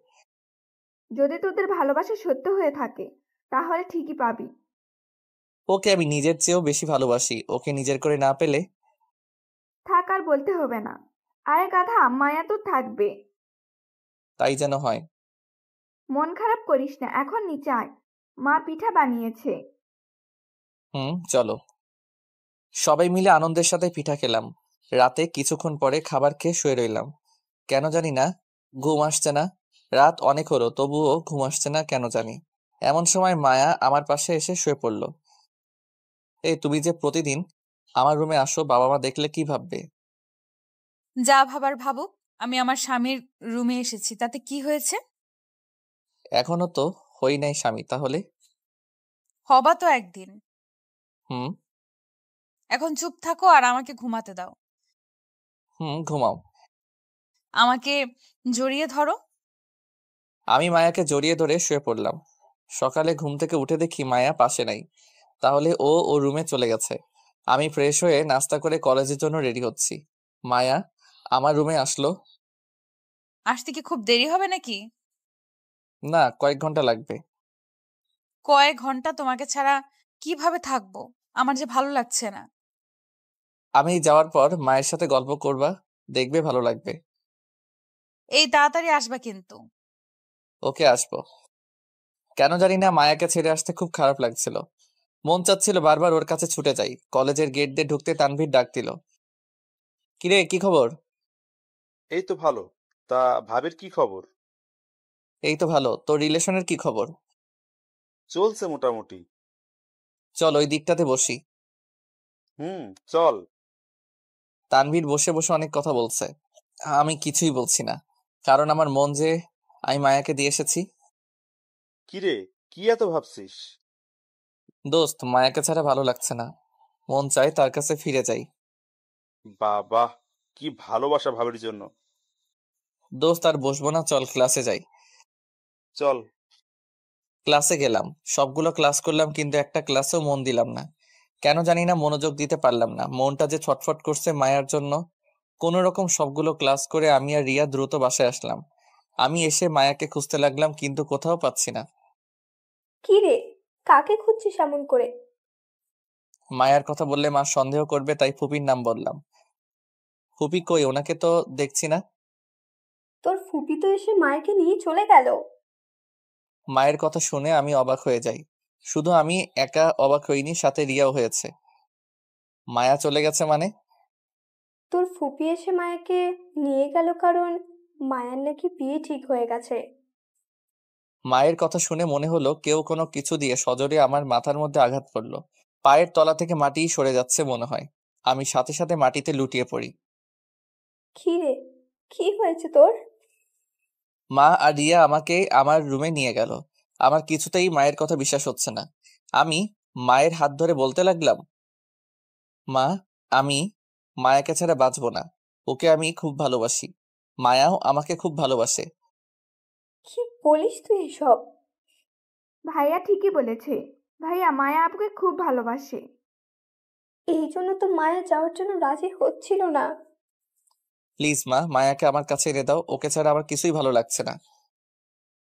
যদি তোদের ভালোবাসা সত্য হয়ে থাকে তাহলে ঠিকই পাবি। ওকে আমি নিজের চেয়েও বেশি ভালোবাসি, ওকে নিজের করে না পেলে? থাক, আর বলতে হবে না। আরে গাধা, মায়া তো থাকবে। তাই যেন হয়। মন খারাপ করিস না, এখন নিচে আয়, মা পিঠা বানিয়েছে। চলো। সবাই মিলে আনন্দের সাথে পিঠা খেলাম। রাতে কিছুক্ষণ পরে খাবার খেয়ে শুয়ে রইলাম। কেন জানি না ঘুম আসছে না। রাত অনেক হলো, তবুও ঘুম আসছে না কেন জানি। এমন সময় মায়া আমার পাশে এসে শুয়ে পড়ল। এই তুমি যে প্রতিদিন আমার রুমে আসো, বাবা মা দেখলে কি ভাববে? যা ভাবার ভাবুক, আমি আমার স্বামীর রুমে এসেছি, তাতে কি হয়েছে? এখনো তো হই নাই স্বামী, তাহলে? হবা তো একদিন। হুম। এখন চুপ থাকো আর আমাকে ঘুমাতে দাও। ঘুমাও। আমাকে জড়িয়ে ধরো। আমি মায়াকে জড়িয়ে ধরে শুয়ে পড়লাম। সকালে ঘুম থেকে উঠে দেখি মায়া পাশে নাই। তাহলে ও রুমে চলে গেছে। আমি ফ্রেশ হয়ে নাস্তা করে কলেজের জন্য রেডি হচ্ছি। মায়া আমার রুমে আসলো। আসতে কি খুব দেরি হবে নাকি? না, কয়েক ঘন্টা লাগবে। কয়েক ঘন্টা তোমাকে ছাড়া কিভাবে থাকবো? আমার যে ভালো লাগছে না। আমি যাওয়ার পর মায়ের সাথে গল্প করবা, দেখবে ভালো লাগবে। এই তাড়াতাড়ি আসবা কিন্তু। ওকে, আসবো। কেন জানি না মায়াকে ছেড়ে আসতে খুব খারাপ লাগছিল। মন চাচ্ছিল বারবার ওর কাছে ছুটে যাই। কলেজের গেট দিয়ে ঢুকতে তানভীর ডাক দিল। কিরে, কি খবর? এই তো ভালো। তা ভাবির কি খবর? এই তো ভালো। তোর রিলেশনের কি খবর? চলছে মোটামুটি। চল ওই দিকটাতে বসি। চল। তানভীর বসে বসে অনেক কথা বলছে। আমি কিছুই বলছি না, কারণ আমার মন যে আমি মায়াকে দিয়ে এসেছি। কিরে, কি এত ভাবছিস? দোস্ত, মায়াকে ছাড়া ভালো লাগছে না। মন চায় তার কাছে ফিরে যাই। বাবা, কি ভালোবাসা ভাবির জন্য। দোস্ত, আর বসবো না, চল ক্লাসে যাই। চল। ক্লাসে গেলাম, সবগুলো ক্লাস করলাম, কিন্তু একটা ক্লাসেও মন দিলাম না। কেন জানি না মনোযোগ দিতে পারলাম না। মনটা যে ছটফট করছে মায়ার জন্য। কোনো রকম সবগুলো ক্লাস করে আমি আর রিয়া দ্রুত বাসায় আসলাম। আমি এসে মায়াকে খুঁজতে লাগলাম, কিন্তু কোথাও পাচ্ছি না। কি রে, কাকে খুঁজছিস এমন করে? মায়ার কথা বললে মা সন্দেহ করবে, তাই ফুপির নাম বললাম। ফুপি কই? ওনাকে তো দেখছি না। তোর ফুপি তো এসে মায়েকে নিয়ে চলে গেল। মায়ের কথা শুনে আমি অবাক হয়ে যাই। শুধু আমি একা অবাক হইনি, সাথে রিয়াও হয়েছে। মায়া চলে গেছে মানে? তোর ফুপি এসে মায়াকে নিয়ে গেল কারণ মায়ার নাকি বিয়ে ঠিক হয়ে গেছে। মায়ের কথা শুনে মনে হলো কেউ কোনো কিছু দিয়ে সজোরে আমার মাথার মধ্যে আঘাত করলো। পায়ের তলা থেকে মাটি সরে যাচ্ছে মনে হয়। আমি সাথে সাথে মাটিতে লুটিয়ে পড়ি। কি রে, কি হয়েছে তোর? মা আর রিয়া আমাকে আমার রুমে নিয়ে গেল। আমার কিছুতেই মায়ের কথা বিশ্বাস হচ্ছে না। আমি মায়ের হাত ধরে বলতে লাগলাম, মা, আমি মায়াকে ছাড়া বাঁচবো না। ওকে আমি খুব ভালোবাসি। মায়াও আমাকে খুব ভালোবাসে। কি বলিস তুই এসব? ভাইয়া ঠিকই বলেছে। ভাইয়া, মায়া আপুকে খুব ভালোবাসে। এই জন্য তো মায়া যাওয়ার জন্য রাজি হচ্ছিল না। প্লিজ মা, মায়াকে আমার কাছে এনে দাও। ওকে ছাড়া আমার কিছুই ভালো লাগছে না।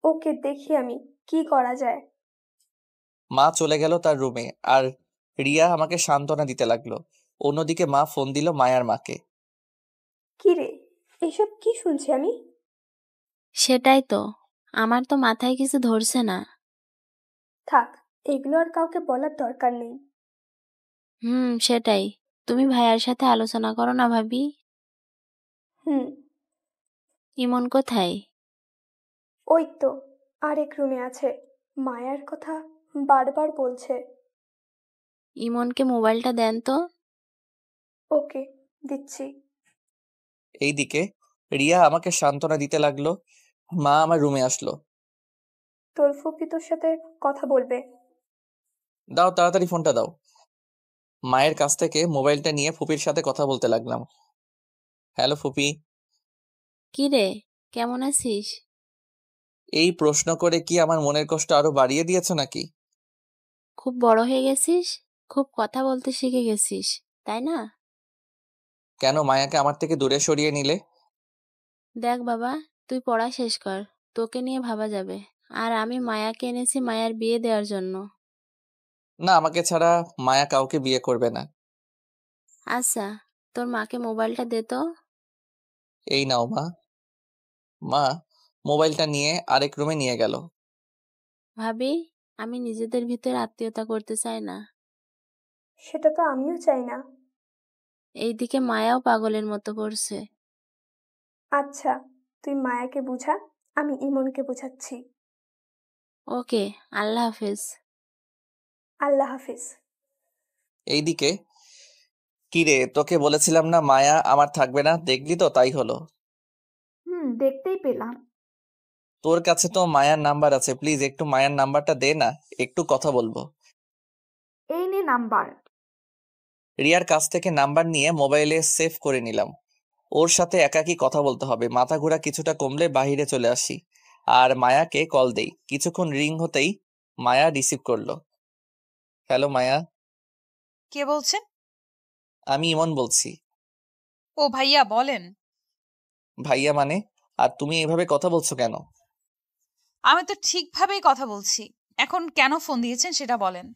ওকে দেখি আমি কি করা যায়। মা চলে গেল তার রুমে, আর রিয়া আমাকে সান্ত্বনা দিতে লাগলো। অন্যদিকে মা ফোন দিল মায়ার মাকে। কি রে, এসব কি শুনছি আমি? সেটাই তো, আমার তো মাথায় কিছু ধরছে না। থাক, এগুলো আর কাউকে বলার দরকার নেই। সেটাই। তুমি ভাইয়ার সাথে আলোচনা করো না ভাবি। হুম। ইমন কোথায়? ওই তো আরেক রুমে আছে, মায়ার কথা বারবার বলছে। ইমনকে মোবাইলটা দেন তো। ওকে, দিচ্ছি। এইদিকে রিয়া আমাকে সান্ত্বনা দিতে লাগলো। মা আমার রুমে আসলো। তোর ফুপি তোর সাথে কথা বলবে। দাও, তাড়াতাড়ি ফোনটা দাও। মায়ের কাছ থেকে মোবাইলটা নিয়ে ফুপির সাথে কথা বলতে লাগলাম। হ্যালো ফুপি। কি রে, কেমন আছিস? এই প্রশ্ন করে কি আমার মনের কষ্ট আরো বাড়িয়ে দিয়েছো নাকি? খুব বড় হয়ে গেছিস, খুব কথা বলতে শিখে গেছিস, তাই না? কেন মায়াকে আমার থেকে দূরে সরিয়ে নিলে? দেখ বাবা, তুই পড়া শেষ কর, তোকে নিয়ে ভাবা যাবে। আর আমি মায়াকে এনেছি মায়ার বিয়ে দেওয়ার জন্য। না, আমাকে ছাড়া মায়া কাউকে বিয়ে করবে না। আচ্ছা, তোর মাকে মোবাইলটা দে তো। এই নাও মা। মা, মোবাইলটা নিয়ে আরেক রুমে নিয়ে গেল। ভাবি, আমি নিজেদের ভিতরে আত্মীয়তা করতে চাই না। সেটা তো আমিও চাই না। এইদিকে মায়াও পাগলের মতো করছে। আচ্ছা, তুই মায়াকে বুঝা, আমি ইমনকে বুঝাচ্ছি। ওকে, আল্লাহ হাফেজ। আল্লাহ হাফিজ। এইদিকে, কিরে তোকে বলেছিলাম না মায়া আমার থাকবে না, দেখলি তো তাই হলো। দেখতেই পেলাম। তোর কাছে তো মায়ার নাম্বার আছে, প্লিজ একটু মায়ার নাম্বারটা দে না, একটু কথা বলবো। এই নে নাম্বার। রিয়ার কাছ থেকে নাম্বার নিয়ে মোবাইলে সেভ করে নিলাম। ওর সাথে একাকী কথা বলতে হবে। মাথা ঘোরা কিছুটা কমলে বাহিরে চলে আসি আর মায়াকে কল দেই। কিছুক্ষণ রিং হতেই মায়া রিসিভ করলো। হ্যালো মায়া। কে বলছেন? আমি ইমন বলছি। ও ভাইয়া, বলেন। ভাইয়া মানে? আর তুমি এভাবে কথা বলছো কেন? আমি তো ঠিকভাবেই কথা বলছি। এখন কেন ফোন দিয়েছেন সেটা বলেন।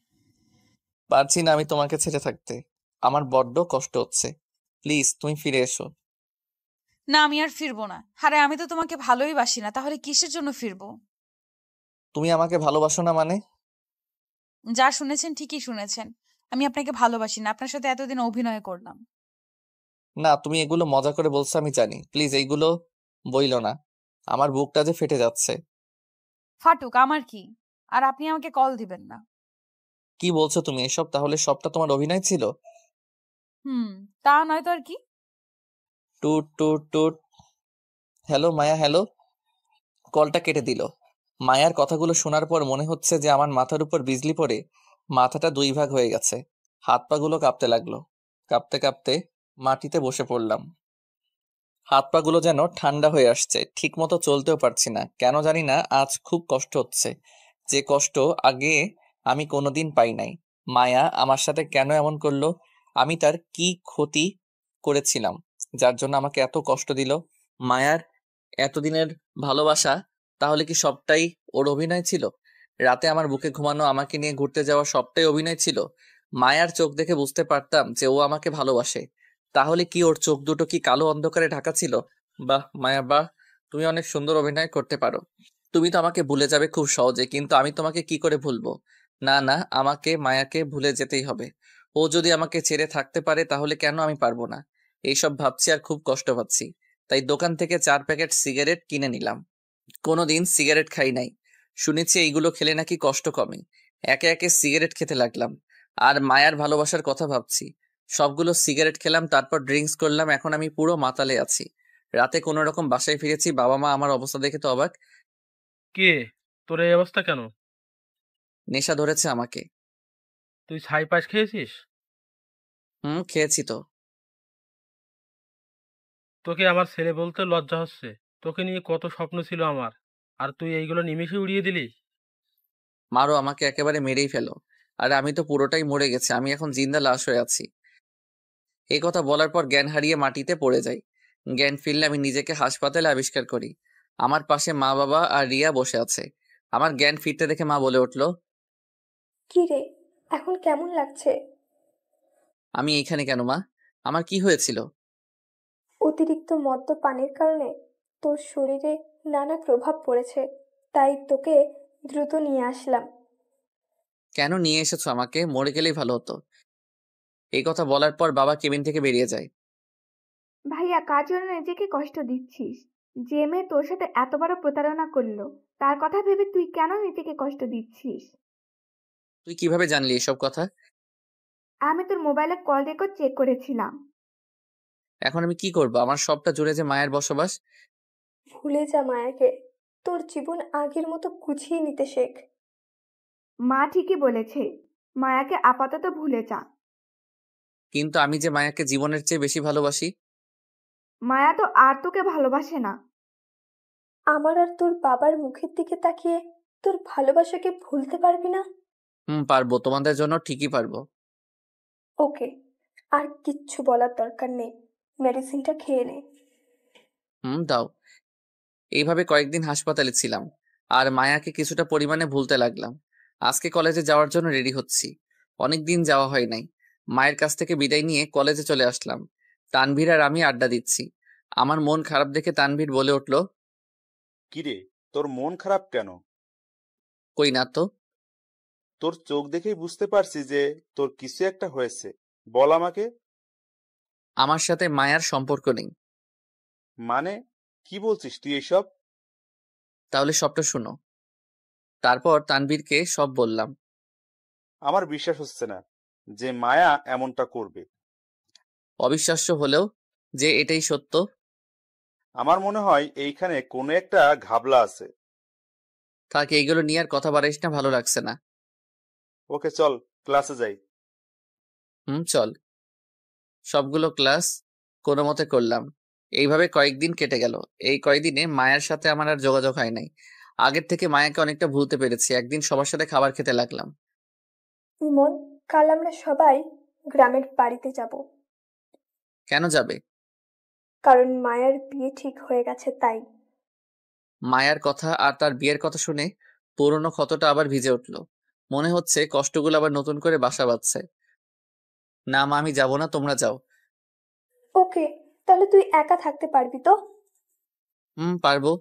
পারছি না আমি তোমাকে ছেড়ে থাকতে, আমার বড্ড কষ্ট হচ্ছে। প্লিজ তুমি ফিরে এসো। না, আমি আর ফিরবো না। আরে আমি তো তোমাকে ভালোই বাসি না, তাহলে কিসের জন্য ফিরবো? তুমি আমাকে ভালোবাসো না মানে? যা শুনেছেন ঠিকই শুনেছেন। আমি আপনাকে ভালোবাসি না, আপনার সাথে এতদিন অভিনয় করলাম। না তুমি এগুলো মজা করে বলছো আমি জানি, প্লিজ এইগুলো বইলো না, আমার বুকটা যে ফেটে যাচ্ছে। ফাটুক, আমার কি? আর আপনি আমাকে কল দিবেন না। কি বলছো তুমি এসব? তাহলে সবটা তোমার অভিনয় ছিল? তা নয় তো আর কি। টুট টুট টুট। হ্যালো মায়া, হ্যালো। কলটা কেটে দিল। মায়ার কথাগুলো শোনার পর মনে হচ্ছে যে আমার মাথার উপর বিজলি পড়ে মাথাটা দুই ভাগ হয়ে গেছে। হাত পা গুলো কাঁপতে লাগলো। কাঁপতে কাঁপতে মাটিতে বসে পড়লাম। হাত পা গুলো যেন ঠান্ডা হয়ে আসছে, ঠিক মতো চলতেও পারছি না। কেন জানি না আজ খুব কষ্ট হচ্ছে, যে কষ্ট আগে আমি কোনোদিন পাই নাই। মায়া আমার সাথে কেন এমন করলো? আমি তার কি ক্ষতি করেছিলাম যার জন্য আমাকে এত কষ্ট দিল? মায়ার এতদিনের ভালোবাসা তাহলে কি সবটাই ওর অভিনয় ছিল? রাতে আমার বুকে ঘুমানো, আমাকে নিয়ে ঘুরতে যাওয়া সবটাই অভিনয় ছিল? মায়ার চোখ দেখে বুঝতে পারতাম যে ও আমাকে ভালোবাসে। তাহলে কি ওর চোখ দুটো কি কালো অন্ধকারে ঢাকা ছিল? বাহ মায়া বাহ, তুমি অনেক সুন্দর অভিনয় করতে পারো। তুমি তো আমাকে ভুলে যাবে খুব সহজে, কিন্তু আমি তোমাকে কি করে ভুলবো? না না, আমাকে মায়াকে ভুলে যেতেই হবে। ও যদি আমাকে ছেড়ে থাকতে পারে তাহলে কেন আমি পারবো না? এইসব ভাবছি আর খুব কষ্ট পাচ্ছি। তাই দোকান থেকে 4 প্যাকেট সিগারেট কিনে নিলাম। কোনোদিন সিগারেট খাই নাই, শুনেছি এইগুলো খেলে নাকি কষ্ট কমে। একে একে সিগারেট খেতে লাগলাম আর মায়ার ভালোবাসার কথা ভাবছি। সবগুলো সিগারেট খেলাম, তারপর ড্রিঙ্কস করলাম। এখন আমি পুরো মাতালে আছি। রাতে কোনো রকম বাসায় ফিরেছি, বাবা মা আমার অবস্থা দেখে তো অবাক। কে? তোর এই অবস্থা কেন? নেশা ধরেছে আমাকে। তুই ছাই পাশ খেয়েছিস? খেয়েছি তো। তোকে আমার ছেলে বলতে লজ্জা হচ্ছে। তোকে নিয়ে কত স্বপ্ন ছিল আমার, আর তুই এইগুলো নিমেষে উড়িয়ে দিলি। মারো আমাকে, একেবারে মেরেই ফেলো। আর আমি তো পুরোটাই মরে গেছে, আমি এখন জিন্দা লাশ হয়ে আছি। এই কথা বলার পর জ্ঞান হারিয়ে মাটিতে পড়ে যাই। জ্ঞান ফিরলে আমি নিজেকে হাসপাতালে আবিষ্কার করি। আমার পাশে মা বাবা আর রিয়া বসে আছে। আমার জ্ঞান ফিরতে দেখে মা বলে উঠলো, কি রে, এখন কেমন লাগছে? আমি এইখানে কেন মা? আমার কি হয়েছিল? অতিরিক্ত মদ্যপানের কারণে তোর শরীরে নানা প্রভাব পড়েছে, তাই তোকে দ্রুত নিয়ে আসলাম। কেন নিয়ে এসেছো আমাকে? মরে গেলেই ভালো হতো। এই কথা বলার পর বাবা কেবিন থেকে বেরিয়ে যায়। ভাইয়া, কার জন্য নিজেকে কষ্ট দিচ্ছিস? যে মেয়ে তোর সাথে এত বড় প্রতারণা করলো, তার কথা ভেবে তুই কেন নিজেকে কষ্ট দিচ্ছিস? তুই কিভাবে জানলি এসব কথা? আমি তোর মোবাইলে কল রেকর্ড চেক করেছিলাম। এখন আমি কি করবো? আমার সবটা জুড়ে যে মায়ের বসবাস। ভুলে যা মায়াকে, তোর জীবন আগের মতো গুছিয়ে নিতে শেখ। মা ঠিকই বলেছে, মায়াকে আপাতত ভুলে যা। কিন্তু আমি যে মায়াকে জীবনের চেয়ে বেশি ভালোবাসি। মায়া তো আর তোকে ভালোবাসে না। আমার আর তোর বাবার মুখের দিকে তাকিয়ে তোর ভালোবাসাকে ভুলতে পারবি না? পারবো, তোমাদের জন্য ঠিকই পারবো। ওকে, আর কিচ্ছু বলার দরকার নেই, মেডিসিনটা খেয়ে নে। দাও। এইভাবে কয়েকদিন হাসপাতালে ছিলাম আর মায়াকে কিছুটা পরিমাণে ভুলতে লাগলাম। আজকে কলেজে যাওয়ার জন্য রেডি হচ্ছি। অনেকদিন যাওয়া হয় নাই। মায়ের কাছ থেকে বিদায় নিয়ে কলেজে চলে আসলাম। তানভীর আর আমি আড্ডা দিচ্ছি। আমার মন খারাপ দেখে তানভীর বলে উঠলো, কিরে, তোর মন খারাপ কেন? কই না তো। তোর চোখ দেখেই বুঝতে পারছি যে তোর কিছু একটা হয়েছে। বল আমাকে। আমার সাথে মায়ার সম্পর্ক নেই। মানে কি বলছিস তুই এসব? তাহলে সবটা শোনো। তারপর তানভীরকে সব বললাম। আমার বিশ্বাস হচ্ছে না যে মায়া এমনটা করবে। অবিশ্বাস্য হলেও যে এটাই সত্য। আমার মনে হয় এইখানে কোনো একটা ঘাবলা আছে। থাক, এইগুলো নিয়ে আর কথা বাড়াইস না, ভালো লাগছে না। ওকে চল, ক্লাসে যাই। চল। সবগুলো ক্লাস কোনো মতে করলাম। এইভাবে কয়েকদিন কেটে গেল। এই কয়েকদিনে মায়ের সাথে আমার আর যোগাযোগ হয় নাই। আগের থেকে মায়াকে অনেকটা ভুলতে পেরেছি। একদিন সবার সাথে খাবার খেতে লাগলাম। ইমন, কাল আমরা সবাই গ্রামের বাড়িতে যাব, কেন যাবে? কারণ মায়ের বিয়ে ঠিক হয়ে গেছে তাই। মায়ার কথা আর তার বিয়ের কথা শুনে পুরনো ক্ষতটা আবার ভিজে উঠলো। মনে হচ্ছে কষ্টগুলো আবার নতুন করে বাসা বাঁধছে। না মা, আমি যাব না, তোমরা যাও। ওকে, তাহলে তুই একা থাকতে পারবি তো? পারবো।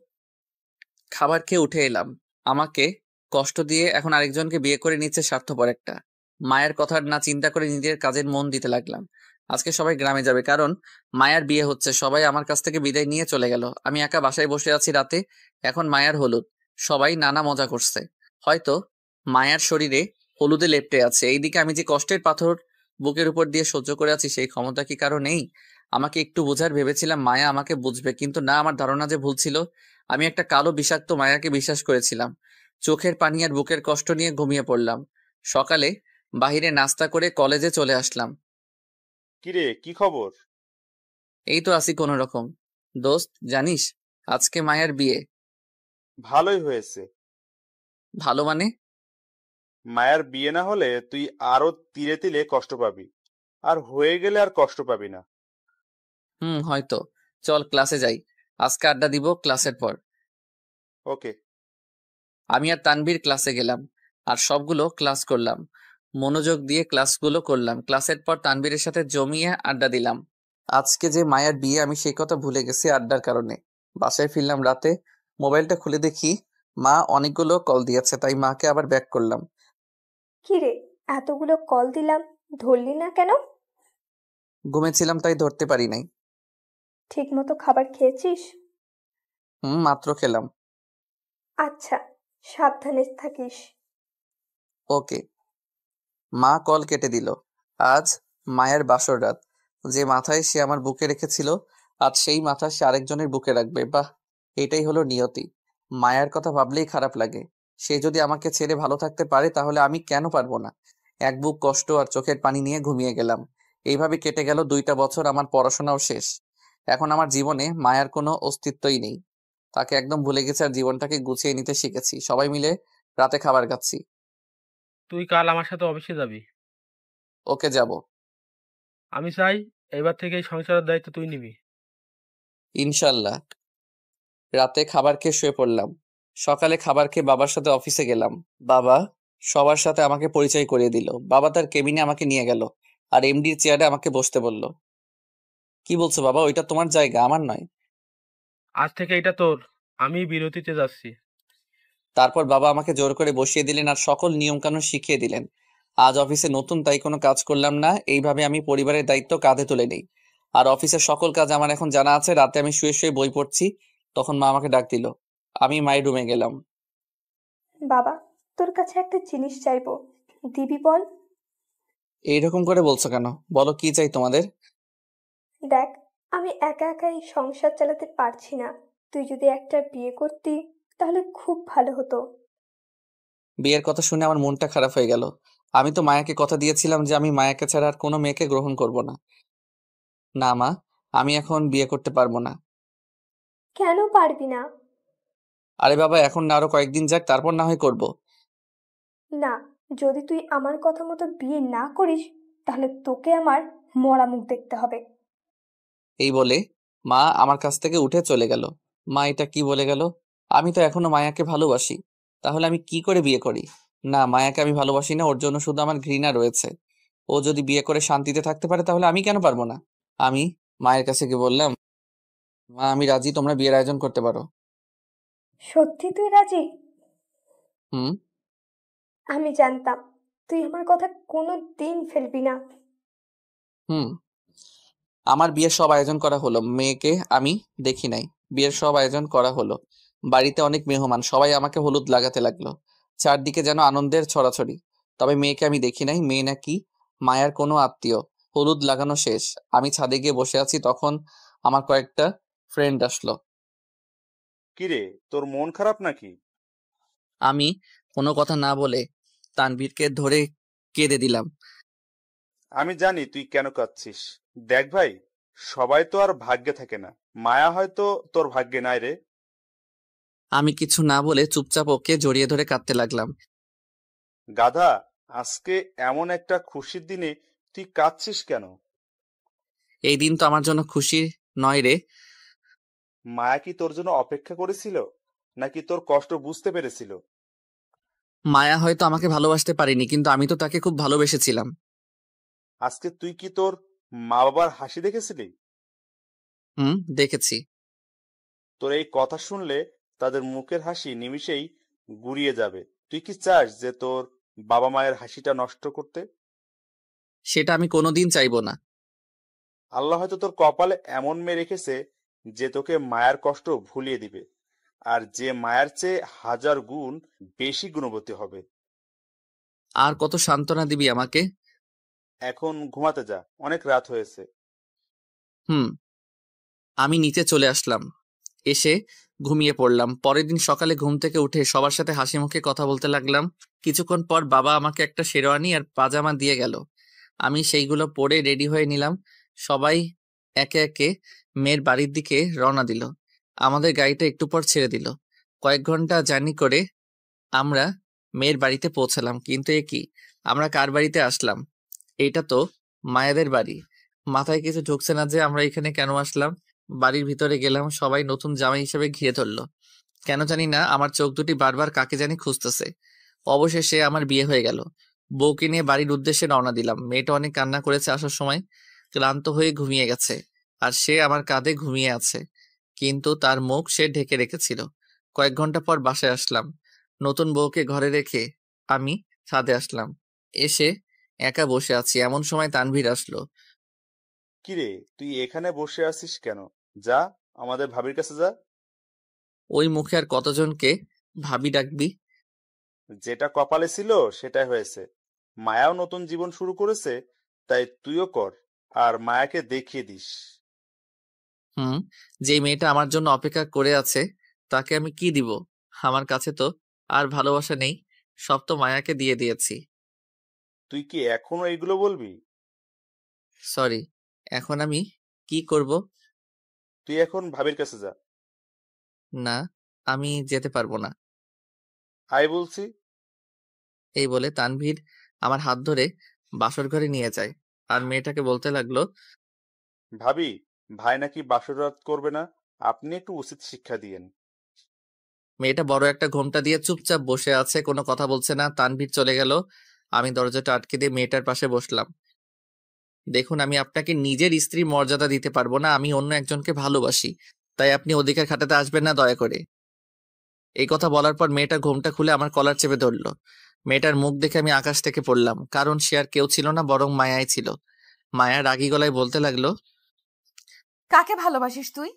খাবার খেয়ে উঠে এলাম। আমাকে কষ্ট দিয়ে এখন আরেকজনকে বিয়ে করে নিচ্ছে স্বার্থপর একটা। মায়ের কথা না চিন্তা করে নিজের কাজের মন দিতে লাগলাম। আজকে সবাই গ্রামে যাবে, কারণ মায়ার বিয়ে হচ্ছে। সবাই আমার কাছ থেকে বিদায় নিয়ে চলে গেল। আমি একা বাসায় বসে আছি রাতে। এখন মায়ার হলুদ। সবাই নানা মজা করছে। হয়তো মায়ার শরীরে হলুদে লেপ্টে আছে। এইদিকে আমি যে কষ্টের পাথর বুকের উপর দিয়ে সহ্য করে আছি, সেই ক্ষমতা কি কারো নেই? আমাকে একটু বোঝার ভেবেছিলাম মায়া আমাকে বুঝবে, কিন্তু না, আমার ধারণা যে ভুল ছিল। আমি একটা কালো বিষাক্ত মায়াকে বিশ্বাস করেছিলাম। চোখের পানি আর বুকের কষ্ট নিয়ে ঘুমিয়ে পড়লাম। সকালে বাহিরে নাস্তা করে কলেজে চলে আসলাম। কিরে, কি খবর? এই তো আছি কোনো রকম। দোস্ত, জানিস আজকে মায়ের বিয়ে। ভালোই হয়েছে। ভালো মানে? মায়ের বিয়ে না হলে তুই আরো তিলে তিলে কষ্ট পাবি, আর হয়ে গেলে আর কষ্ট পাবি না। হয়তো। চল ক্লাসে যাই। আজকে আড্ডা দিব ক্লাসের পর। ওকে। আমি আর তানভীর ক্লাসে গেলাম আর সবগুলো ক্লাস করলাম। মনোযোগ দিয়ে ক্লাসগুলো করলাম। ক্লাসের পর তানভীরের সাথে জমিয়ে আড্ডা দিলাম। আজকে যে মায়ের বিয়ে, আমি সেই কথা ভুলে গেছি আড্ডার কারণে। বাসায় ফিরলাম রাতে। মোবাইলটা খুলে দেখি মা অনেকগুলো কল দিয়েছে, তাই মাকে আবার ব্যাক করলাম। কি রে, এতগুলো কল দিলাম, ধরলি না কেন? ঘুমেছিলাম তাই ধরতে পারি নাই। ঠিক মতো খাবার খেয়েছিস? মাত্র খেলাম। আচ্ছা, সাবধানে থাকিস। ওকে। মা কল কেটে দিল। আজ মায়ের বাসর রাত। যে মাথায় সে আমার বুকে রেখেছিল, আজ সেই মাথা সে আরেকজনের বুকে রাখবে। বাহ, এটাই হলো নিয়তি। মায়ের কথা ভাবলেই খারাপ লাগে। সে যদি আমাকে ছেড়ে ভালো থাকতে পারে, তাহলে আমি কেন পারবো না? এক বুক কষ্ট আর চোখের পানি নিয়ে ঘুমিয়ে গেলাম। এইভাবে কেটে গেল 2টা বছর। আমার পড়াশোনাও শেষ। এখন আমার জীবনে মায়ের কোনো অস্তিত্বই নেই। তাকে একদম ভুলে গেছি আর জীবনটাকে গুছিয়ে নিতে শিখেছি। সবাই মিলে রাতে খাবার খাচ্ছি। তুই কাল আমার সাথে অফিসে যাবি। ওকে, যাব। আমি চাই এবার থেকে এই সংসারের দায়িত্ব তুই নিবি। ইনশাল্লাহ। রাতে খাবার খেয়ে শুয়ে পড়লাম। সকালে খাবার খেয়ে বাবার সাথে অফিসে গেলাম। বাবা সবার সাথে আমাকে পরিচয় করিয়ে দিল। বাবা তার কেবিনে আমাকে নিয়ে গেল আর এমডির চেয়ারে আমাকে বসতে বলল। কি বলছো বাবা? ওইটা তোমার জায়গা, আমার নয়। আজ থেকে এটা তোর। আমি বিরতিতে যাচ্ছি। তারপর বাবা আমাকে জোর করে বসিয়ে দিলেন আর সকল নিয়মকানুন শিখিয়ে দিলেন। আজ অফিসে নতুন, তাই কোনো কাজ করলাম না। এইভাবে আমি পরিবারের দায়িত্ব কাঁধে তুলে নেই। আর অফিসের সকল কাজ আমার এখন জানা আছে। রাতে আমি শুয়ে শুয়ে বই পড়ছি, তখন মা আমাকে ডাক দিল। আমি মায়ের রুমে গেলাম। বাবা, তোর কাছে একটা জিনিস চাইবো, দিবি বল? এইরকম করে বলছো কেন? বলো, কি চাই তোমাদের? দেখ, আমি একা একা এই সংসার চালাতে পারছি না। তুই যদি একটা বিয়ে করতি তাহলে খুব ভালো হতো। বিয়ের কথা শুনে আমার মনটা খারাপ হয়ে গেল। আমি তো মায়াকে কথা দিয়েছিলাম যে আমি মায়াকে ছাড়া আর কোনো মেয়েকে গ্রহণ করব না। না মা, আমি এখন বিয়ে করতে পারবো না। কেন পারবি না? আরে বাবা, এখন না, আরো কয়েকদিন যাক, তারপর না হয় করব। না, যদি তুই আমার কথা মতো বিয়ে না করিস তাহলে তোকে আমার মরা মুখ দেখতে হবে। এই বলে মা আমার কাছ থেকে উঠে চলে গেল। মা এটা কি বলে গেল? আমি তো এখনো মায়াকে ভালোবাসি। তাহলে আমি কি করে বিয়ে করি? না, মায়াকে আমি ভালোবাসি না। ওর জন্য শুধু আমার ঘৃণা রয়েছে। ও যদি বিয়ে করে শান্তিতে থাকতে পারে, তাহলে আমি কেন পারবো না? আমি মায়ের কাছে গিয়ে বললাম, মা আমি রাজি, তোমরা বিয়ের আয়োজন করতে পারো। সত্যি তুই রাজি? হুম। আমি জানতাম তুই আমার কথা কোনো দিন ফেলবি না। হুম। আমার বিয়ের সব আয়োজন করা হলো, মেয়েকে আমি দেখি নাই। বিয়ের সব আয়োজন করা হলো, বাড়িতে অনেক মেহমান, সবাই আমাকে হলুদ লাগাতে লাগলো, চারদিকে যেন আনন্দের ছড়াছড়ি। তবে মেয়েকে আমি দেখি নাই, মেয়ে নাকি মায়ার কোনো আত্মীয়। হলুদ লাগানো শেষ, আমি ছাদে গিয়ে বসে আছি, তখন আমার কয়েকটা ফ্রেন্ড আসলো। কিরে, তোর মন খারাপ নাকি? আমি কোনো কথা না বলে তানভীরকে ধরে কেঁদে দিলাম। আমি জানি তুই কেন কাঁদছিস। দেখ ভাই, সবাই তো আর ভাগ্যে থাকে না। মায়া হয়তো তোর ভাগ্যে নাই রে। আমি কিছু না বলে চুপচাপ ওকে জড়িয়ে ধরে কাঁদতে লাগলাম। গাধা, আজকে এমন একটা খুশির দিনে তুই কাঁদছিস কেন? এই দিন তো আমার জন্য খুশি নয় রে। মায়া কি তোর জন্য অপেক্ষা করেছিল, নাকি তোর কষ্ট বুঝতে পেরেছিল? মায়া হয়তো আমাকে ভালোবাসতে পারিনি, কিন্তু আমি তো তাকে খুব ভালোবেসেছিলাম। আজকে তুই কি তোর মা বাবার হাসি দেখেছিলি? হুম, দেখেছি। তোর এই কথা শুনলে তাদের মুখের হাসি নিমিষেই গুড়িয়ে যাবে। তুই কি চাস যে তোর বাবা মায়ের হাসিটা নষ্ট করতে? সেটা আমি কোনোদিন চাইবো না। আল্লাহ হয়তো তোর কপালে এমন মেয়ে রেখেছে যে তোকে মায়ের কষ্ট ভুলিয়ে দিবে, আর যে মায়ের চেয়ে 1000 গুণ বেশি গুণবতী হবে। আর কত সান্ত্বনা দিবি আমাকে? এখন ঘুমাতে যা, অনেক রাত হয়েছে। হুম। আমি নিচে চলে আসলাম, এসে ঘুমিয়ে পড়লাম। পরের দিন সকালে ঘুম থেকে উঠে সবার সাথে হাসি মুখে কথা বলতে লাগলাম। কিছুক্ষণ পর বাবা আমাকে একটা শেরওয়ানি আর পাজামা দিয়ে গেল। আমি সেইগুলো পরে রেডি হয়ে নিলাম। সবাই একে একে মেয়ের বাড়ির দিকে রওনা দিল। আমাদের গাড়িটা একটু পর ছেড়ে দিল। কয়েক ঘন্টা জার্নি করে আমরা মেয়ের বাড়িতে পৌঁছালাম। কিন্তু এ কি, আমরা কার বাড়িতে আসলাম? এটা তো মায়েদের বাড়ি। মাথায় কিছু ঢুকছে না যে আমরা এখানে কেন আসলাম। বাড়ির ভিতরে গেলাম, সবাই নতুন জামাই হিসেবে ঘিরে ধরলো। কেন জানি না আমার চোখ দুটি বারবার কাকে জানি খুঁজতেছে। অবশেষে আমার বিয়ে হয়ে গেল। বউকে নিয়ে বাড়ির উদ্দেশ্যে রওনা দিলাম। মেয়েটা অনেক কান্না করেছে আসার সময়, ক্লান্ত হয়ে ঘুমিয়ে গেছে। আর সে আমার কাঁধে ঘুমিয়ে আছে, কিন্তু তার মুখ সে ঢেকে রেখেছিল। কয়েক ঘন্টা পর বাসায় আসলাম। নতুন বউকে ঘরে রেখে আমি ছাদে আসলাম। এসে একা বসে আছি, এমন সময় তানভীর আসলো। কিরে, তুই এখানে বসে আছিস কেন? যা, আমাদের ভাবির কাছে যা। ওই মুখে আর কতজনকে ভাবি ডাকবি? যেটা কপালে ছিল সেটাই হয়েছে। মায়াও নতুন জীবন শুরু করেছে, তাই তুইও কর, আর মায়াকে দেখিয়ে দিস। হুম। যে মেয়েটা আমার জন্য অপেক্ষা করে আছে তাকে আমি কি দিব? আমার কাছে তো আর ভালোবাসা নেই, সব তো মায়াকে দিয়ে দিয়েছি। তুই কি এখনো এগুলো বলবি? সরি, এখন আমি কি করব? তুই এখন ভাবির কাছে যা। না, আমি যেতে পারবো না। আয় বলছি। এই বলে তানভীর আমার হাত ধরে বাসর ঘরে নিয়ে যায়, আর মেয়েটাকে বলতে লাগলো, ভাবি, ভাই নাকি বাসর রাত করবে না, আপনি একটু উচিত শিক্ষা দিয়েন। মেয়েটা বড় একটা ঘোমটা দিয়ে চুপচাপ বসে আছে, কোনো কথা বলছে না। তানভীর চলে গেল। আমি দরজাটা আটকে দিয়ে মেয়েটার পাশে বসলাম। দেখুন, আমি আপনাকে নিজের স্ত্রীর মর্যাদা দিতে পারবো না, আমি অন্য একজনকে ভালোবাসি, তাই আপনি অধিকার খাটাতে আসবেন না দয়া করে। এই কথা বলার পর মেয়েটা ঘোমটা খুলে আমার কলার চেপে ধরলো। মেয়েটার মুখ দেখে আমি আকাশ থেকে পড়লাম, কারণ সে আর কেউ ছিল না, বরং মায়াই ছিল। মায়া রাগী গলায় বলতে লাগলো, কাকে ভালোবাসিস তুই?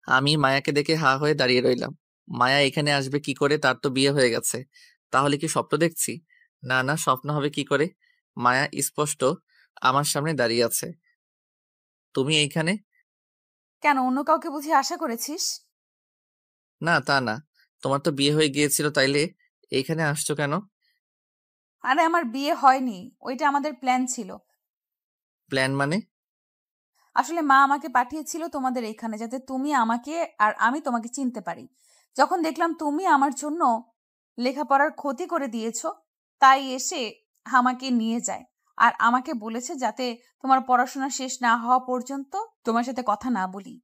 আমি মায়াকে দেখে হা হয়ে দাঁড়িয়ে রইলাম। মায়া এখানে আসবে কি করে? তার তো বিয়ে হয়ে গেছে। তাহলে কি স্বপ্ন দেখছি? না না, স্বপ্ন হবে কি করে? মায়া স্পষ্ট আমার সামনে দাঁড়িয়ে আছে। তুমি এইখানে? কেন, অন্য কাউকে বুঝি আশা করেছিস? না, তা না। তোমার তো বিয়ে হয়ে গিয়েছিল, তাইলে এইখানে আসছো কেন? আরে আমার বিয়ে হয়নি, ওইটা আমাদের প্ল্যান ছিল। প্ল্যান মানে? আসলে মা আমাকে পাঠিয়েছিল তোমাদের এখানে, যাতে তুমি আমাকে আর আমি তোমাকে চিনতে পারি। যখন দেখলাম তুমি আমার জন্য লেখাপড়ার ক্ষতি করে দিয়েছো, তাই এসে আমাকে নিয়ে যায়। আর আমাকে বলেছে যাতে তোমার পড়াশোনা শেষ না হওয়া পর্যন্ত তোমার সাথে কথা না বলি।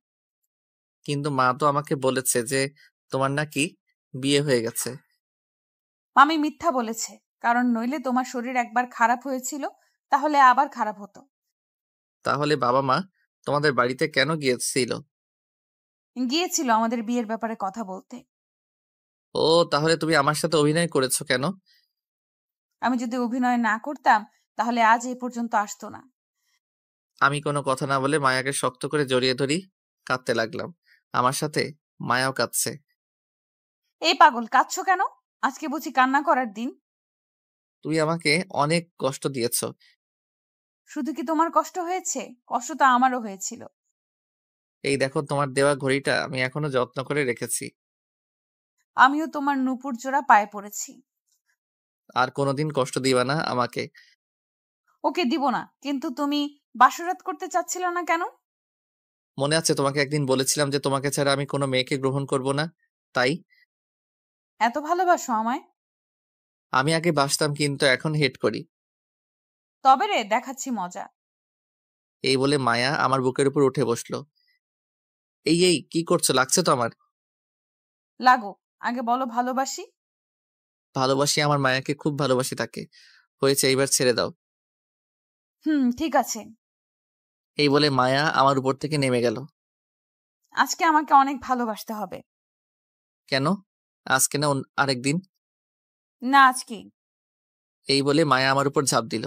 কিন্তু মা তো আমাকে বলেছে যে তোমার নাকি বিয়ে হয়ে গেছে। মামি মিথ্যা বলেছে, কারণ নইলে তোমার শরীর একবার খারাপ হয়েছিল, তাহলে আবার খারাপ হতো। তাহলে বাবা মা তোমাদের বাড়িতে কেন গিয়েছিল? গিয়েছিল আমাদের বিয়ের ব্যাপারে কথা বলতে। ও, তাহলে তুমি আমার সাথে অভিনয় করেছো কেন? আমি যদি অভিনয় না করতাম তাহলে আজ এই পর্যন্ত আসতো না। আমি কোনো কথা না বলে মায়াকে শক্ত করে জড়িয়ে ধরি, কাঁদতে লাগলাম। আমার সাথে মায়াও কাঁদছে। এই পাগল, কাঁদছো কেন? আজকে বুঝি কান্না করার দিন? তুই আমাকে অনেক কষ্ট দিয়েছো। শুধু কি তোমার কষ্ট হয়েছে? কষ্ট তো আমারও হয়েছিল। এই দেখো, তোমার দেওয়া ঘড়িটা আমি এখনো যত্ন করে রেখেছি। আমিও তোমার নূপুর জোড়া পায়ে পড়েছি। আর কোনোদিন কষ্ট দিবা না আমাকে। ওকে দিব না, কিন্তু তুমি বাসরাত করতে চাচ্ছিল না কেন? মনে আছে তোমাকে একদিন বলেছিলাম যে তোমাকে ছাড়া আমি কোনো মেয়েকে গ্রহণ করব না, তাই? এত ভালোবাসো আমায়? আমি আগে বাসতাম, কিন্তু এখন হেট করি। তবে রে, দেখাচ্ছি মজা। এই বলে মায়া আমার বুকের উপর উঠে বসলো। এই এই কি করছো? লাগছে তো আমার। লাগো, আগে বলো ভালোবাসি। ভালোবাসি, আমার মায়াকে খুব ভালোবাসি তাকে। হয়েছে, এইবার ছেড়ে দাও। ঠিক আছে। এই বলে মায়া আমার উপর থেকে নেমে গেল। আজকে আমাকে অনেক ভালোবাসতে হবে। কেন? আজকে না আরেকদিন? না, আজকেই। এই বলে মায়া আমার উপর ঝাঁপ দিল।